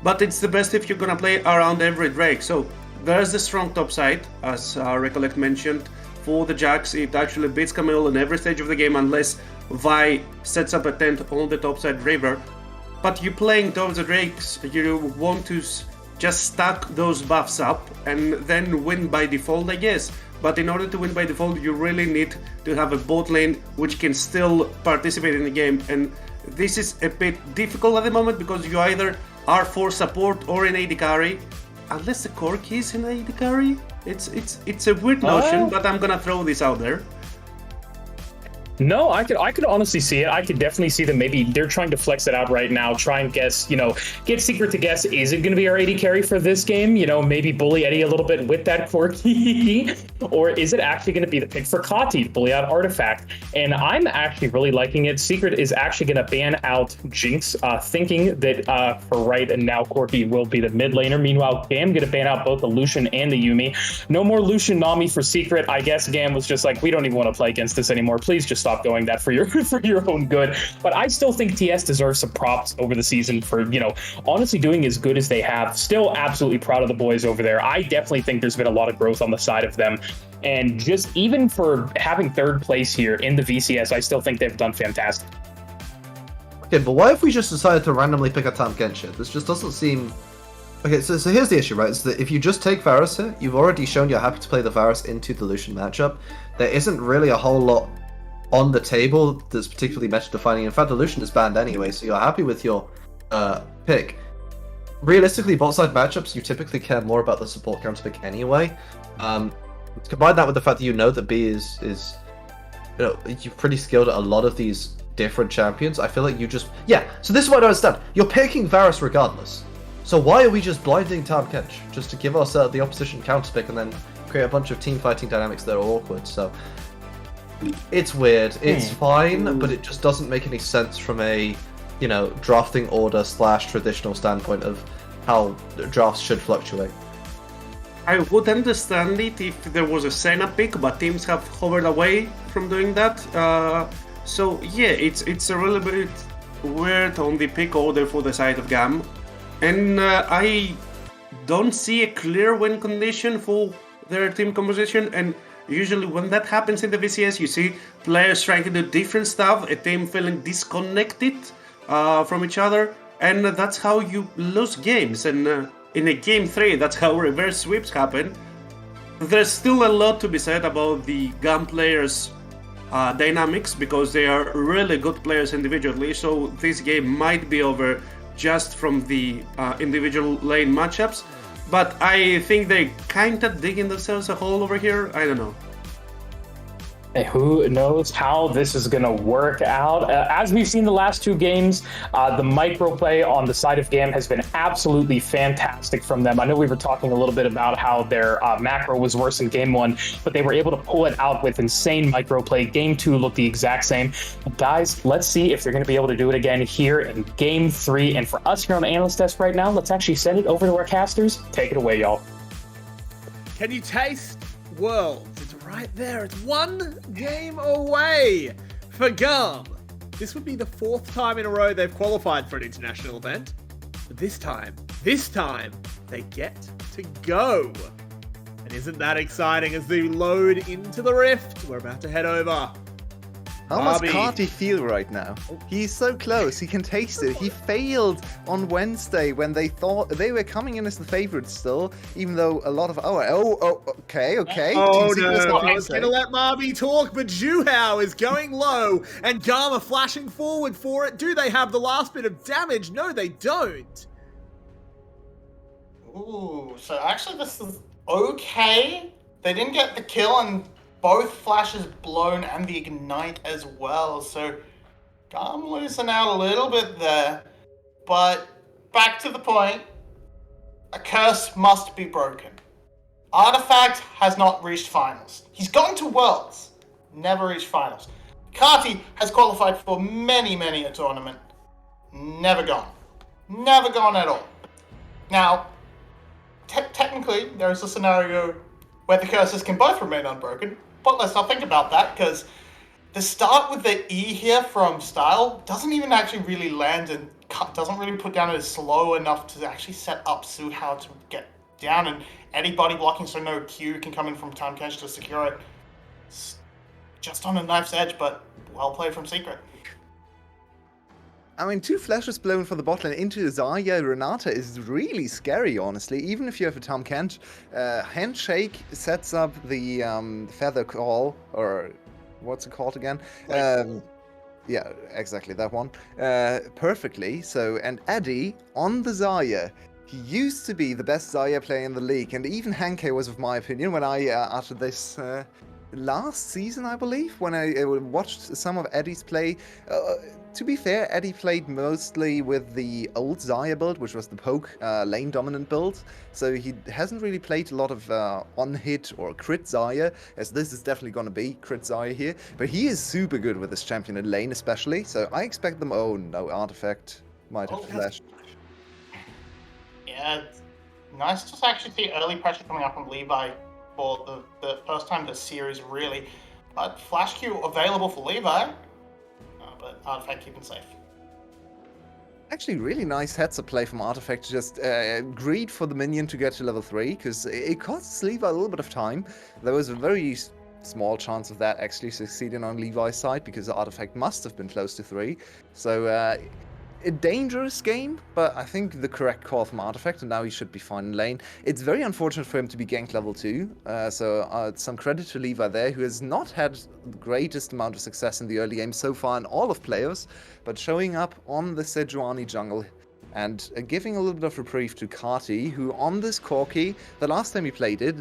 [SPEAKER 4] But it's the best if you're gonna play around every Drake. So there's the strong top side, as Recollect mentioned. For the Jax, it actually beats Camille in every stage of the game unless Vi sets up a tent on the top side river. But you're playing towards the Drakes, you want to just stack those buffs up and then win by default, I guess. But in order to win by default, you really need to have a bot lane which can still participate in the game. And this is a bit difficult at the moment because you either are for support or in AD carry. Unless the Corki is in AD carry. It's a weird notion, but I'm gonna throw this out there.
[SPEAKER 2] No, I could honestly see it. I could definitely see them. Maybe they're trying to flex it out right now, try and guess, get Secret to guess, is it going to be our AD carry for this game? Maybe bully Eddie a little bit with that Corki, or is it actually going to be the pick for Kati to bully out Artifact? And I'm actually really liking it. Secret is actually going to ban out Jinx, thinking that for right now Corki will be the mid laner. Meanwhile, GAM going to ban out both the Lucian and the Yuumi. No more Lucian Nami for Secret. I guess GAM was just like, we don't even want to play against this anymore. Please just stop going that for your own good. But I still think TS deserves some props over the season for, honestly doing as good as they have. Still absolutely proud of the boys over there. I definitely think there's been a lot of growth on the side of them. And just even for having third place here in the VCS, I still think they've done fantastic.
[SPEAKER 3] Okay, but why if we just decided to randomly pick a Tahm Kench here? This just doesn't seem... Okay, so here's the issue, right? It's that if you just take Varus here, you've already shown you're happy to play the Varus into the Lucian matchup. There isn't really a whole lot on the table that's particularly meta-defining. In fact, the Lucian is banned anyway, so you're happy with your pick. Realistically, bot-side matchups, you typically care more about the support counter pick anyway. Combine that with the fact that that B is you're pretty skilled at a lot of these different champions. I feel like you just... Yeah, so this is what I don't understand. You're picking Varus regardless. So why are we just blinding Tahm Kench? Just to give us the opposition counter pick and then create a bunch of team fighting dynamics that are awkward, so... It's weird. It's fine, but it just doesn't make any sense from a, drafting order / traditional standpoint of how drafts should fluctuate.
[SPEAKER 4] I would understand it if there was a Senna pick, but teams have hovered away from doing that. So yeah, it's a little bit weird on the pick order for the side of GAM, and I don't see a clear win condition for their team composition. And usually when that happens in the VCS, you see players trying to do different stuff, a team feeling disconnected from each other, and that's how you lose games. And in a game 3, that's how reverse sweeps happen. There's still a lot to be said about the GAM players' dynamics, because they are really good players individually, so this game might be over just from the individual lane matchups. But I think they're kind of digging themselves a hole over here. I don't know.
[SPEAKER 2] And who knows how this is going to work out? As we've seen the last two games, the microplay on the side of GAM has been absolutely fantastic from them. I know we were talking a little bit about how their macro was worse in game one, but they were able to pull it out with insane microplay. Game two looked the exact same. Guys, let's see if they're going to be able to do it again here in game three. And for us here on the analyst desk right now, let's actually send it over to our casters. Take it away, y'all.
[SPEAKER 5] Can you taste Worlds? It's right there. It's one game away for GAM. This would be the fourth time in a row they've qualified for an international event. But this time, they get to go. And isn't that exciting as they load into the Rift? We're about to head over.
[SPEAKER 6] How does
[SPEAKER 5] Barbie.
[SPEAKER 6] Carty feel right now? He's so close. He can taste it. He failed on Wednesday when they thought they were coming in as the favorites still, even though a lot of okay.
[SPEAKER 5] Oh
[SPEAKER 6] Team Secret's
[SPEAKER 5] no,
[SPEAKER 6] got
[SPEAKER 5] I was
[SPEAKER 6] Wednesday.
[SPEAKER 5] going to let Marby talk, but Juhao is going low and GAM are flashing forward for it. Do they have the last bit of damage? No, they don't.
[SPEAKER 7] Ooh, so actually this is okay. They didn't get the kill and both flashes blown and the ignite as well. So GAM losing out a little bit there. But back to the point, a curse must be broken. Artifact has not reached finals. He's gone to Worlds, never reached finals. Carty has qualified for many a tournament, never gone. Never gone at all. Now, technically, there is a scenario where the curses can both remain unbroken, but let's not think about that, because the start with the E here from Style doesn't even actually really land and doesn't really put down as slow enough to actually set up Suhao to get down, and Eddie body blocking so no Q can come in from Town Kench to secure it. It's just on a knife's edge, but well played from Secret.
[SPEAKER 6] I mean, 2 flashes blown for the bot lane into Zarya Renata is really scary, honestly. Even if you have a Tom Kent, Handshake sets up the Feather Call, or what's it called again? Yeah, exactly, that one. Perfectly. So, and Eddie on the Zarya. He used to be the best Zarya player in the league, and even Hanke was, of my opinion, when I uttered this last season, I believe, when I watched some of Eddie's play. To be fair, Eddie played mostly with the old Zarya build, which was the poke lane dominant build, so he hasn't really played a lot of on-hit or crit Zarya, as this is definitely going to be crit Zarya here, but he is super good with this champion in lane especially, so I expect them. Oh no, Artifact might have flashed.
[SPEAKER 7] Yeah, it's nice to actually see early pressure coming up from Levi for the first time this series, really. But Flash Q available for Levi, but Artifact keeping safe.
[SPEAKER 6] Actually, really nice heads-up play from Artifact to just greed for the minion to get to level 3, because it costs Levi a little bit of time. There was a very small chance of that actually succeeding on Levi's side, because the Artifact must have been close to 3. So, a dangerous game, but I think the correct call from Artifact, and now he should be fine in lane. It's very unfortunate for him to be ganked level 2, so some credit to Levi there, who has not had the greatest amount of success in the early game so far in all of players, but showing up on the Sejuani jungle and giving a little bit of reprieve to Carty, who on this Corki, the last time he played it,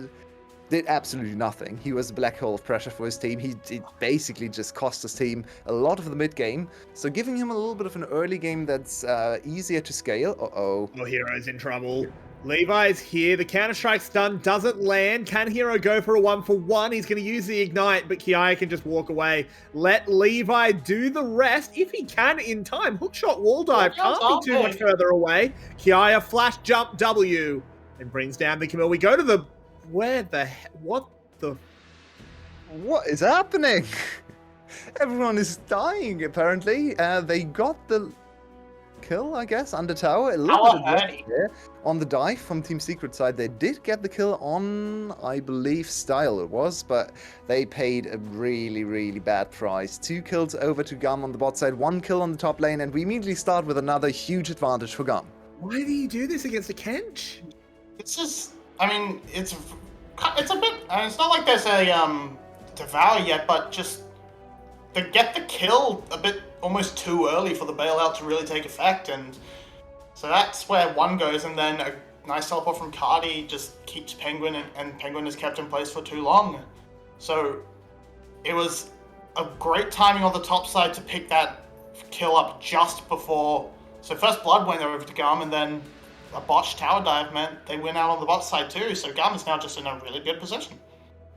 [SPEAKER 6] did absolutely nothing. He was a black hole of pressure for his team. He basically just cost his team a lot of the mid game. So giving him a little bit of an early game that's easier to scale. Uh-oh.
[SPEAKER 5] Oh, Hero's in trouble. Levi's here. The Counter-Strike stun doesn't land. Can Hero go for a 1-for-1? He's going to use the Ignite, but Kiaya can just walk away. Let Levi do the rest, if he can in time. Hookshot wall dive can't be too much further away. Kiaya flash jump W and brings down the Camille. We go to the... What
[SPEAKER 6] is happening? Everyone is dying, apparently. They got the kill, I guess, under tower. A little bit of risk there on the dive from Team Secret side. They did get the kill on, I believe, Style it was, but they paid a really bad price. 2 kills over to GAM on the bot side, 1 kill on the top lane, and we immediately start with another huge advantage for GAM.
[SPEAKER 5] Why do you do this against a Kench?
[SPEAKER 7] It's just, I mean, it's a bit, it's not like there's a devour yet, but just to get the kill a bit almost too early for the bailout to really take effect, and so that's where 1 goes, and then a nice teleport from Cardi just keeps Penguin, and Penguin is kept in place for too long. So it was a great timing on the top side to pick that kill up just before. So first blood went over to GAM, and then a botched tower dive meant they went out on the bot side too. So GAM is now just in a really good position.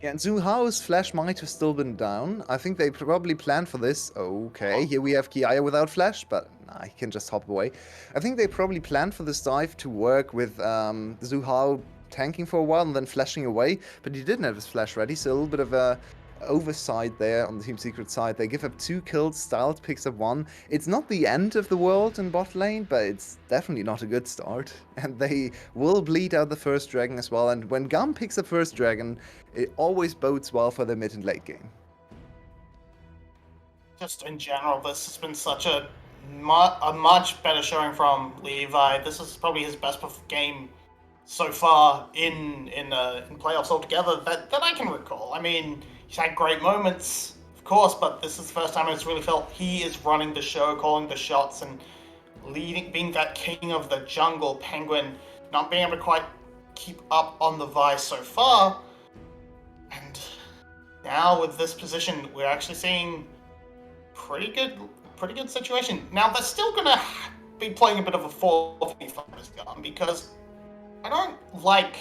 [SPEAKER 6] Yeah, and Zhu Hao's flash might have still been down. I think they probably planned for this. Okay, here we have Kiaya without flash, but nah, he can just hop away. I think they probably planned for this dive to work with Zhu Hao tanking for a while and then flashing away, but he didn't have his flash ready, so a little bit of a oversight there on the Team Secret side. They give up 2 kills, Styles picks up 1. It's not the end of the world in bot lane, but it's definitely not a good start. And they will bleed out the first dragon as well, and when GAM picks up first dragon, it always bodes well for the mid and late game.
[SPEAKER 7] Just in general, this has been such a much better showing from Levi. This is probably his best game so far in playoffs altogether that I can recall. I mean, he's had great moments, of course, but this is the first time it's really felt he is running the show, calling the shots, and being that king of the jungle. Penguin not being able to quite keep up on the Vice so far, and now with this position, we're actually seeing pretty good situation. Now they're still gonna be playing a bit of a 4v5 as GAM, because I don't like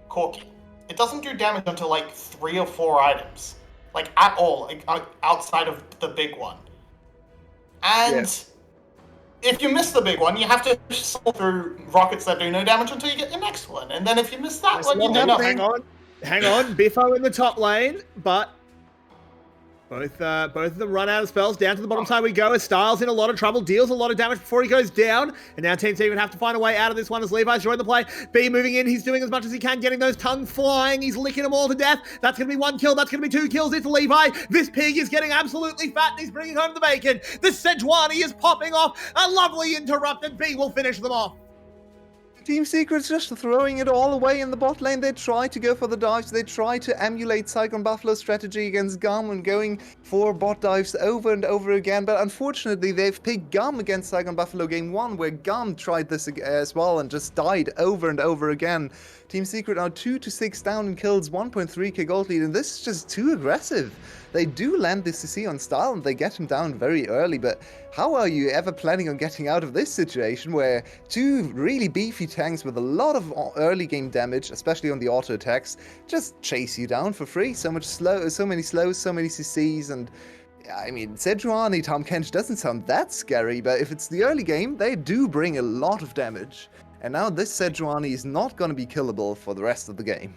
[SPEAKER 7] Corki. It doesn't do damage until like 3 or 4 items, like at all, like outside of the big one. And if you miss the big one, you have to solve through rockets that do no damage until you get your next one. And then if you miss that one, you do nothing.
[SPEAKER 5] Hang on. Biffo in the top lane, but both of them run out of spells. Down to the bottom side we go as Styles in a lot of trouble, deals a lot of damage before he goes down. And now Team Secret have to find a way out of this one as Levi's joined the play. B moving in, he's doing as much as he can, getting those tongues flying. He's licking them all to death. That's going to be 1 kill, that's going to be 2 kills. It's Levi. This pig is getting absolutely fat and he's bringing home the bacon. The Sejuani is popping off. A lovely interrupt and B will finish them off.
[SPEAKER 6] Team Secret's just throwing it all away in the bot lane. They try to go for the dives. They try to emulate Cyclone Buffalo's strategy against GAM and going for bot dives over and over again. But unfortunately, they've picked GAM against Cyclone Buffalo game 1, where GAM tried this as well and just died over and over again. Team Secret are 2-6 down in kills, 1.3k gold lead, and this is just too aggressive. They do land the CC on Style and they get him down very early, but how are you ever planning on getting out of this situation where 2 really beefy tanks with a lot of early game damage, especially on the auto attacks, just chase you down for free? So many slows, so many CCs, and I mean, Sejuani, Tom Kench doesn't sound that scary, but if it's the early game, they do bring a lot of damage. And now this Sejuani is not going to be killable for the rest of the game.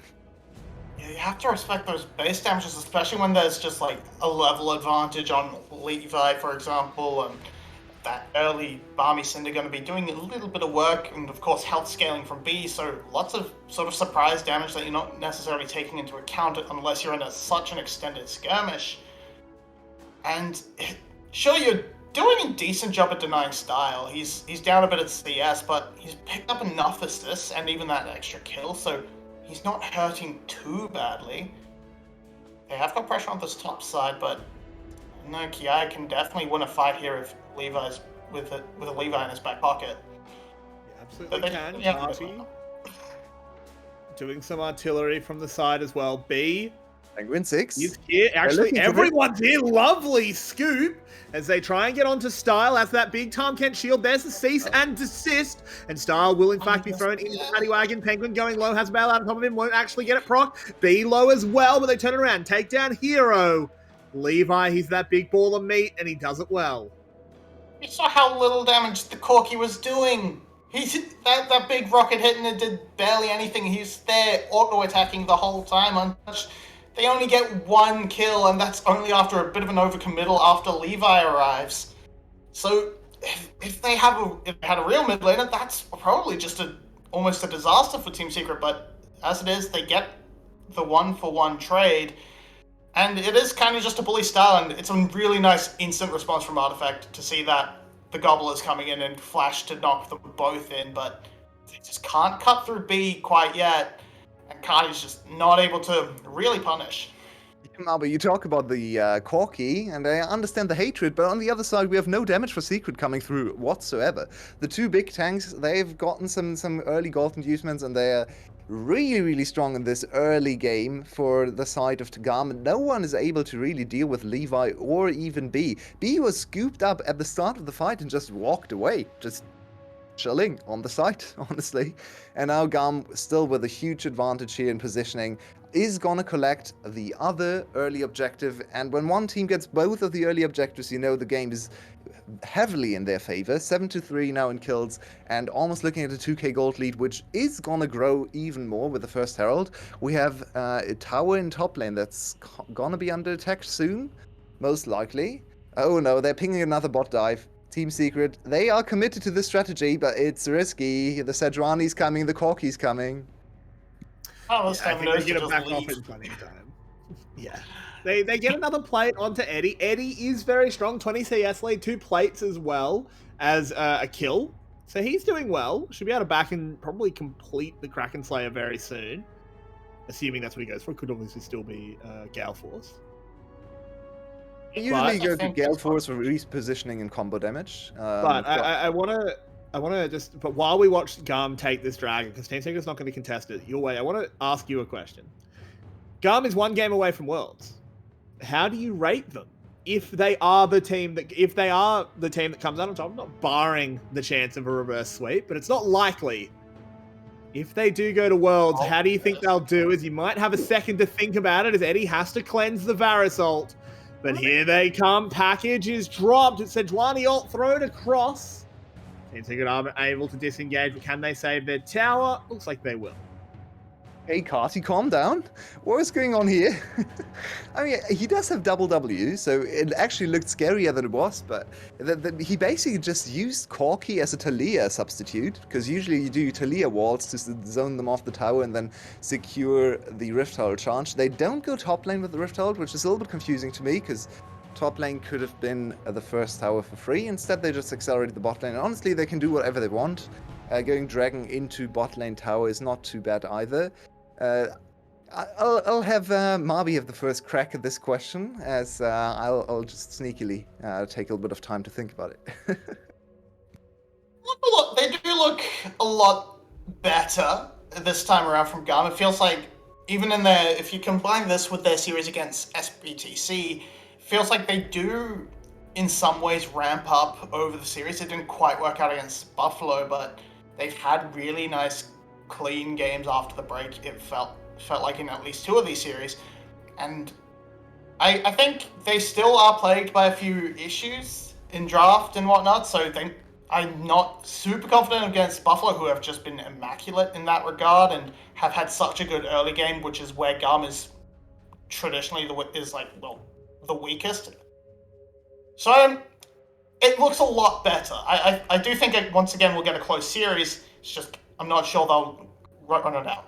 [SPEAKER 7] Yeah, you have to respect those base damages, especially when there's just like a level advantage on Levi, for example, and that early Barmy Cinder going to be doing a little bit of work, and of course health scaling from B, so lots of sort of surprise damage that you're not necessarily taking into account unless you're in such an extended skirmish. And sure, you're doing a decent job at denying Style. He's down a bit at CS, but he's picked up enough assist and even that extra kill, so he's not hurting too badly. They have got pressure on this top side, but no, Kiai can definitely win a fight here if Levi's with a Levi in his back pocket.
[SPEAKER 5] Yeah, absolutely can. Party doing some artillery from the side as well. B.
[SPEAKER 6] Penguin 6.
[SPEAKER 5] He's here. Actually, everyone's here. Lovely scoop as they try and get onto Style. As that big Tom Kent shield. There's the cease and desist. And Style will, in fact, be thrown into the paddy wagon. Penguin going low. Has a bail out on top of him. Won't actually get it proc. B low as well, but they turn it around. Take down Hero. Levi, he's that big ball of meat, and he does it well.
[SPEAKER 7] You saw how little damage the Corki was doing. That big rocket hit and it did barely anything. He's there auto-attacking the whole time untouched. They only get 1 kill, and that's only after a bit of an overcommittal after Levi arrives. So, if they had a real mid laner, that's probably just almost a disaster for Team Secret. But as it is, they get the 1-for-1 trade, and it is kind of just a bully style. And it's a really nice instant response from Artifact to see that the Gobbler's coming in and Flash to knock them both in, but they just can't cut through B quite yet. And Cardi's just not able to really punish.
[SPEAKER 6] Now, but you talk about the Corki, and I understand the hatred, but on the other side, we have no damage for Secret coming through whatsoever. The 2 big tanks, they've gotten some early gold inducements, and they're really strong in this early game for the side of GAM. No one is able to really deal with Levi or even B. B was scooped up at the start of the fight and just walked away, just chilling on the site, honestly. And now GAM, still with a huge advantage here in positioning, is gonna collect the other early objective. And when one team gets both of the early objectives, you know the game is heavily in their favor. 7-3 now in kills, and almost looking at a 2k gold lead, which is gonna grow even more with the first Herald. We have a tower in top lane that's gonna be under attack soon, most likely. Oh no, they're pinging another bot dive. Team Secret, they are committed to this strategy, but it's risky. The Sejuani's coming, the Corki's coming.
[SPEAKER 7] Oh,
[SPEAKER 5] Yeah,
[SPEAKER 7] this
[SPEAKER 5] I
[SPEAKER 7] time
[SPEAKER 5] think
[SPEAKER 7] knows
[SPEAKER 5] they're
[SPEAKER 7] to
[SPEAKER 5] going to
[SPEAKER 7] just
[SPEAKER 5] back off
[SPEAKER 7] leave.
[SPEAKER 5] in plenty of time. Yeah. They get another plate onto Eddie. Eddie is very strong. 20 CS lead, 2 plates as well as a kill. So he's doing well. Should be able to back and probably complete the Kraken Slayer very soon. Assuming that's what he goes for. Could obviously still be Gale Force.
[SPEAKER 6] Usually
[SPEAKER 7] I
[SPEAKER 6] you go to
[SPEAKER 7] think
[SPEAKER 6] Gale
[SPEAKER 7] it's
[SPEAKER 6] Force for repositioning and combo damage.
[SPEAKER 5] But I want to just, but while we watch GAM take this dragon, because Team Secret's not going to contest it your way, I want to ask you a question. GAM is 1 game away from Worlds. How do you rate them if they are the team that comes out on top? I'm not barring the chance of a reverse sweep, but it's not likely. If they do go to Worlds, how do you think they'll do? As you might have a second to think about it, as Eddie has to cleanse the Varus ult. But here they come. Package is dropped. It's Sejuani ult thrown across. Team Secret are able to disengage, but can they save their tower? Looks like they will.
[SPEAKER 6] Hey, Carty, calm down. What is going on here? I mean, he does have double W, so it actually looked scarier than it was, but he basically just used Corki as a Talia substitute, because usually you do Talia walls to zone them off the tower and then secure the Rift Herald charge. They don't go top lane with the Rift Herald, which is a little bit confusing to me, because top lane could have been the first tower for free. Instead, they just accelerated the bot lane. And honestly, they can do whatever they want. Going Dragon into bot lane tower is not too bad either. I'll have Marby have the first crack at this question, as I'll just sneakily take a little bit of time to think about it.
[SPEAKER 7] They do look a lot better this time around from GAM. It feels like even in their, if you combine this with their series against SBTC, it feels like they do in some ways ramp up over the series. It didn't quite work out against Buffalo, but they've had really nice clean games after the break. It felt like in at least 2 of these series, and I think they still are plagued by a few issues in draft and whatnot, so I'm not super confident against Buffalo, who have just been immaculate in that regard and have had such a good early game, which is where GAM is traditionally the weakest. So it looks a lot better. I do think once again we'll get a close series. It's just I'm not sure they'll run it out.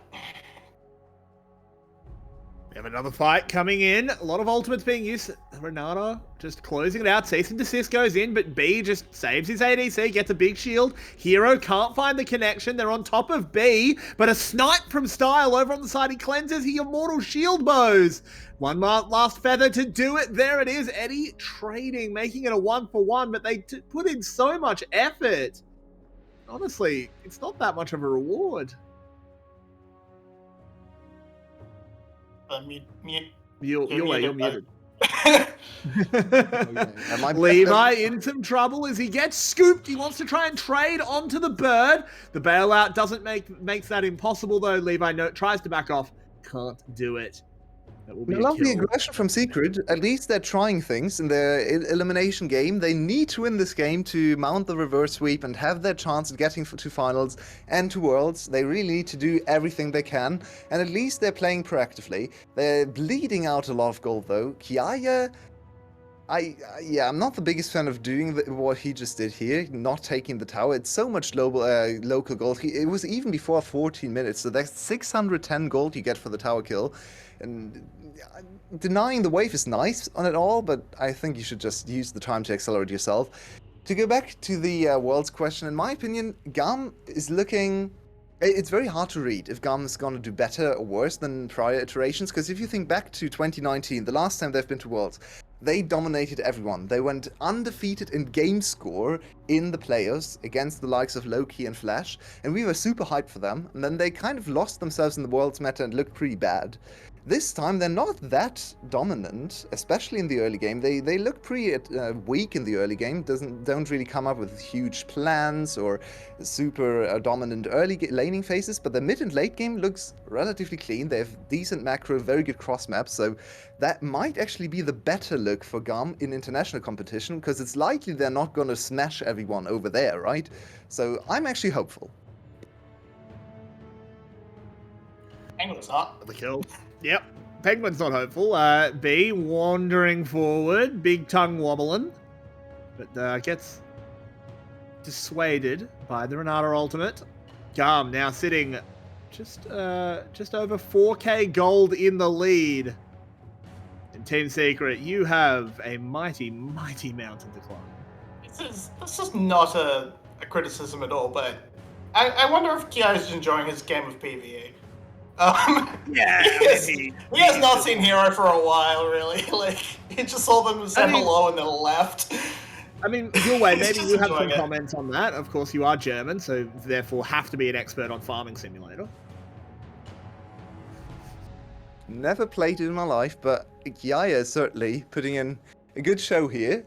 [SPEAKER 5] We have another fight coming in. A lot of ultimates being used. Renata just closing it out. Cease and desist goes in, but B just saves his ADC, gets a big shield. Hero can't find the connection. They're on top of B, but a snipe from Style over on the side. He cleanses. He immortal shield bows. One last feather to do it. There it is. Eddie trading, making it a 1-for-1, but they put in so much effort. Honestly, it's not that much of a reward. You're muted. Levi in some trouble as he gets scooped. He wants to try and trade onto the bird. The bailout doesn't makes that impossible though. Levi tries to back off. Can't do it. That will be
[SPEAKER 6] I
[SPEAKER 5] a
[SPEAKER 6] love the
[SPEAKER 5] kill.
[SPEAKER 6] aggression from Secret. At least they're trying things in their elimination game. They need to win this game to mount the reverse sweep and have their chance at getting to finals and to Worlds. They really need to do everything they can, and at least they're playing proactively. They're bleeding out a lot of gold though. Kiaya, I'm not the biggest fan of doing what he just did here, not taking the tower. It's so much local gold. It was even before 14 minutes, so that's 610 gold you get for the tower kill. And denying the wave is nice on it all, but I think you should just use the time to accelerate yourself. To go back to the Worlds question, in my opinion, GAM is looking... It's very hard to read if GAM is going to do better or worse than prior iterations, because if you think back to 2019, the last time they've been to Worlds, they dominated everyone. They went undefeated in game score in the playoffs against the likes of Loki and Flash, and we were super hyped for them. And then they kind of lost themselves in the world's meta and looked pretty bad. This time they're not that dominant, especially in the early game. They look pretty weak in the early game. Don't really come up with huge plans or super dominant early laning phases. But the mid and late game looks relatively clean. They have decent macro, very good cross maps. So that might actually be the better look for GAM in international competition, because it's likely they're not going to smash everyone over there, right? So I'm actually hopeful.
[SPEAKER 7] Penguin's not.
[SPEAKER 5] The kill. Yep. Penguin's not hopeful. B wandering forward, big tongue wobbling, but gets dissuaded by the Renata ultimate. GAM now sitting just over 4k gold in the lead. In Team Secret, you have a mighty, mighty mountain to climb.
[SPEAKER 7] This is not a criticism at all, but I wonder if Kiyo's enjoying his game of PvE.
[SPEAKER 5] Yeah,
[SPEAKER 7] he has not seen Hero for a while, really. Like, he just saw them say hello and then left.
[SPEAKER 5] I mean, your way,
[SPEAKER 7] He's
[SPEAKER 5] maybe
[SPEAKER 7] just
[SPEAKER 5] you have some
[SPEAKER 7] enjoying it.
[SPEAKER 5] comments on that. Of course, you are German, so therefore have to be an expert on Farming Simulator.
[SPEAKER 6] Never played it in my life, but Yaya is certainly putting in a good show here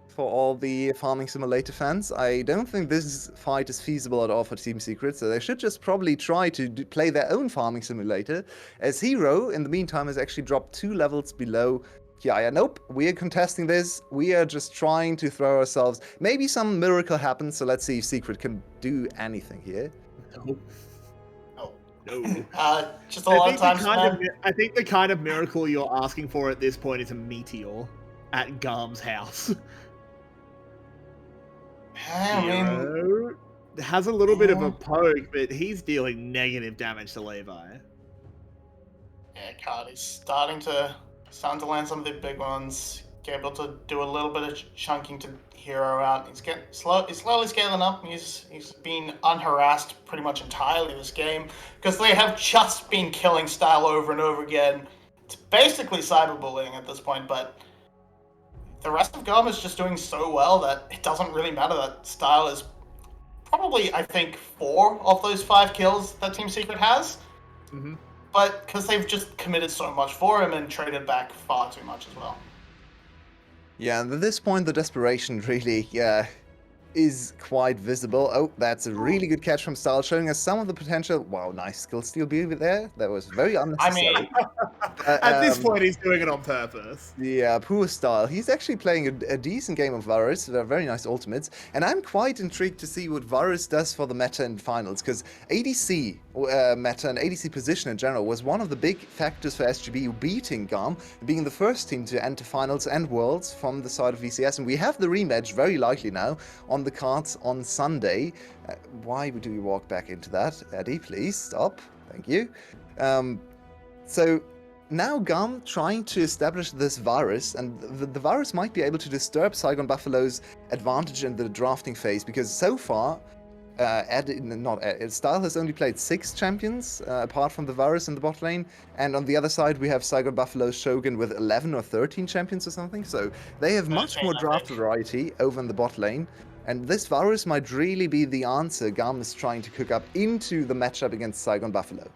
[SPEAKER 6] for all the Farming Simulator fans. I don't think this fight is feasible at all for Team Secret, so they should just probably try to play their own Farming Simulator, as Hero, in the meantime, has actually dropped 2 levels below Yaya. Nope, we are contesting this. We are just trying to throw ourselves. Maybe some miracle happens, so let's see if Secret can do anything here.
[SPEAKER 5] No.
[SPEAKER 7] Just a lot of times,
[SPEAKER 5] I think the kind of miracle you're asking for at this point is a meteor at GAM's house.
[SPEAKER 7] I mean,
[SPEAKER 5] Hero has a little bit of a poke, but he's dealing negative damage to Levi.
[SPEAKER 7] yeah, Cardi's starting to land some of the big ones. Able to do a little bit of chunking to Hero out. He's slowly scaling up. He's been unharassed pretty much entirely this game, because they have just been killing Style over and over again. It's basically cyberbullying at this point, but the rest of GAM is just doing so well that it doesn't really matter that Style is probably, I think, 4 of those 5 kills that Team Secret has.
[SPEAKER 5] Mm-hmm.
[SPEAKER 7] But because they've just committed so much for him and traded back far too much as well.
[SPEAKER 6] Yeah, and at this point, the desperation really is quite visible. Oh, that's a really good catch from Style, showing us some of the potential. Wow, nice skill steal being there. That was very unnecessary.
[SPEAKER 5] At this point, he's doing it on purpose.
[SPEAKER 6] Yeah, poor Style. He's actually playing a decent game of Varus. They're very nice ultimates. And I'm quite intrigued to see what Varus does for the meta in finals, because ADC meta and ADC position in general was one of the big factors for SGB beating GAM, being the first team to enter finals and worlds from the side of VCS. And we have the rematch very likely now on the cards on Sunday. Why do we walk back into that? Eddie, please stop. Thank you. So now GAM trying to establish this Varus, and the Varus might be able to disturb Saigon Buffalo's advantage in the drafting phase, because so far Style has only played 6 champions, apart from the Varus in the bot lane, and on the other side we have Saigon Buffalo's Shogun with 11 or 13 champions or something, so they have much more draft variety over in the bot lane, and this Varus might really be the answer GAM is trying to cook up into the matchup against Saigon Buffalo.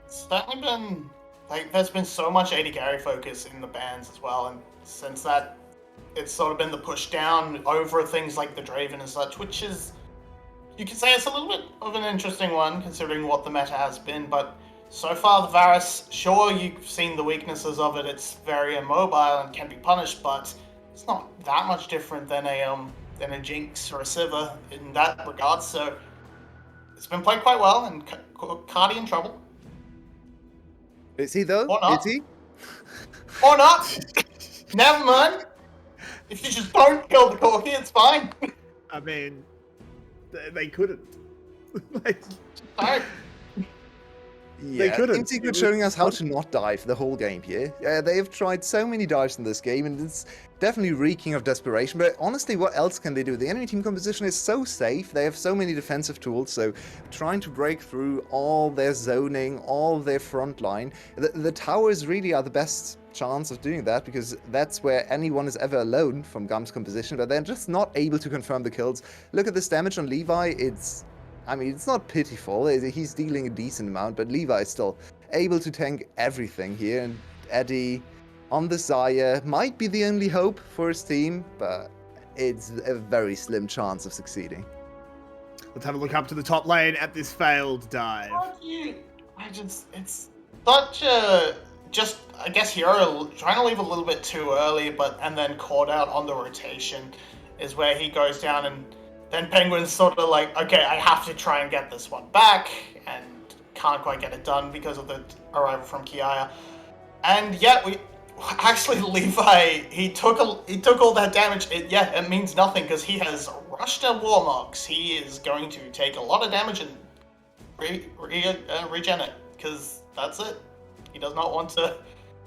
[SPEAKER 7] It's certainly been, there's been so much AD carry focus in the bans as well, and since that, it's sort of been the push down over things like the Draven and such, which is, you could say it's a little bit of an interesting one, considering what the meta has been, but so far the Varus, sure, you've seen the weaknesses of it, it's very immobile and can be punished, but it's not that much different than a Jinx or a Sivir in that regard, so it's been played quite well, and Cardi in trouble.
[SPEAKER 6] Is he though?
[SPEAKER 7] Or not.
[SPEAKER 6] Is he?
[SPEAKER 7] Or not! Never mind! If you just don't kill the Corki, it's fine.
[SPEAKER 5] I mean, they couldn't.
[SPEAKER 7] Sorry.
[SPEAKER 6] Yeah,
[SPEAKER 5] couldn't.
[SPEAKER 6] Team Secret showing us how to not dive the whole game here. They have tried so many dives in this game, and it's definitely reeking of desperation. But honestly, what else can they do? The enemy team composition is so safe. They have so many defensive tools, so trying to break through all their zoning, all their front line. The towers really are the best chance of doing that, because that's where anyone is ever alone from GAM's composition, but they're just not able to confirm the kills. Look at this damage on Levi. I mean, it's not pitiful. He's dealing a decent amount, but Levi is still able to tank everything here. And Eddie on the Zaya might be the only hope for his team, but it's a very slim chance of succeeding.
[SPEAKER 5] Let's have a look up to the top lane at this failed dive.
[SPEAKER 7] It's such a, just, I guess, Hero trying to leave a little bit too early, and then caught out on the rotation is where he goes down, and then Penguin's sort of like, okay, I have to try and get this one back, and can't quite get it done because of the arrival from Kiaya. And yet Levi, he took all that damage. It means nothing because he has rushed a Warmogs. He is going to take a lot of damage and regen it, because that's it. He does not want to.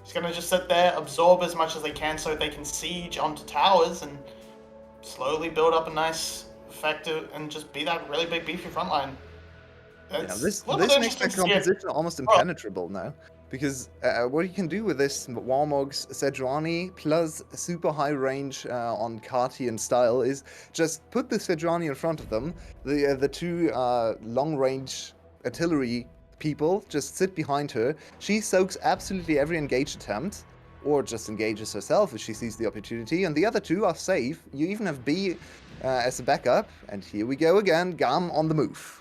[SPEAKER 7] He's going to just sit there, absorb as much as they can so they can siege onto towers and slowly build up a nice effective and just be that really big beefy frontline.
[SPEAKER 6] This makes the composition almost impenetrable now, because what you can do with this Warmog's Sejuani plus super high range on Kati and style is just put the Sejuani in front of them. The two long range artillery people just sit behind her. She soaks absolutely every engage attempt, or just engages herself if she sees the opportunity, and the other two are safe. You even have B as a backup, and here we go again, GAM on the move.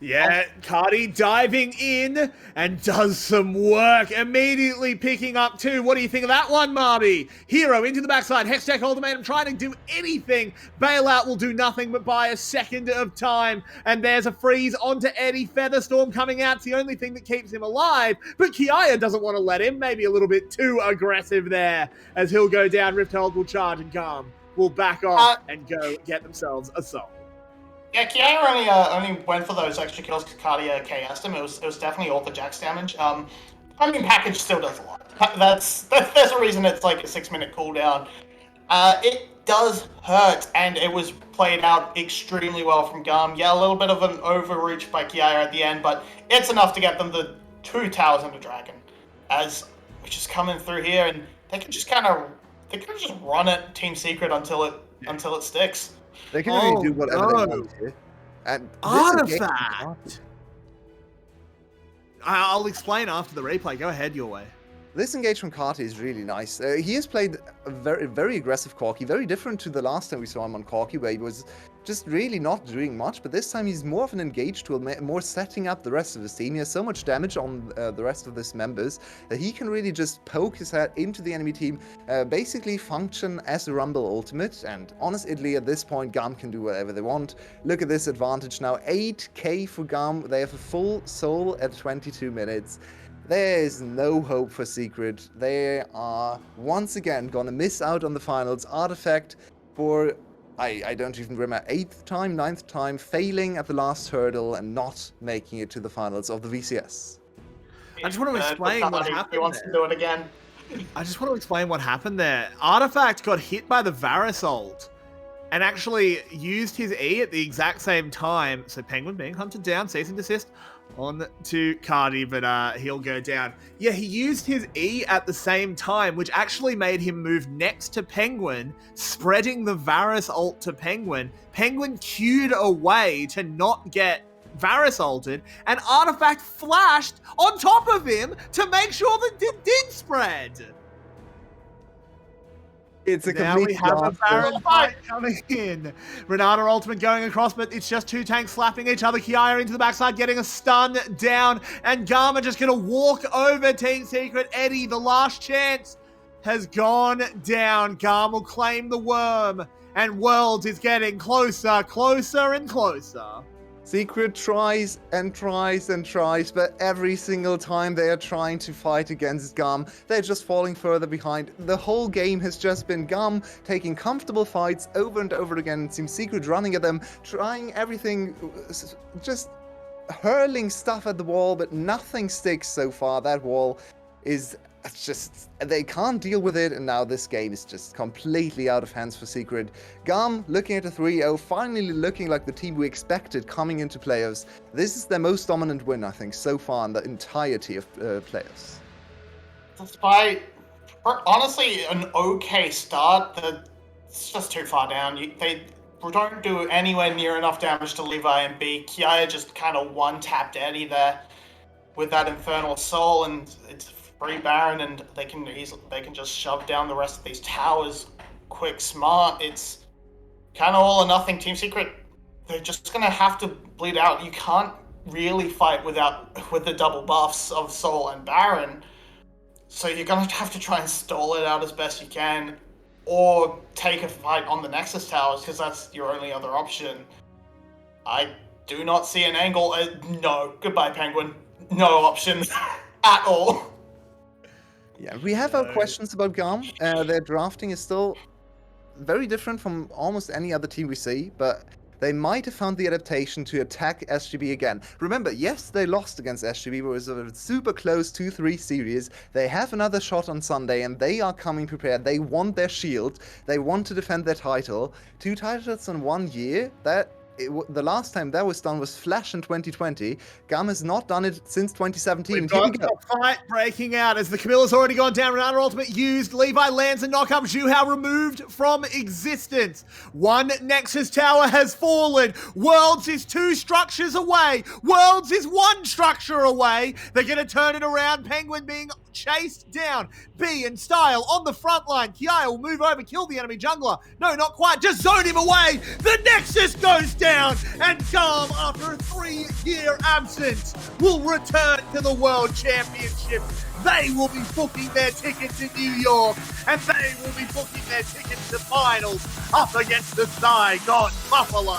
[SPEAKER 5] Yeah, Cardi diving in and does some work, immediately picking up two. What do you think of that one, Marby? Hero into the backside, Hextech ultimatum, trying to do anything. Bailout will do nothing but buy a second of time, and there's a freeze onto Eddie. Featherstorm coming out, it's the only thing that keeps him alive, but Kiaya doesn't want to let him, maybe a little bit too aggressive there, as he'll go down. Rifthold will charge, and GAM will back off and go get themselves a soul.
[SPEAKER 7] Yeah, Kiaya only went for those extra kills because Cardia KS'd him. It was definitely all the Jax damage. Package still does a lot. There's a reason it's like a 6-minute cooldown. It does hurt, and it was played out extremely well from GAM. Yeah, a little bit of an overreach by Kiaya at the end, but it's enough to get them the 2 towers and a dragon. As we just coming through here, and they can just run it Team Secret until it sticks.
[SPEAKER 6] They can really do whatever they want here. And
[SPEAKER 5] Artifact! I'll explain after the replay. Go ahead, your way.
[SPEAKER 6] This engage from Carty is really nice. He has played a very, very aggressive Corki, very different to the last time we saw him on Corki, where he was just really not doing much, but this time he's more of an engage tool, more setting up the rest of his team. He has so much damage on the rest of his members that he can really just poke his head into the enemy team, basically function as a Rumble ultimate, and honestly at this point GAM can do whatever they want. Look at this advantage now, 8k for GAM, they have a full soul at 22 minutes. There is no hope for Secret. They are once again gonna miss out on the finals. Artifact for, I don't even remember, 8th time, 9th time, failing at the last hurdle and not making it to the finals of the VCS.
[SPEAKER 5] I just want to explain what happened.
[SPEAKER 7] He wants to do it again.
[SPEAKER 5] I just want to explain what happened there. Artifact got hit by the Varus ult and actually used his E at the exact same time. So Penguin being hunted down, cease and desist on to Cardi, but he'll go down. Yeah, he used his E at the same time, which actually made him move next to Penguin, spreading the Varus ult to Penguin. Penguin queued away to not get Varus ulted, and Artifact flashed on top of him to make sure that it did spread.
[SPEAKER 6] It's a
[SPEAKER 5] now
[SPEAKER 6] complete
[SPEAKER 5] we have a
[SPEAKER 6] disaster.
[SPEAKER 5] Baron fight coming in. Renata ultimate going across, but it's just two tanks slapping each other. Kiaya into the backside, getting a stun down, and Garma just going to walk over Team Secret. Eddie, the last chance, has gone down. Garm will claim the worm, and Worlds is getting closer, closer, and closer.
[SPEAKER 6] Secret tries and tries and tries, but every single time they are trying to fight against GAM, they're just falling further behind. The whole game has just been GAM taking comfortable fights over and over again. It seems Secret running at them, trying everything, just hurling stuff at the wall, but nothing sticks so far. That wall is just, they can't deal with it, and now this game is just completely out of hands for Secret. GAM looking at a 3-0, finally looking like the team we expected coming into playoffs. This is their most dominant win, I think, so far in the entirety of playoffs.
[SPEAKER 7] Despite, honestly, an okay start, it's just too far down. They don't do anywhere near enough damage to Levi and B. Kia just kind of one-tapped Eddie there with that Infernal Soul, and it's free Baron, and they can just shove down the rest of these towers quick, smart. It's kind of all or nothing. Team Secret, they're just gonna have to bleed out. You can't really fight with the double buffs of Soul and Baron, so you're gonna have to try and stall it out as best you can, or take a fight on the Nexus towers, because that's your only other option. I do not see an angle. No, goodbye, Penguin. No option at all.
[SPEAKER 6] Yeah, we have our questions about GAM. Their drafting is still very different from almost any other team we see, but they might have found the adaptation to attack SGB again. Remember, yes, they lost against SGB, but it was a super close 2-3 series. They have another shot on Sunday, and they are coming prepared. They want their shield. They want to defend their title. 2 titles in 1 year, the last time that was done was Flash in 2020. GAM has not done it since 2017.
[SPEAKER 5] We've got a fight breaking out as the Camilla's already gone down. Runner ultimate used. Levi lands a knock-up. Zhuhao removed from existence. One Nexus tower has fallen. Worlds is 2 structures away. Worlds is 1 structure away. They're going to turn it around. Penguin being chased down. B and Style on the front line. Kiai will move over, kill the enemy jungler. No, not quite. Just zone him away. The Nexus goes down. And GAM, after a 3-year absence, will return to the World Championship. They will be booking their ticket to New York. And they will be booking their ticket to finals up against the Saigon Buffalo.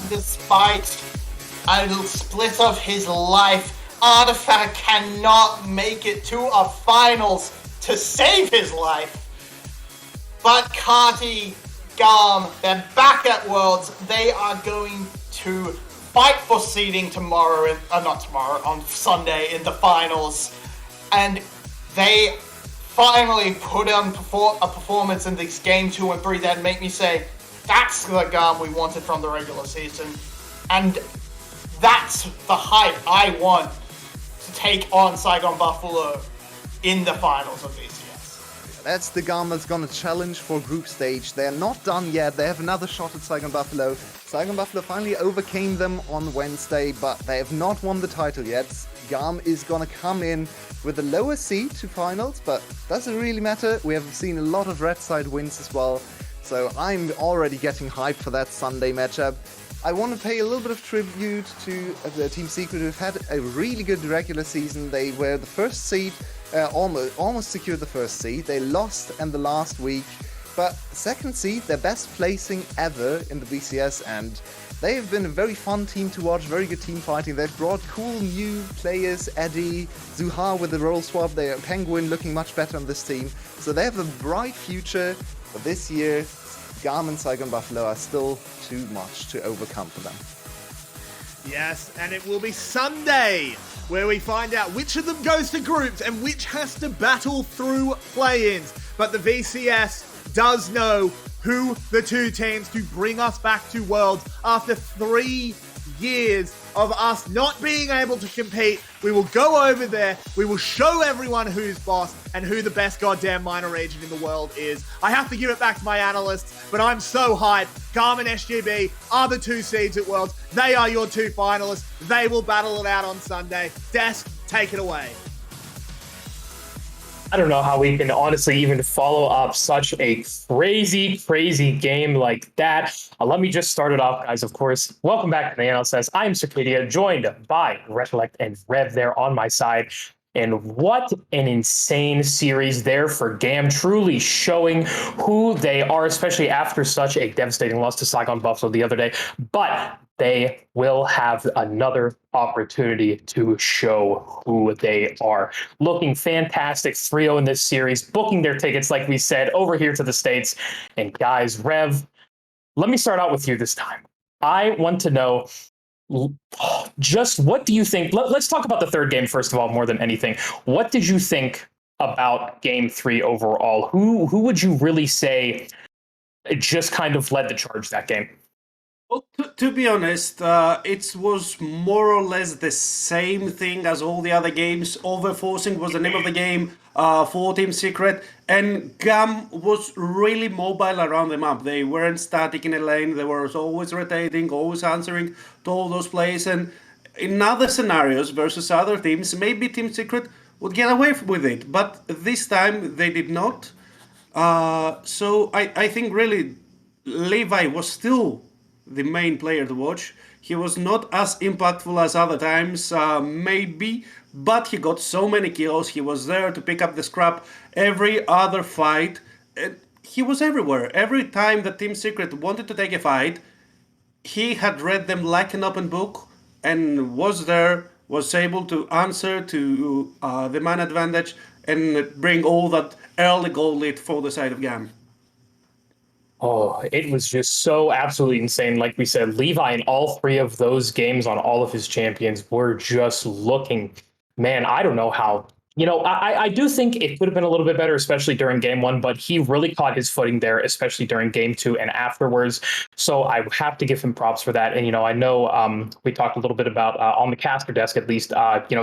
[SPEAKER 7] Despite a little split of his life, Artifact cannot make it to a finals to save his life. But Kati, GAM, they're back at Worlds. They are going to fight for seeding tomorrow, on Sunday in the finals. And they finally put on a performance in these game 2 and 3 that make me say, that's the GAM we wanted from the regular season. And that's the hype I want to take on Saigon Buffalo in the finals of VCS.
[SPEAKER 6] That's the GAM that's gonna challenge for group stage. They're not done yet. They have another shot at Saigon Buffalo. Saigon Buffalo finally overcame them on Wednesday, but they have not won the title yet. GAM is gonna come in with a lower seed to finals, but doesn't really matter. We have seen a lot of red side wins as well, so I'm already getting hyped for that Sunday matchup. I want to pay a little bit of tribute to the Team Secret, who've had a really good regular season. They were the first seed, almost secured the first seed. They lost in the last week, but second seed, their best placing ever in the VCS, and they have been a very fun team to watch, very good team fighting. They've brought cool new players, Eddie, Zuha with the role swap, Penguin looking much better on this team. So they have a bright future, but this year, GAM and Saigon Buffalo are still too much to overcome for them.
[SPEAKER 5] Yes, and it will be Sunday where we find out which of them goes to groups and which has to battle through play-ins. But the VCS does know who the 2 teams to bring us back to Worlds after 3 years of us not being able to compete. We will go over there, we will show everyone who's boss and who the best goddamn minor region in the world is. I have to give it back to my analysts, but I'm so hyped. GAM and SGB are the 2 seeds at Worlds. They are your 2 finalists. They will battle it out on Sunday. Desk, take it away.
[SPEAKER 2] I don't know how we can honestly even follow up such a crazy game like that. Let me just start it off, guys. Of course, welcome back to the NLSS. I'm Circadia, joined by Recollect and Rev there on my side. And what an insane series there for GAM, truly showing who they are, especially after such a devastating loss to Saigon Buffalo the other day. But they will have another opportunity to show who they are. Looking fantastic, 3-0 in this series, booking their tickets, like we said, over here to the States. And guys, Rev, let me start out with you this time. I want to know, Just what do you think? Let's talk about the third game first of all, more than anything. What did you think about Game 3 overall? Who would you really say just kind of led the charge that game?
[SPEAKER 4] Well, to be honest, it was more or less the same thing as all the other games. Overforcing was the name of the game for Team Secret, and GAM was really mobile around the map. They weren't static in a lane, they were always rotating, always answering to all those plays. And in other scenarios versus other teams, maybe Team Secret would get away with it, but this time they did not. So I think really Levi was still the main player to watch. He was not as impactful as other times, maybe, but he got so many kills. He was there to pick up the scrap every other fight. He was everywhere. Every time that Team Secret wanted to take a fight, he had read them like an open book and was there, was able to answer to the man advantage and bring all that early goal lead for the side of GAM.
[SPEAKER 2] Oh, it was just so absolutely insane. Like we said, Levi in all three of those games on all of his champions were just looking, man, I don't know how. I do think it could have been a little bit better, especially during game one, but he really caught his footing there, especially during game two and afterwards. So I have to give him props for that. And, I know we talked a little bit about on the caster desk, at least,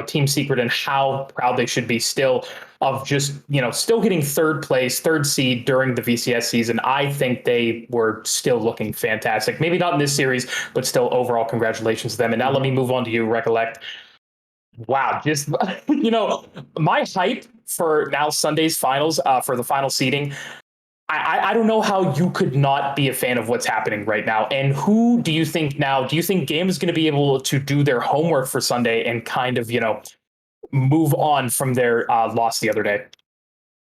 [SPEAKER 2] Team Secret and how proud they should be still of just, still getting third place, third seed during the VCS season. I think they were still looking fantastic. Maybe not in this series, but still overall congratulations to them. And now let me move on to you, Recollect. Wow, just my hype for now Sunday's finals, for the final seeding. I don't know how you could not be a fan of what's happening right now. And who do you think now? Do you think GAM is going to be able to do their homework for Sunday and kind of move on from their loss the other day?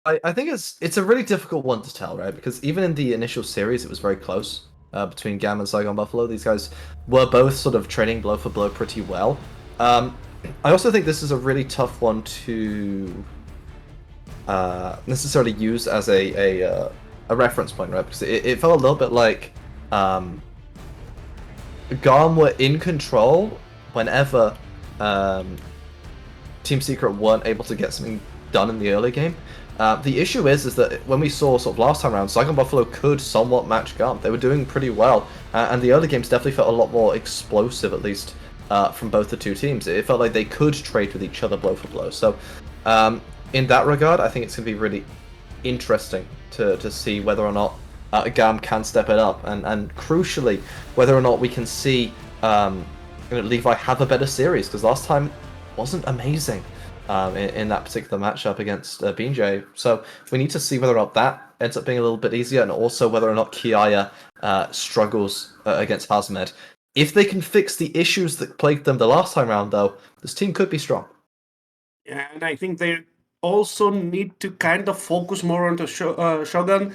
[SPEAKER 3] I think it's a really difficult one to tell, right? Because even in the initial series, it was very close between GAM and Saigon Buffalo. These guys were both sort of trading blow for blow pretty well. I also think this is a really tough one to necessarily use as a reference point, right? Because it felt a little bit like GAM were in control whenever Team Secret weren't able to get something done in the early game. The issue is that when we saw sort of last time around, Saigon Buffalo could somewhat match GAM. They were doing pretty well, and the early games definitely felt a lot more explosive, at least from both the two teams. It felt like they could trade with each other blow for blow. So in that regard, I think it's going to be really interesting to see whether or not GAM can step it up, and crucially, whether or not we can see Levi have a better series, because last time wasn't amazing in that particular matchup against BJ. So we need to see whether or not that ends up being a little bit easier, and also whether or not Kiaya struggles against Hazmed. If they can fix the issues that plagued them the last time around, though, this team could be strong.
[SPEAKER 4] Yeah, and I think they also need to kind of focus more on the Shogun.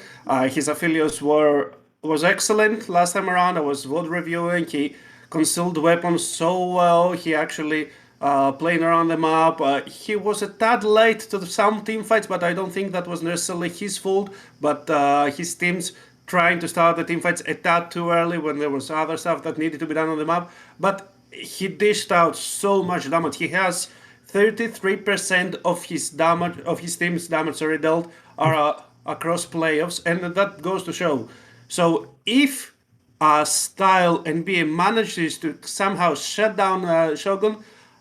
[SPEAKER 4] His affiliates was excellent last time around. I was VOD reviewing. He concealed weapons so well. He actually playing around the map. He was a tad late to some team fights, but I don't think that was necessarily his fault. But his teams trying to start the team fights a tad too early when there was other stuff that needed to be done on the map. But he dished out so much damage. He has 33% of his damage, of his team's damage dealt are across playoffs, and that goes to show. So if Style and BM manages to somehow shut down Shogun,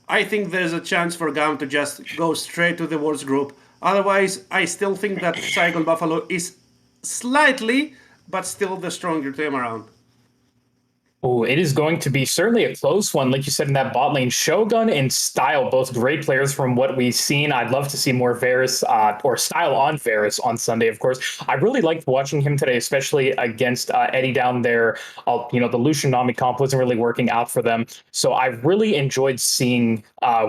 [SPEAKER 4] I think there's a chance for GAM to just go straight to the Worlds group. Otherwise, I still think that Saigon Buffalo is slightly, but still the stronger team around.
[SPEAKER 2] Oh, it is going to be certainly a close one. Like you said, in that bot lane, Shogun and Style, both great players from what we've seen. I'd love to see more Varus or Style on Varus on Sunday, of course. I really liked watching him today, especially against Eddie down there. The Lucian Nami comp wasn't really working out for them. So I really enjoyed seeing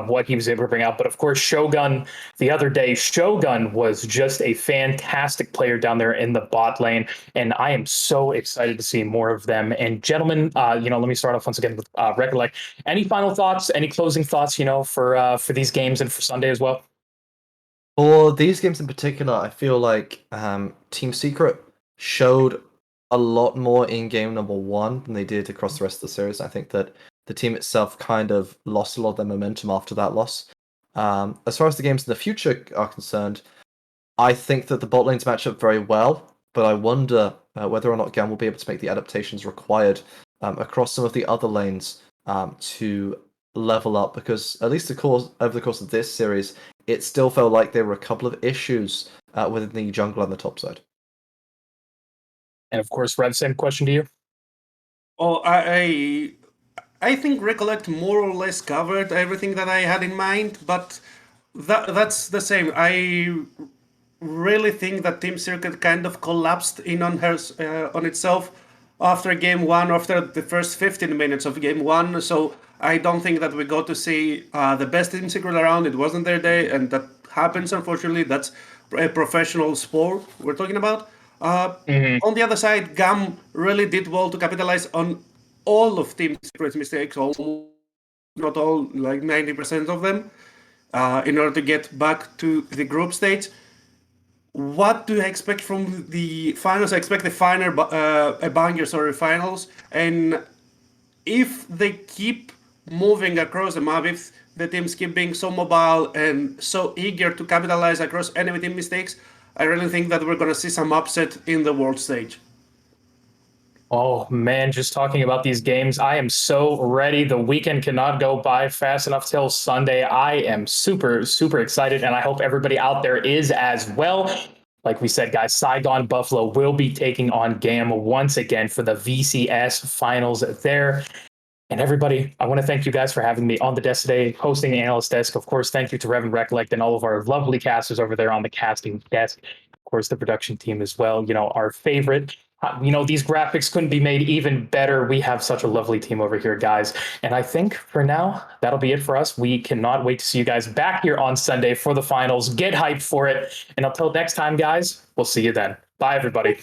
[SPEAKER 2] what he was able to bring out. But of course, Shogun, the other day, Shogun was just a fantastic player down there in the bot lane. And I am so excited to see more of them. And gentlemen, let me start off once again with Recollect. Any final thoughts? Any closing thoughts? For these games and for Sunday as well.
[SPEAKER 3] For these games in particular, I feel like Team Secret showed a lot more in game number one than they did across the rest of the series. I think that the team itself kind of lost a lot of their momentum after that loss. As far as the games in the future are concerned, I think that the bot lanes match up very well, but I wonder whether or not GAM will be able to make the adaptations required across some of the other lanes to level up, because at least over the course of this series, it still felt like there were a couple of issues within the jungle on the top side.
[SPEAKER 2] And of course, Rev, same question to you.
[SPEAKER 4] Oh, I think Recollect more or less covered everything that I had in mind, but that's the same. I really think that Team Circuit kind of collapsed in on itself after game one, after the first 15 minutes of game one. So I don't think that we got to see the best Team Secret around. It wasn't their day, and that happens, unfortunately. That's a professional sport we're talking about. On the other side, GAM really did well to capitalize on all of Team Secret's mistakes, almost not all, like 90% of them, in order to get back to the group stage. What do I expect from the finals? I expect a banger, finals, and if they keep moving across the map, if the teams keep being so mobile and so eager to capitalize across enemy team mistakes, I really think that we're going to see some upset in the world stage.
[SPEAKER 2] Oh man, just talking about these games, I am so ready. The weekend cannot go by fast enough till Sunday. I am super, super excited, and I hope everybody out there is as well. Like we said, guys, Saigon Buffalo will be taking on GAM once again for the VCS finals there. And everybody, I want to thank you guys for having me on the desk today, hosting the analyst desk. Of course, thank you to Rev and Recollect and all of our lovely casters over there on the casting desk. Of course, the production team as well, our favorite. These graphics couldn't be made even better. We have such a lovely team over here, guys. And I think for now, that'll be it for us. We cannot wait to see you guys back here on Sunday for the finals. Get hyped for it. And until next time, guys, we'll see you then. Bye, everybody.